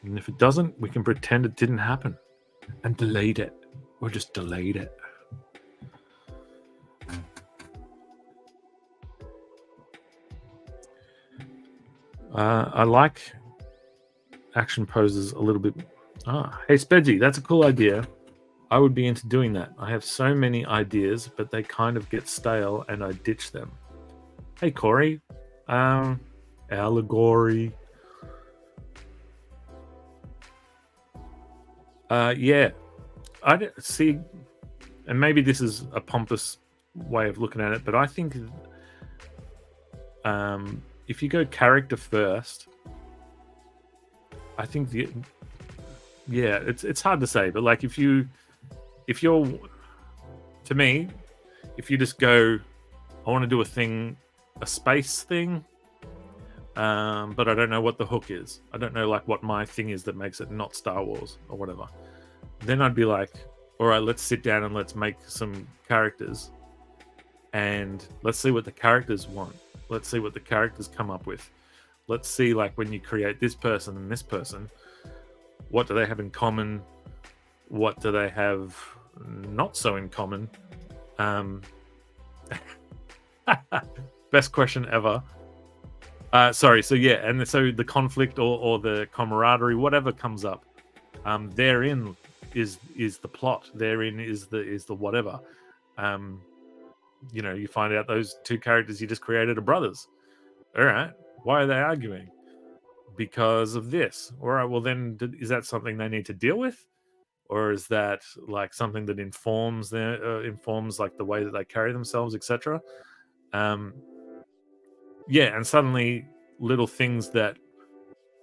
And if it doesn't, we can pretend it didn't happen and delete it, or just delete it. I like action poses a little bit. Hey Spedsy, that's a cool idea. I would be into doing that. I have so many ideas, but they kind of get stale and I ditch them. Hey Corey, allegory. Yeah, I see, and maybe this is a pompous way of looking at it, but I think if you go character first, I think it's hard to say, but like if you're, to me, if you just go, I want to do a space thing, but I don't know what the hook is. I don't know like what my thing is that makes it not Star Wars or whatever. Then I'd be like, all right, let's sit down and let's make some characters and let's see what the characters want. Let's see what the characters come up with. Let's see, like, when you create this person and this person, what do they have in common? What do they have not so in common? Best question ever. Sorry. So yeah, and so the conflict or the camaraderie, whatever comes up, therein is the plot. Therein is the whatever. You find out those two characters you just created are brothers. All right, why are they arguing? Because of this. All right, well then, is that something they need to deal with, or is that like something that informs like the way that they carry themselves, etc. Yeah, and suddenly little things that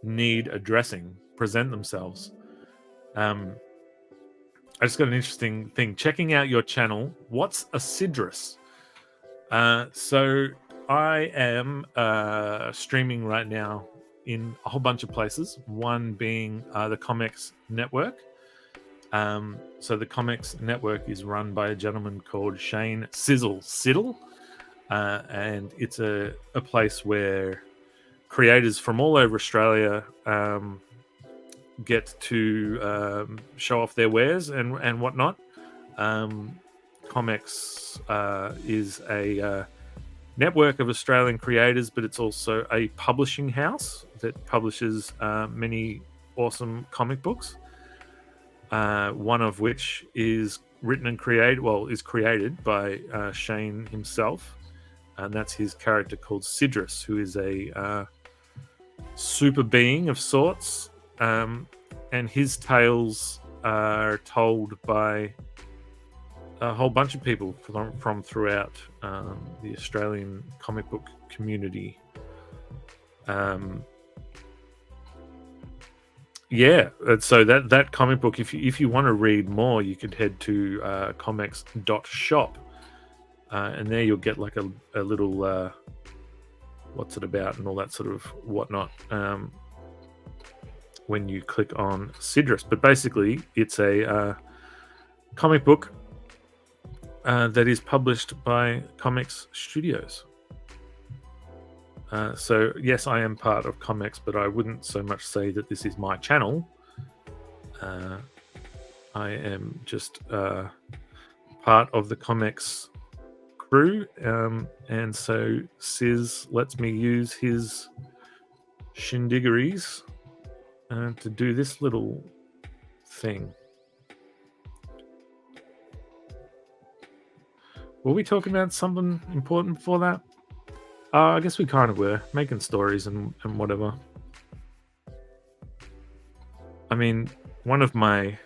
need addressing present themselves. I just got an interesting thing. Checking out your channel. What's Acidrus? So I am streaming right now in a whole bunch of places. One being the Comics Network. So the Comics Network is run by a gentleman called Shane Siddle, and it's a place where creators from all over Australia get to show off their wares and whatnot. Comics is a network of Australian creators, but it's also a publishing house that publishes many awesome comic books. One of which is written and created by Shane himself, and that's his character called Sidrus, who is a super being of sorts, and his tales are told by a whole bunch of people from throughout the Australian comic book community. So that comic book, if you want to read more, you could head to comics.shop, and there you'll get like a little what's it about and all that sort of whatnot when you click on Sidrus. But basically, it's a comic book that is published by Comics Studios. So yes, I am part of Comics, but I wouldn't so much say that this is my channel. I am just part of the Comics crew, and so Sis lets me use his shindiggeries to do this little thing. Were we talking about something important before that? I guess we kind of were, making stories and whatever. I mean, one of my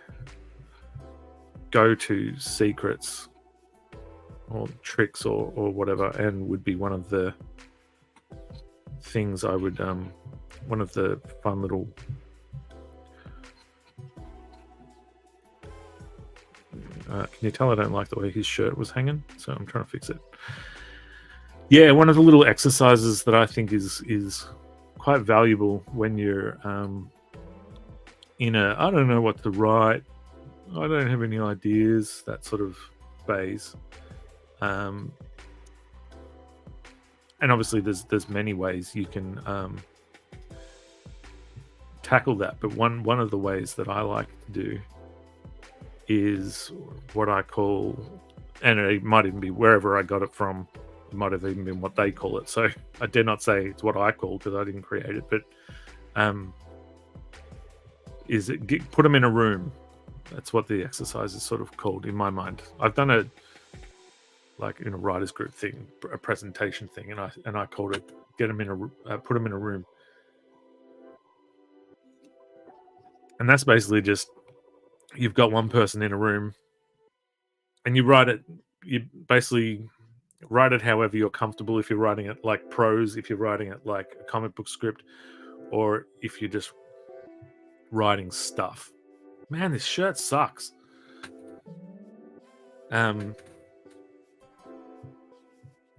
go-to secrets or tricks or whatever, and would be one of the things I would, one of the fun little can you tell I don't like the way his shirt was hanging? So I'm trying to fix it. Yeah, one of the little exercises that I think is quite valuable when you're in a I don't know what to write, I don't have any ideas, that sort of phase. And obviously there's many ways you can tackle that, but one of the ways that I like to do is what I call, and it might even be wherever I got it from, it might have even been what they call it, so I dare not say it's what I call because I didn't create it, but put them in a room. That's what the exercise is sort of called in my mind. I've done it like in a writers group thing, a presentation thing, and I called it put them in a room. And that's basically just, you've got one person in a room and you basically write it however you're comfortable. If you're writing it like prose, if you're writing it like a comic book script, or if you're just writing stuff. Man, this shirt sucks.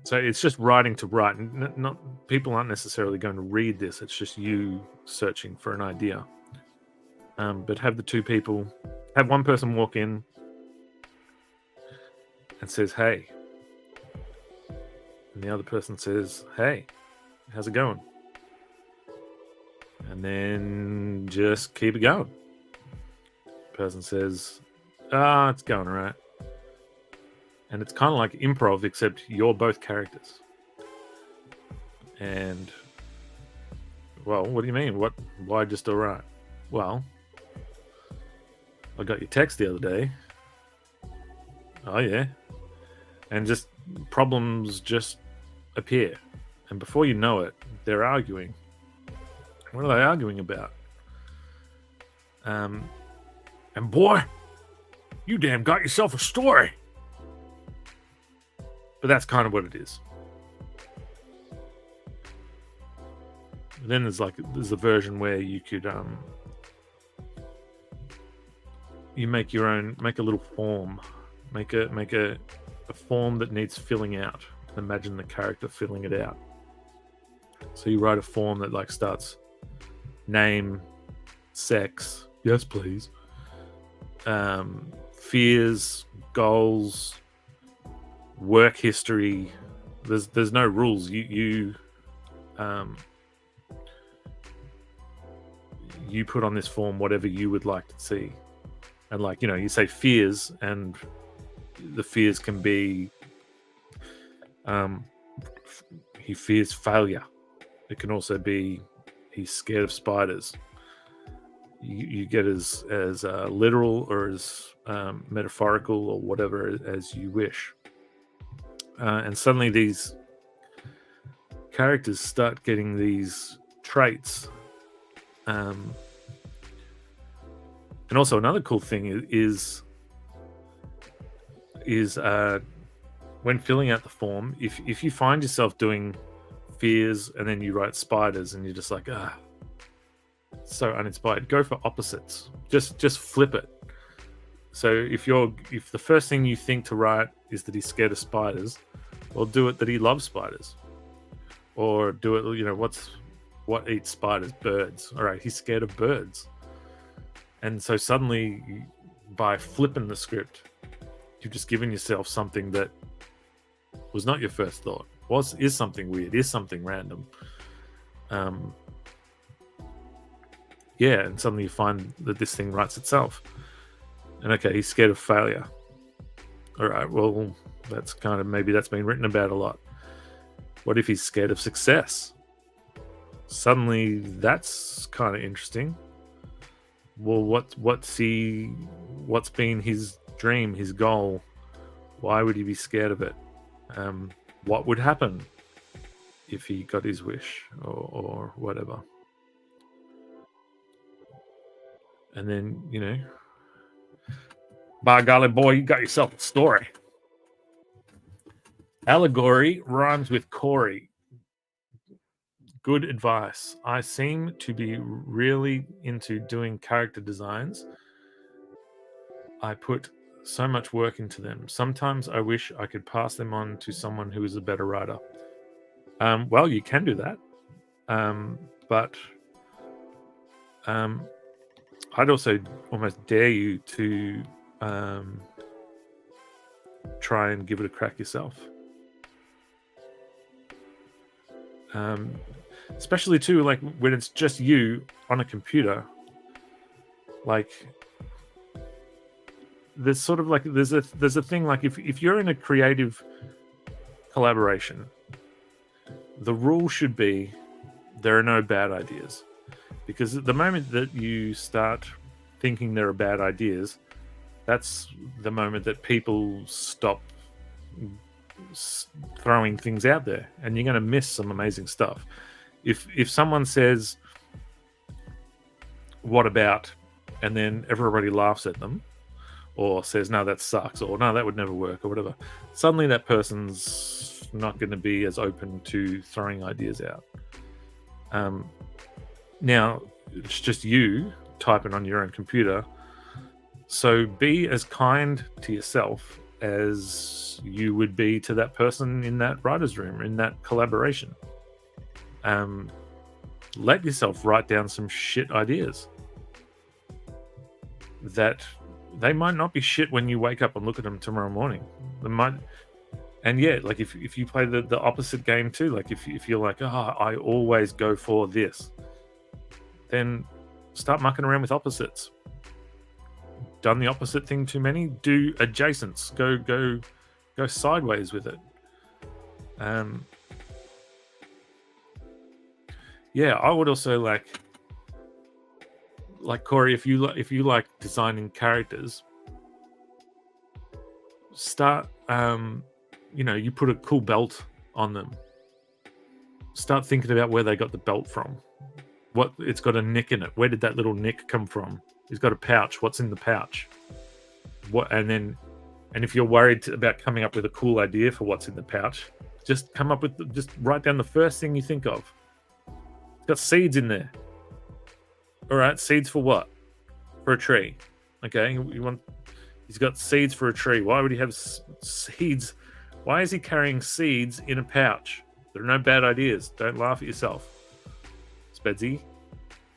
So it's just writing to write. Not people aren't necessarily going to read this. It's just you searching for an idea. But have one person walk in and says, "Hey," and the other person says, "Hey, how's it going?" And then just keep it going. The person says, "It's going all right." And it's kind of like improv, except you're both characters. And, well, what do you mean? Why just all right? Well, I got your text the other day. Oh, yeah. And just problems just appear. And before you know it, they're arguing. What are they arguing about? And boy, you damn got yourself a story. But that's kind of what it is. Then there's a version where you could you make a little form, make a form that needs filling out. Imagine the character filling it out. So you write a form that like starts name, sex, yes please, fears, goals, work history. There's no rules. You put on this form whatever you would like to see, and like you say fears, and the fears can be he fears failure. It can also be he's scared of spiders. You get as literal or as metaphorical or whatever as you wish. And suddenly these characters start getting these traits. And also another cool thing is when filling out the form, if you find yourself doing fears and then you write spiders and you're just like, so uninspired, go for opposites. Just flip it. So if the first thing you think to write is that he's scared of spiders, well, do it that he loves spiders, or do it what eats spiders? Birds. All right, he's scared of birds. And so suddenly, by flipping the script, you've just given yourself something that was not your first thought. Is something weird, is something random. And suddenly you find that this thing writes itself. And okay, he's scared of failure. All right, well, that's maybe that's been written about a lot. What if he's scared of success? Suddenly, that's kind of interesting. Well, what's been his dream, his goal? Why would he be scared of it? What would happen if he got his wish or whatever? And then, by golly, boy, you got yourself a story. Allegory rhymes with Corey. Good advice. I seem to be really into doing character designs. I put so much work into them. Sometimes I wish I could pass them on to someone who is a better writer. Well, you can do that. But I'd also almost dare you to try and give it a crack yourself. Especially too, like when it's just you on a computer. Like there's sort of like there's a thing like if you're in a creative collaboration, the rule should be there are no bad ideas. Because at the moment that you start thinking there are bad ideas, that's the moment that people stop throwing things out there, and you're going to miss some amazing stuff. If someone says, "What about?" and then everybody laughs at them, or says, "No, that sucks," or "No, that would never work," or whatever, suddenly that person's not going to be as open to throwing ideas out. Now, it's just you typing on your own computer. So be as kind to yourself as you would be to that person in that writer's room, in that collaboration. Let yourself write down some shit ideas. That they might not be shit when you wake up and look at them tomorrow morning. They might... And yeah, like if you play the opposite game too, like if you're like, I always go for this, then start mucking around with opposites. Done the opposite thing too many, do adjacents. Go sideways with it. Yeah, I would also like Corey, if you like designing characters, start you put a cool belt on them. Start thinking about where they got the belt from. What, it's got a nick in it. Where did that little nick come from? He's got a pouch. What's in the pouch? And if you're worried about coming up with a cool idea for what's in the pouch, just write down the first thing you think of. It's got seeds in there. All right, seeds for what? For a tree. Okay, he's got seeds for a tree. Why would he have seeds? Why is he carrying seeds in a pouch? There are no bad ideas. Don't laugh at yourself, Spedsy.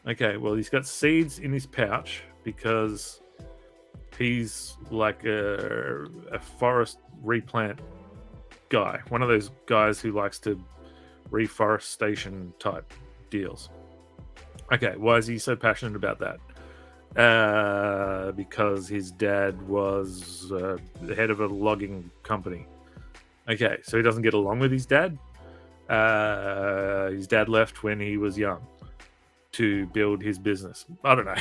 Okay, well, he's got seeds in his pouch because He's like a forest replant guy, one of those guys who likes to reforestation type deals. Okay, why is he so passionate about that? Because his dad was the head of a logging company. Okay, so he doesn't get along with his dad. His dad left when he was young to build his business. I don't know.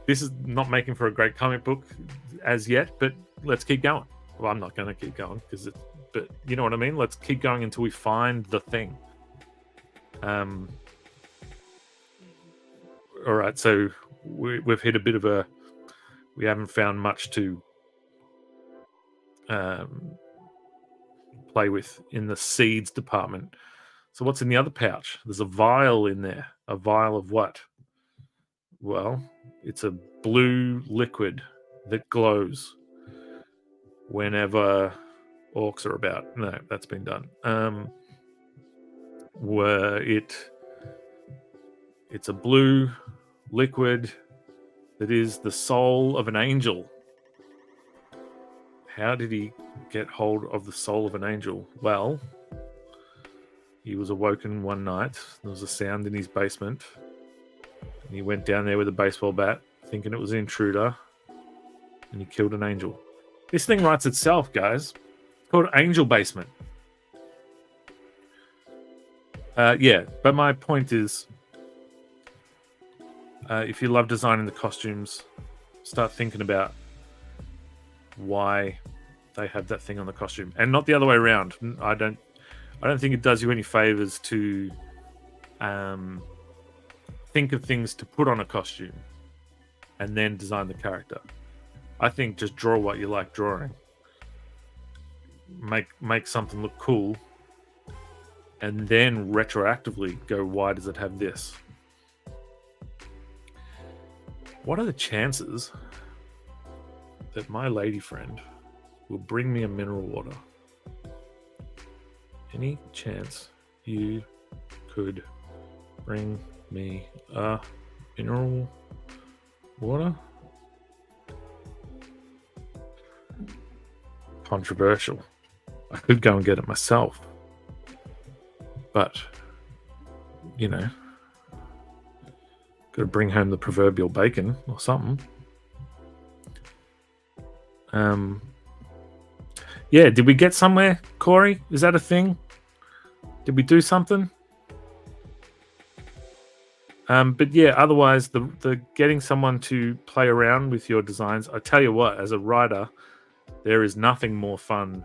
This is not making for a great comic book as yet, but let's keep going. Well, I'm not going to keep going but you know what I mean? Let's keep going until we find the thing. All right, so we've hit a bit of a... We haven't found much to play with in the seeds department. So what's in the other pouch? There's a vial in there. A vial of what? Well, it's a blue liquid that glows whenever orcs are about. No, that's been done. It's a blue liquid that is the soul of an angel. How did he get hold of the soul of an angel? Well, he was awoken one night. There was a sound in his basement. And he went down there with a baseball bat, thinking it was an intruder. And he killed an angel. This thing writes itself, guys. It's called Angel Basement. Yeah, but my point is, if you love designing the costumes, start thinking about why they have that thing on the costume, and not the other way around. I don't think it does you any favors to think of things to put on a costume and then design the character. I think just draw what you like drawing. Make something look cool, and then retroactively go, why does it have this? What are the chances that my lady friend will bring me a mineral water? Any chance you could bring me a mineral water? Controversial. I could go and get it myself. But, you know, got to bring home the proverbial bacon or something. Yeah, did we get somewhere, Corey? Is that a thing? Did we do something? But yeah, otherwise, the getting someone to play around with your designs, I tell you what, as a writer, there is nothing more fun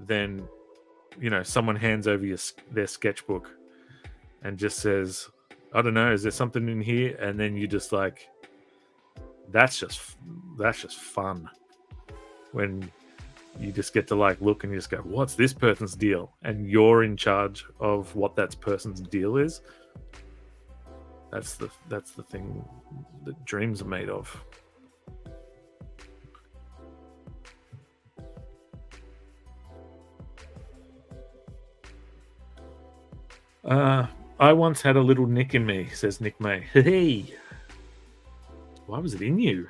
than, you know, someone hands over their sketchbook and just says, I don't know, is there something in here? And then you just like, that's just fun. When you just get to like look and you just go, what's this person's deal? And you're in charge of what that person's deal is. That's the thing that dreams are made of. I once had a little nick in me, says Nick May. Hey, why was it in you?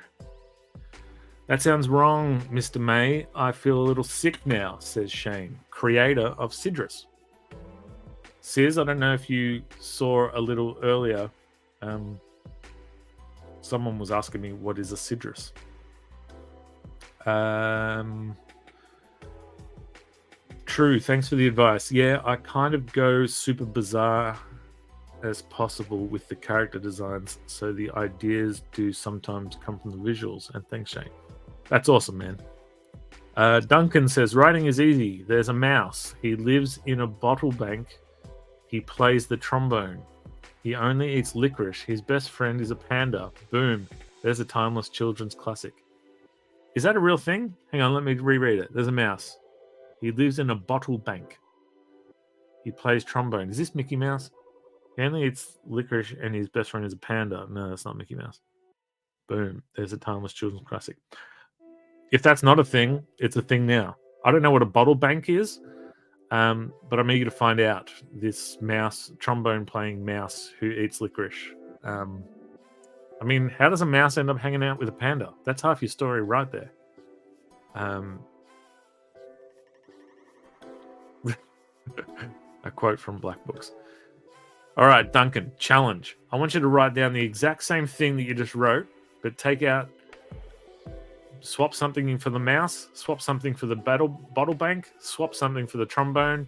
That sounds wrong, Mr. May. I feel a little sick now, says Shane, creator of Sidrus. Sis, I don't know if you saw a little earlier. Someone was asking me, what is a Sidrus? True, thanks for the advice. Yeah, I kind of go super bizarre as possible with the character designs, so the ideas do sometimes come from the visuals. And thanks, Shane. That's awesome, man. Duncan says, writing is easy. There's a mouse. He lives in a bottle bank. He plays the trombone. He only eats licorice. His best friend is a panda. Boom. There's a timeless children's classic. Is that a real thing? Hang on, let me reread it. There's a mouse. He lives in a bottle bank. He plays trombone. Is this Mickey Mouse? He only eats licorice and his best friend is a panda. No, that's not Mickey Mouse. Boom. There's a timeless children's classic. If that's not a thing, it's a thing now. I don't know what a bottle bank is, but I'm eager to find out. This mouse, trombone playing mouse who eats licorice. I mean, how does a mouse end up hanging out with a panda? That's half your story right there. A quote from Black Books. All right, Duncan, challenge. I want you to write down the exact same thing that you just wrote, but swap something for the mouse, swap something for the bottle bank, swap something for the trombone,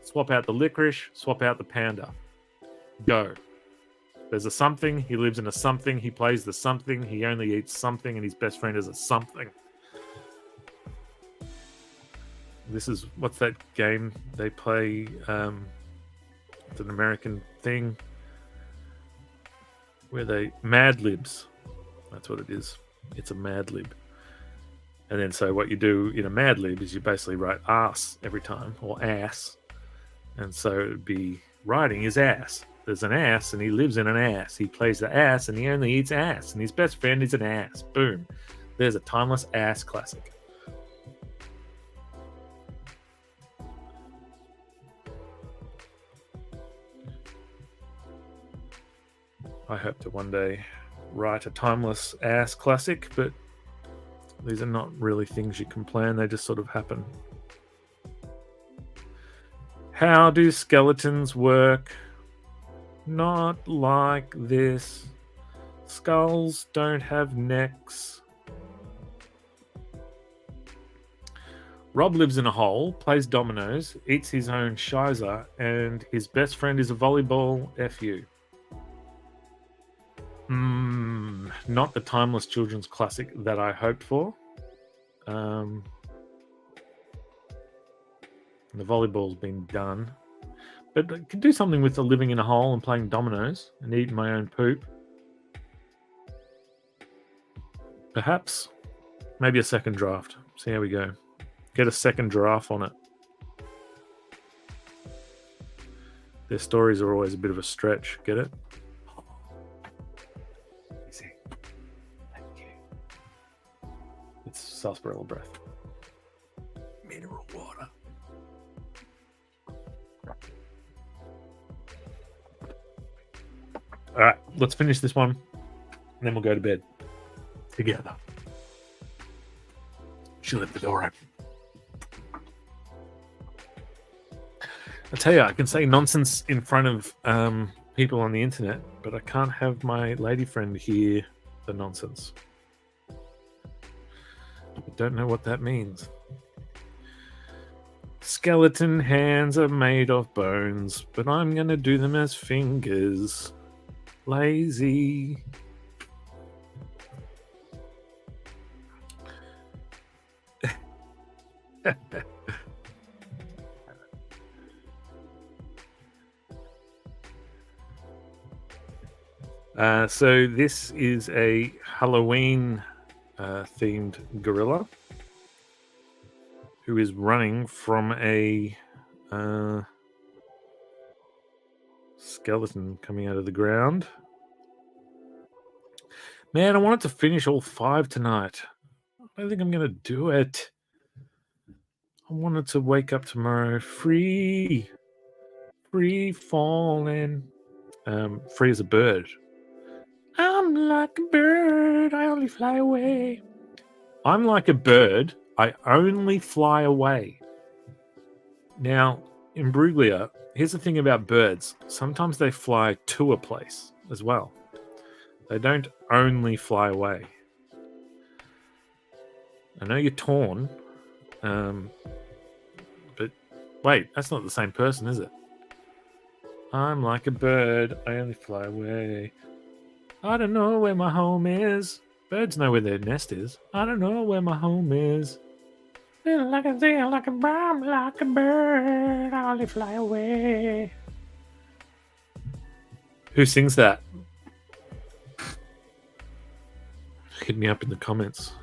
swap out the licorice, swap out the panda. Go. There's a something, he lives in a something, he plays the something, he only eats something, and his best friend is a something. This is, what's that game they play? It's an American thing where they, Mad Libs. That's what it is. It's a Mad Lib. And then so what you do in a Mad Lib is you basically write ass every time, or ass. And so it'd be writing his ass. There's an ass and he lives in an ass. He plays the ass and he only eats ass. And his best friend is an ass. Boom. There's a timeless ass classic. I hope to one day write a timeless ass classic, but these are not really things you can plan. They just sort of happen. How do skeletons work? Not like this. Skulls don't have necks. Rob lives in a hole, plays dominoes, eats his own shizer, and his best friend is a volleyball FU. Not the timeless children's classic that I hoped for. The volleyball's been done. But I could do something with the living in a hole and playing dominoes and eating my own poop. Perhaps. Maybe a second draft. See how we go. Get a second draft on it. Their stories are always a bit of a stretch. Get it? Easy. Thank you. It's sarsaparilla breath. Mineral water. All right, let's finish this one, and then we'll go to bed together. She left the door open. I tell you, I can say nonsense in front of people on the internet, but I can't have my lady friend hear the nonsense. I don't know what that means. Skeleton hands are made of bones, but I'm going to do them as fingers. Lazy. So this is a Halloween themed gorilla who is running from a skeleton coming out of the ground. Man, I wanted to finish all 5 tonight. I don't think I'm going to do it. I wanted to wake up tomorrow free falling, free as a bird. I'm like a bird, I only fly away. I'm like a bird, I only fly away. Now, in Bruglia, here's the thing about birds. Sometimes they fly to a place as well. They don't only fly away. I know you're torn, but wait, that's not the same person, is it? I'm like a bird, I only fly away. I don't know where my home is. Birds know where their nest is. I don't know where my home is. Like a thing, like a bomb, like a bird, I only fly away. Who sings that? Hit me up in the comments.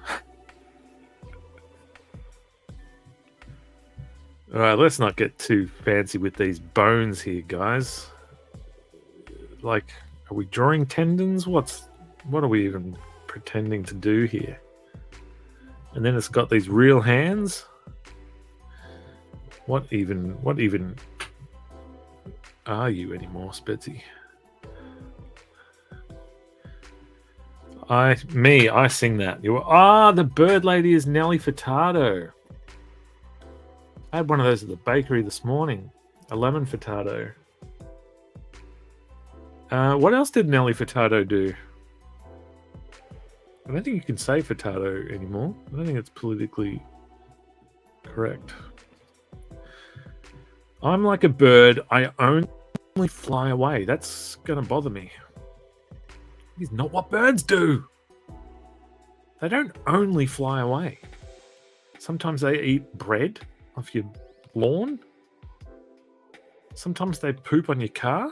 All right, let's not get too fancy with these bones here, guys. Like, are we drawing tendons? What are we even pretending to do here? And then it's got these real hands. What even are you anymore, Spedsy? I sing that. The bird lady is Nelly Furtado. I had one of those at the bakery this morning. A lemon Furtado. What else did Nelly Furtado do? I don't think you can say Furtado anymore. I don't think it's politically correct. I'm like a bird. I only fly away. That's going to bother me. It's not what birds do. They don't only fly away. Sometimes they eat bread off your lawn. Sometimes they poop on your car.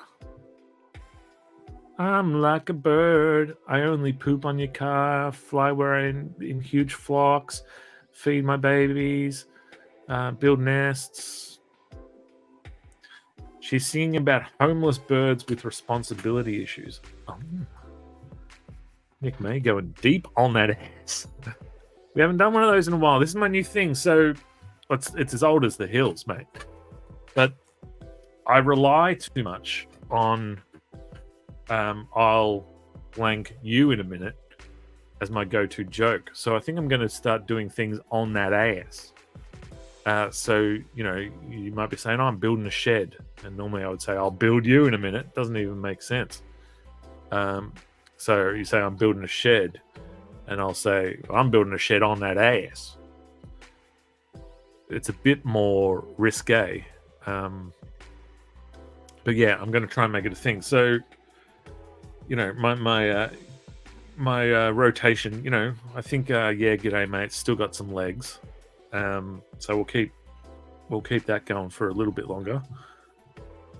I'm like a bird. I only poop on your car, fly where in huge flocks, feed my babies, build nests. She's singing about homeless birds with responsibility issues. Oh. Nick May going deep on that ass. We haven't done one of those in a while. This is my new thing. So it's as old as the hills, mate. But I rely too much on I'll blank you in a minute as my go-to joke. So I think I'm going to start doing things on that ass. So, you might be saying, I'm building a shed. And normally I would say, I'll build you in a minute. Doesn't even make sense. So you say, I'm building a shed. And I'll say, I'm building a shed on that ass. It's a bit more risque. But yeah, I'm going to try and make it a thing. So, my rotation, I think, g'day, mate, still got some legs. So we'll keep that going for a little bit longer.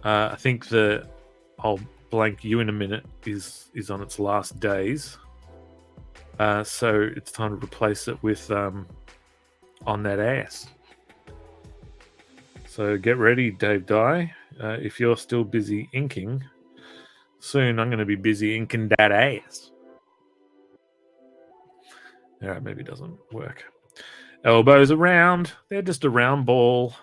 I think I'll blank you in a minute is on its last days. So it's time to replace it with on that ass. So get ready, Dave Dye. If you're still busy inking, soon I'm going to be busy inking that ass. All right, maybe it doesn't work. Elbows around. They're just a round ball.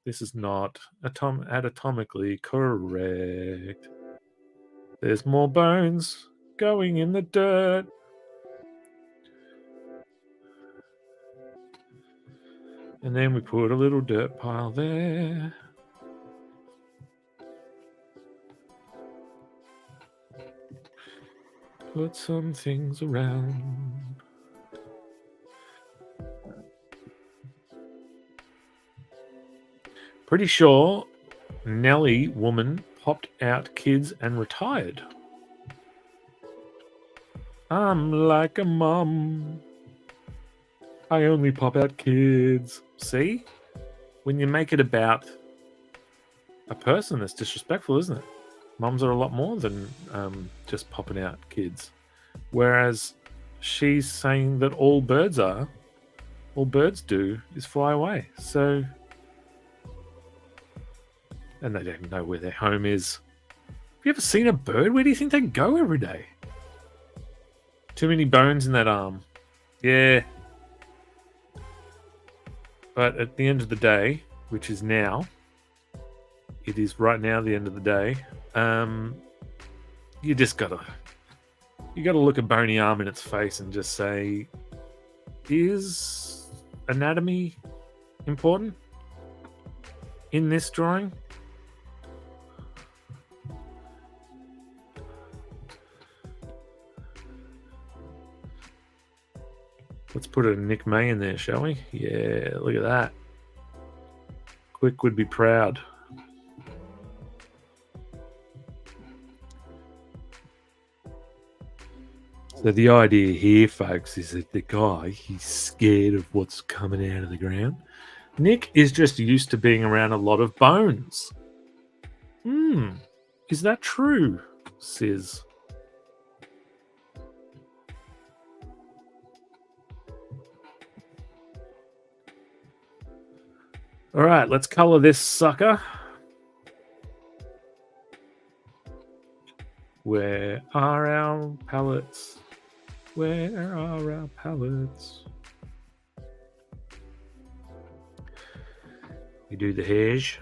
This is not anatomically correct. There's more bones going in the dirt. And then we put a little dirt pile there. Put some things around. Pretty sure Nelly woman popped out kids and retired. I'm like a mum. I only pop out kids. See? When you make it about a person, it's disrespectful, isn't it? Mums are a lot more than just popping out kids. Whereas she's saying that all birds do is fly away. So, and they don't even know where their home is. Have you ever seen a bird? Where do you think they go every day? Too many bones in that arm. Yeah. But at the end of the day, which is now, it is right now the end of the day, you just gotta look a bony arm in its face and just say, is anatomy important in this drawing? Let's put a Nick May in there, shall we? Yeah, look at that. Quick would be proud. So the idea here, folks, is that the guy, he's scared of what's coming out of the ground. Nick is just used to being around a lot of bones. Is that true? Says. All right, let's color this sucker. Where are our palettes? Where are our palettes? We do the hedge.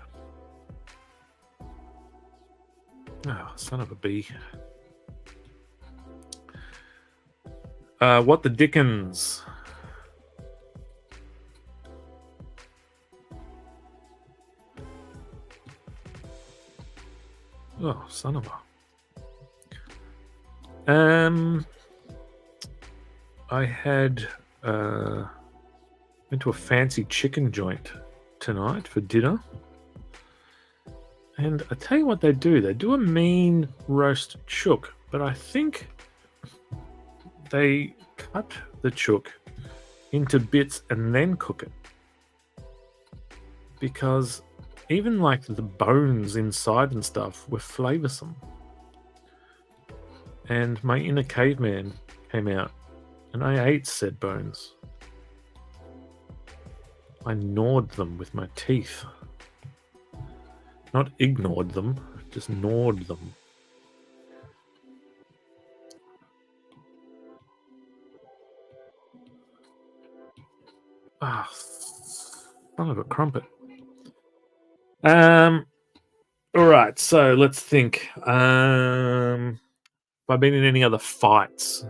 Oh, son of a bee. What the dickens? Oh, son of a. I had went to a fancy chicken joint tonight for dinner. And I tell you what they do. They do a mean roast chook, but I think they cut the chook into bits and then cook it. Because even like the bones inside and stuff were flavoursome. And my inner caveman came out, and I ate said bones. I gnawed them with my teeth. Not ignored them, just gnawed them. Ah, son of a crumpet. All right, so let's think. Have I been in any other fights?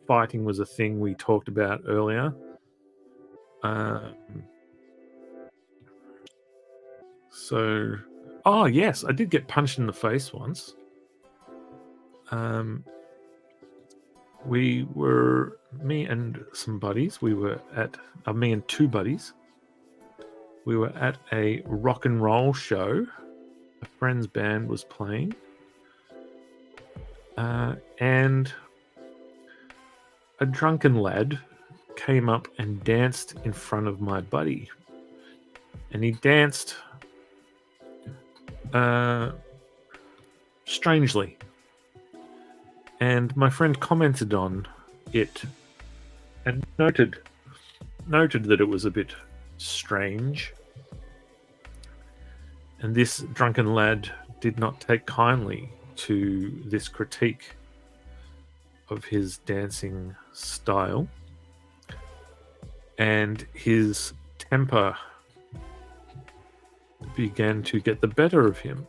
Fighting was a thing we talked about earlier. Oh yes, I did get punched in the face once. Me and some buddies. We were at me and two buddies. We were at a rock and roll show. A friend's band was playing, and a drunken lad came up and danced in front of my buddy, and he danced strangely. And my friend commented on it and noted that it was a bit strange. And this drunken lad did not take kindly to this critique of his dancing style. And his temper began to get the better of him.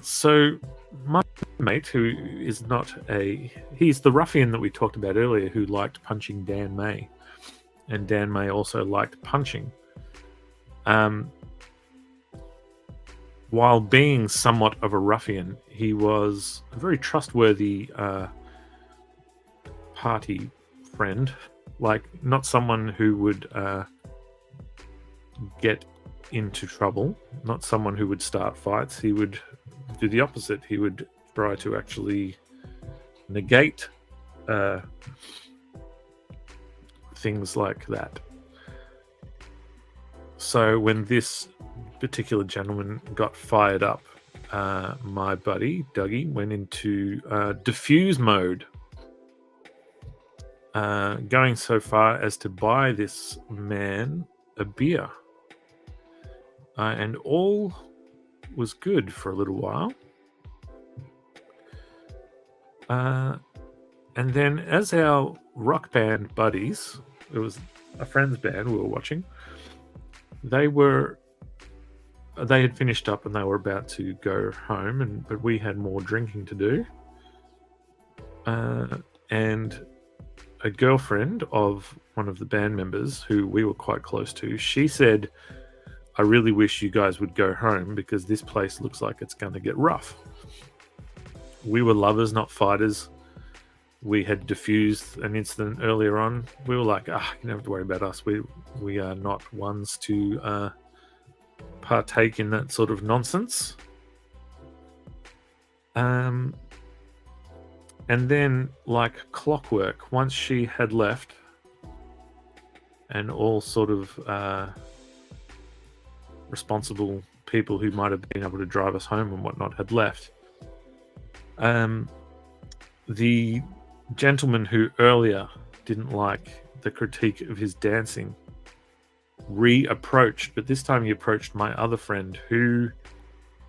So my mate, who is he's the ruffian that we talked about earlier, who liked punching Dan May, and Dan May also liked punching. While being somewhat of a ruffian, he was a very trustworthy party friend, like not someone who would get into trouble, not someone who would start fights. He would do the opposite. He would try to actually negate things like that. So when this particular gentleman got fired up, my buddy Dougie went into diffuse mode, going so far as to buy this man a beer. And all was good for a little while. And then as our rock band buddies, it was a friend's band we were watching, they had finished up and they were about to go home, but we had more drinking to do. And a girlfriend of one of the band members who we were quite close to, she said, I really wish you guys would go home because this place looks like it's going to get rough. We were lovers, not fighters. We had diffused an incident earlier on. We were like, you don't have to worry about us. We are not ones to partake in that sort of nonsense. And then, like clockwork, once she had left and all sort of responsible people who might have been able to drive us home and whatnot had left, the gentleman who earlier didn't like the critique of his dancing reapproached, but this time he approached my other friend who,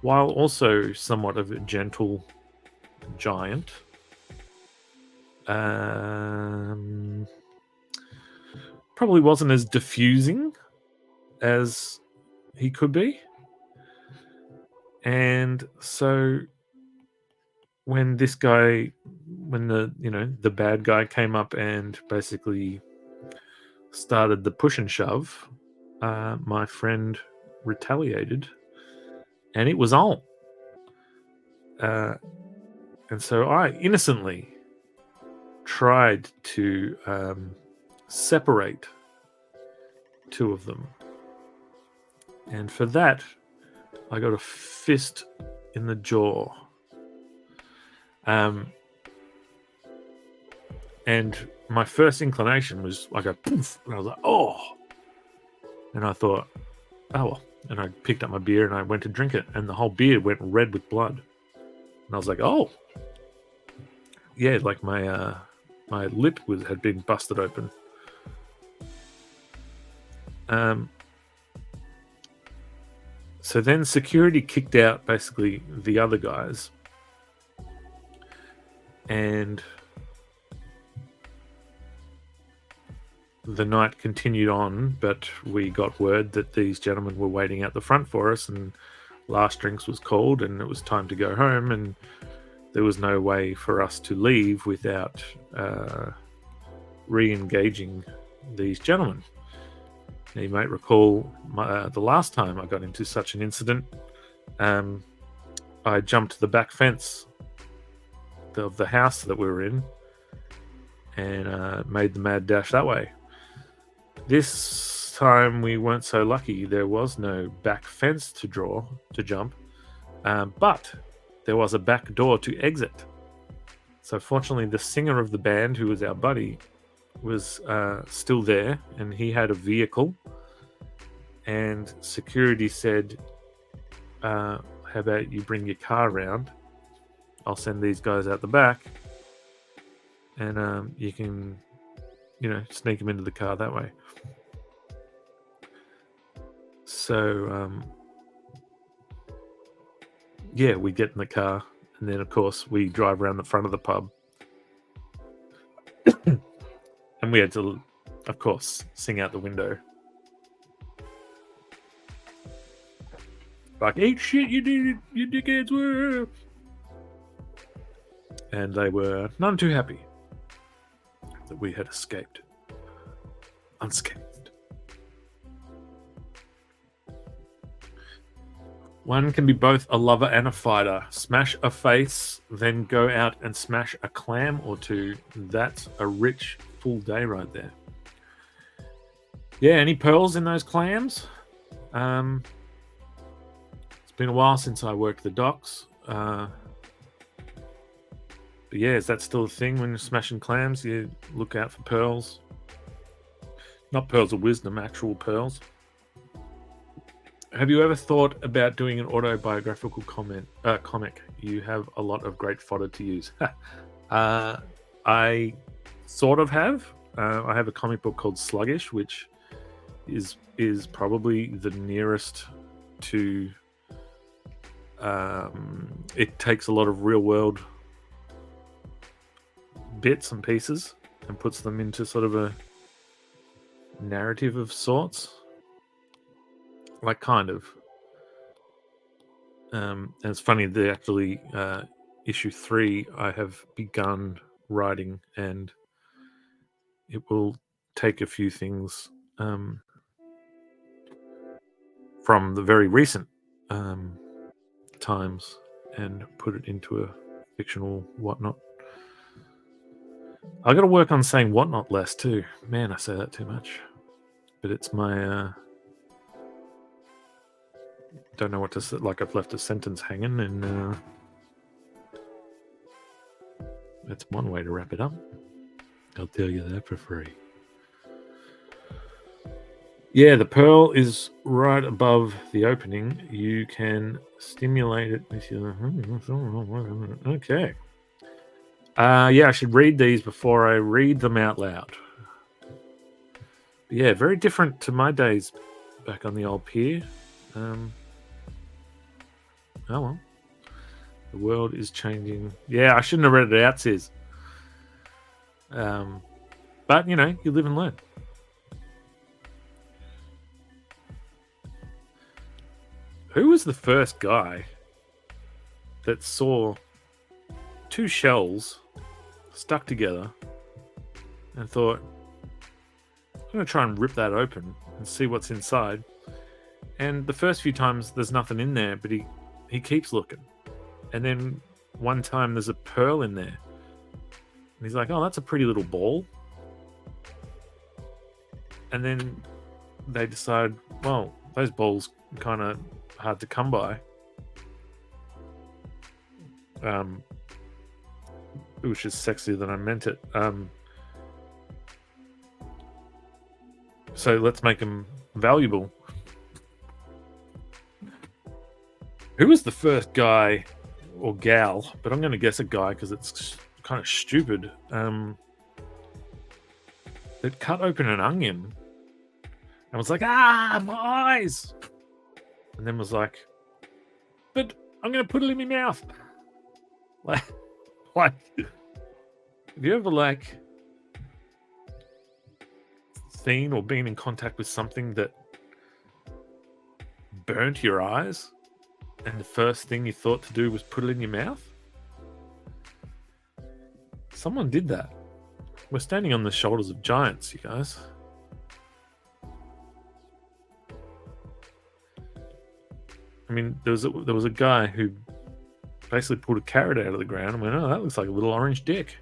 while also somewhat of a gentle giant, probably wasn't as diffusing as he could be. And so when the bad guy came up and basically started the push and shove, my friend retaliated, and it was on. And so I innocently tried to separate two of them. And for that, I got a fist in the jaw. And my first inclination was like a poof, and I was like, oh. And I thought, oh well. And I picked up my beer and I went to drink it, and the whole beer went red with blood. And I was like, oh. Yeah, like my lip had been busted open. So then security kicked out basically the other guys, and the night continued on, but we got word that these gentlemen were waiting out the front for us, and last drinks was called, and it was time to go home, and there was no way for us to leave without re-engaging these gentlemen. Now, you might recall the last time I got into such an incident, I jumped the back fence of the house that we were in and made the mad dash that way. This time we weren't so lucky. There was no back fence to jump, but there was a back door to exit. So fortunately, the singer of the band, who was our buddy, was still there, and he had a vehicle. And security said, how about you bring your car around? I'll send these guys out the back, and you can, sneak them into the car that way. So, we get in the car, and then, of course, we drive around the front of the pub. And we had to, of course, sing out the window. Like, eat shit, you dickheads were. And they were none too happy that we had escaped unscathed. One can be both a lover and a fighter. Smash a face, then go out and smash a clam or two. That's a rich, full day right there. Yeah, any pearls in those clams? It's been a while since I worked the docks. But yeah, is that still a thing when you're smashing clams? You look out for pearls. Not pearls of wisdom, actual pearls. Have you ever thought about doing an autobiographical comic? You have a lot of great fodder to use. I sort of have. I have a comic book called Sluggish, which is probably the nearest to... it takes a lot of real world bits and pieces and puts them into sort of a narrative of sorts. Like, kind of. And it's funny that actually issue 3 I have begun writing, and it will take a few things from the very recent times and put it into a fictional whatnot. I got to work on saying whatnot less too. Man, I say that too much. But it's my don't know what to say. Like, I've left a sentence hanging, and that's one way to wrap it up. I'll tell you that for free. Yeah, the pearl is right above the opening. You can stimulate it with your... Okay. Yeah, I should read these before I read them out loud. But yeah, very different to my days back on the old pier. Oh well. The world is changing. Yeah, I shouldn't have read it out, Sis. But, you live and learn. Who was the first guy that saw two shells stuck together and thought, I'm going to try and rip that open and see what's inside. And the first few times there's nothing in there, but he keeps looking. And then one time there's a pearl in there. And he's like, oh, that's a pretty little ball. And then they decide, well, those balls are kind of hard to come by. It was just sexier than I meant it. So let's make them valuable. Who was the first guy or gal? But I'm going to guess a guy because it's kind of stupid. That cut open an onion and was like, my eyes. And then was like, but I'm going to put it in my mouth. Like, have you ever seen or been in contact with something that burnt your eyes and the first thing you thought to do was put it in your mouth? Someone did that. We're standing on the shoulders of giants, you guys. I mean, there was a guy who basically pulled a carrot out of the ground and went, oh, that looks like a little orange dick.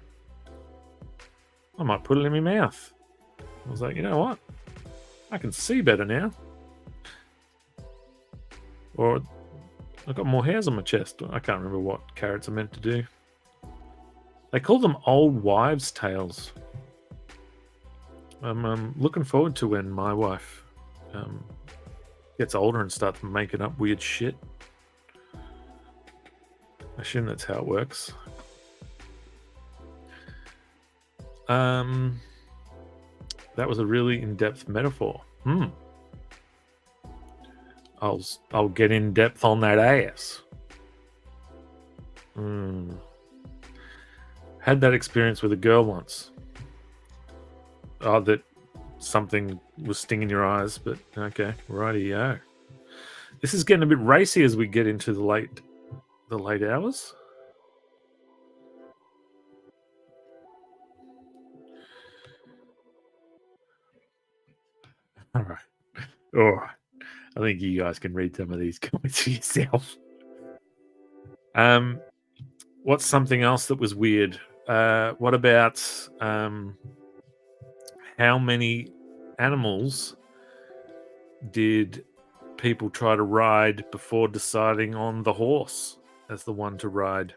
I might put it in my mouth. I was like, you know what? I can see better now. Or I've got more hairs on my chest. I can't remember what carrots are meant to do. They call them old wives' tales. I'm looking forward to when my wife gets older and starts making up weird shit. I assume that's how it works. That was a really in-depth metaphor. I'll get in depth on that ass. Had that experience with a girl once. That something was stinging your eyes, but okay, righty-o. This is getting a bit racy as we get into the late hours. All right. I think you guys can read some of these comments for yourself. What's something else that was weird? What about how many animals did people try to ride before deciding on the horse as the one to ride?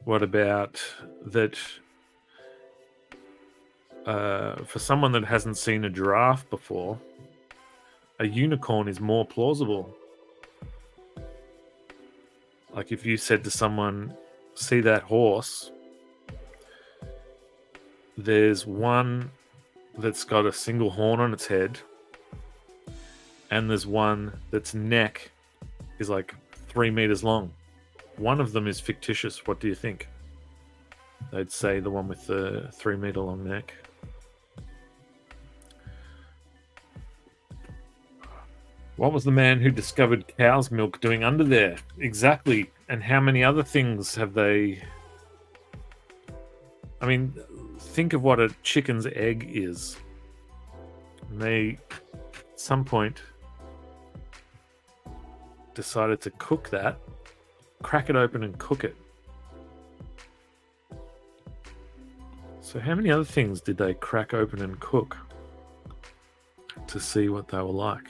What about that? For someone that hasn't seen a giraffe before, a unicorn is more plausible. Like if you said to someone, see that horse, there's one that's got a single horn on its head, and there's one that's neck is like 3 meters long. One of them is fictitious. What do you think? They'd say the one with the 3 meter long neck. What was the man who discovered cow's milk doing under there? Exactly. And how many other things have they... I mean, think of what a chicken's egg is. And they, at some point, decided to cook that, crack it open and cook it. So how many other things did they crack open and cook to see what they were like?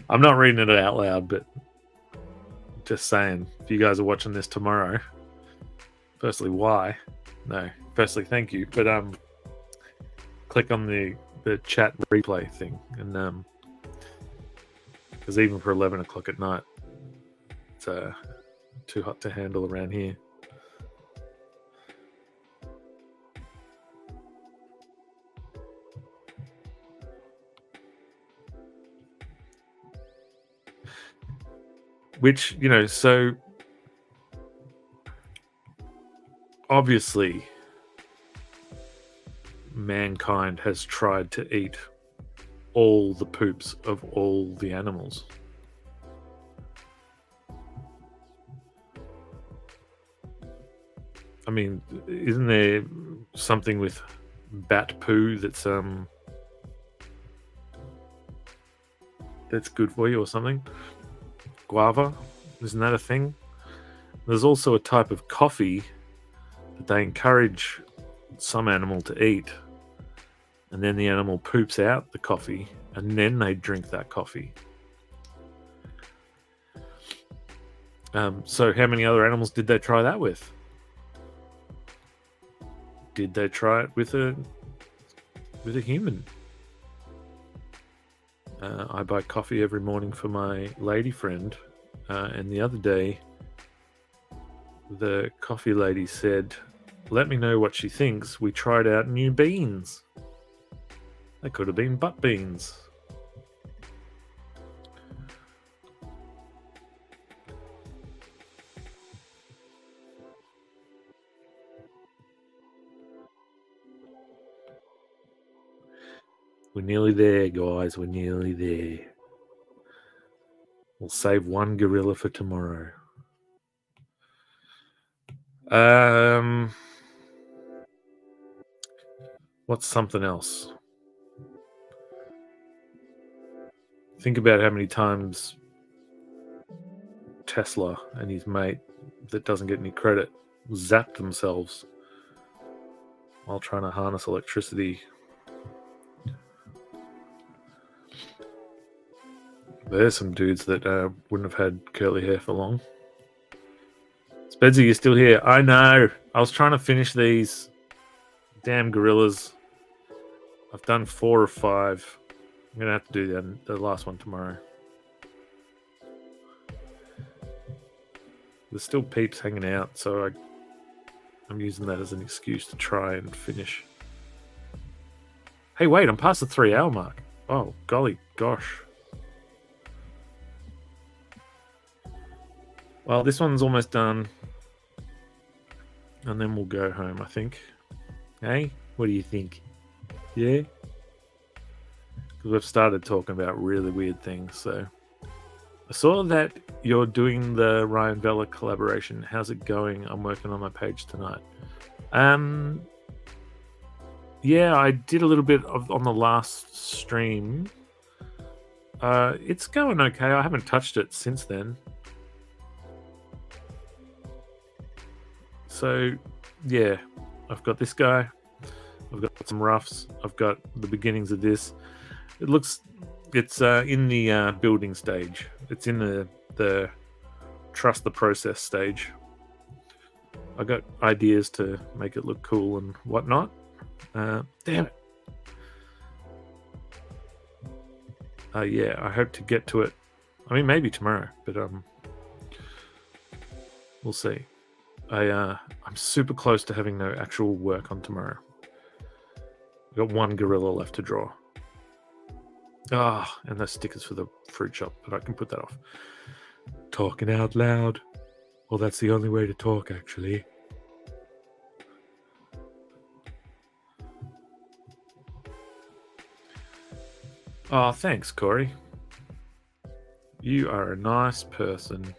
I'm not reading it out loud, but just saying, if you guys are watching this tomorrow, firstly, why? No, firstly, thank you. But click on the chat replay thing, and because even for 11 o'clock at night, it's too hot to handle around here. Which, so obviously mankind has tried to eat all the poops of all the animals. I mean, isn't there something with bat poo that's good for you or something? Guava, isn't that a thing? There's also a type of coffee that they encourage some animal to eat, and then the animal poops out the coffee, and then they drink that coffee. So how many other animals did they try that with? Did they try it with a human? I buy coffee every morning for my lady friend, and the other day the coffee lady said, "Let me know what she thinks. We tried out new beans." They could have been butt beans. We're nearly there, guys. We're nearly there. We'll save one gorilla for tomorrow. What's something else? Think about how many times Tesla and his mate that doesn't get any credit zap themselves while trying to harness electricity. There's some dudes that wouldn't have had curly hair for long. Spedsy, you're still here. I know. I was trying to finish these damn gorillas. I've done 4 or 5. I'm going to have to do the last one tomorrow. There's still peeps hanging out, so I'm using that as an excuse to try and finish. Hey, wait, I'm past the 3-hour mark. Oh, golly gosh. Well, this one's almost done. And then we'll go home, I think. Hey, what do you think? Yeah? Because we've started talking about really weird things, so. I saw that you're doing the Ryan Vella collaboration. How's it going? I'm working on my page tonight. Yeah, I did a little bit on the last stream. It's going okay. I haven't touched it since then. So, yeah, I've got this guy. I've got some roughs. I've got the beginnings of this. It's in the building stage. It's in the trust the process stage. I got ideas to make it look cool and whatnot. Damn it. Yeah, I hope to get to it. I mean, maybe tomorrow, but we'll see. I'm super close to having no actual work on tomorrow. I've got 1 gorilla left to draw. And the stickers for the fruit shop, but I can put that off. Talking out loud. Well, that's the only way to talk, actually. Oh, thanks, Corey. You are a nice person.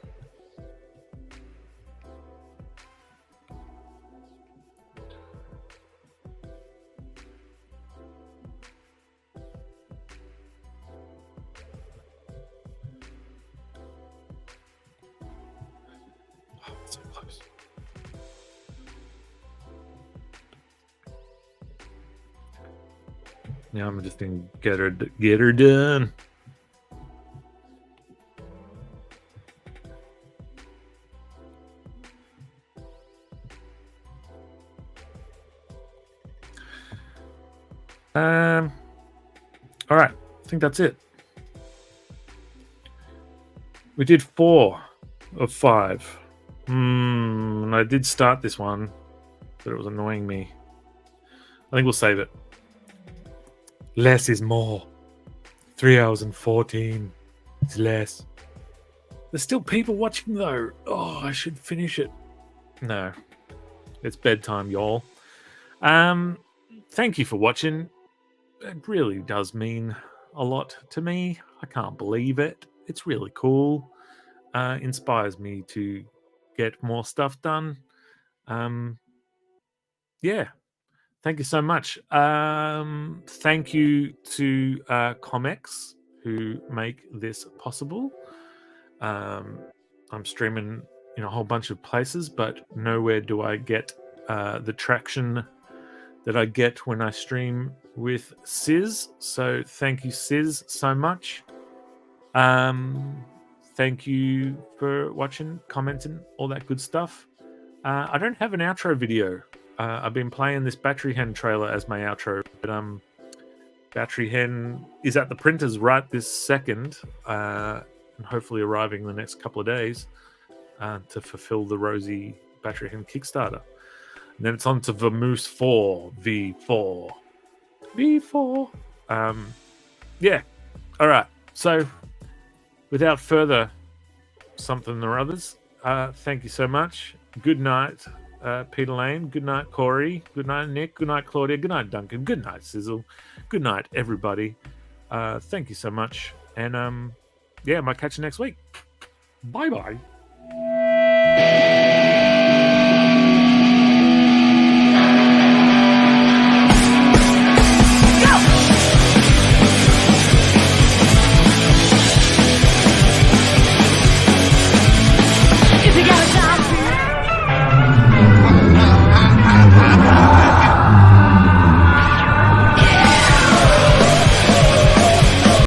Now I'm just gonna get her done. All right, I think that's it. We did 4 of 5. And I did start this one, but it was annoying me. I think we'll save it. Less is more. 3 hours and 14 is less. There's still people watching though. Oh, I should finish it. No. It's bedtime, y'all. thank you for watching. It really does mean a lot to me. I can't believe it. It's really cool. Inspires me to get more stuff done. Yeah. Thank you so much. Thank you to Comex who make this possible. I'm streaming in a whole bunch of places, but nowhere do I get the traction that I get when I stream with Sis. So thank you, Sis, so much. Thank you for watching, commenting, all that good stuff. I don't have an outro video. I've been playing this Battery Hen trailer as my outro, but Battery Hen is at the printers right this second, and hopefully arriving in the next couple of days to fulfill the Rosie Battery Hen Kickstarter. And then it's on to Vamoose 4, V4. V4. Yeah. All right. So, without further something or others, thank you so much. Good night, Peter Lane. Good night, Corey. Good night, Nick. Good night, Claudia. Good night, Duncan. Good night, Sizzle. Good night, everybody. Thank you so much. And yeah, I might catch you next week. Bye-bye.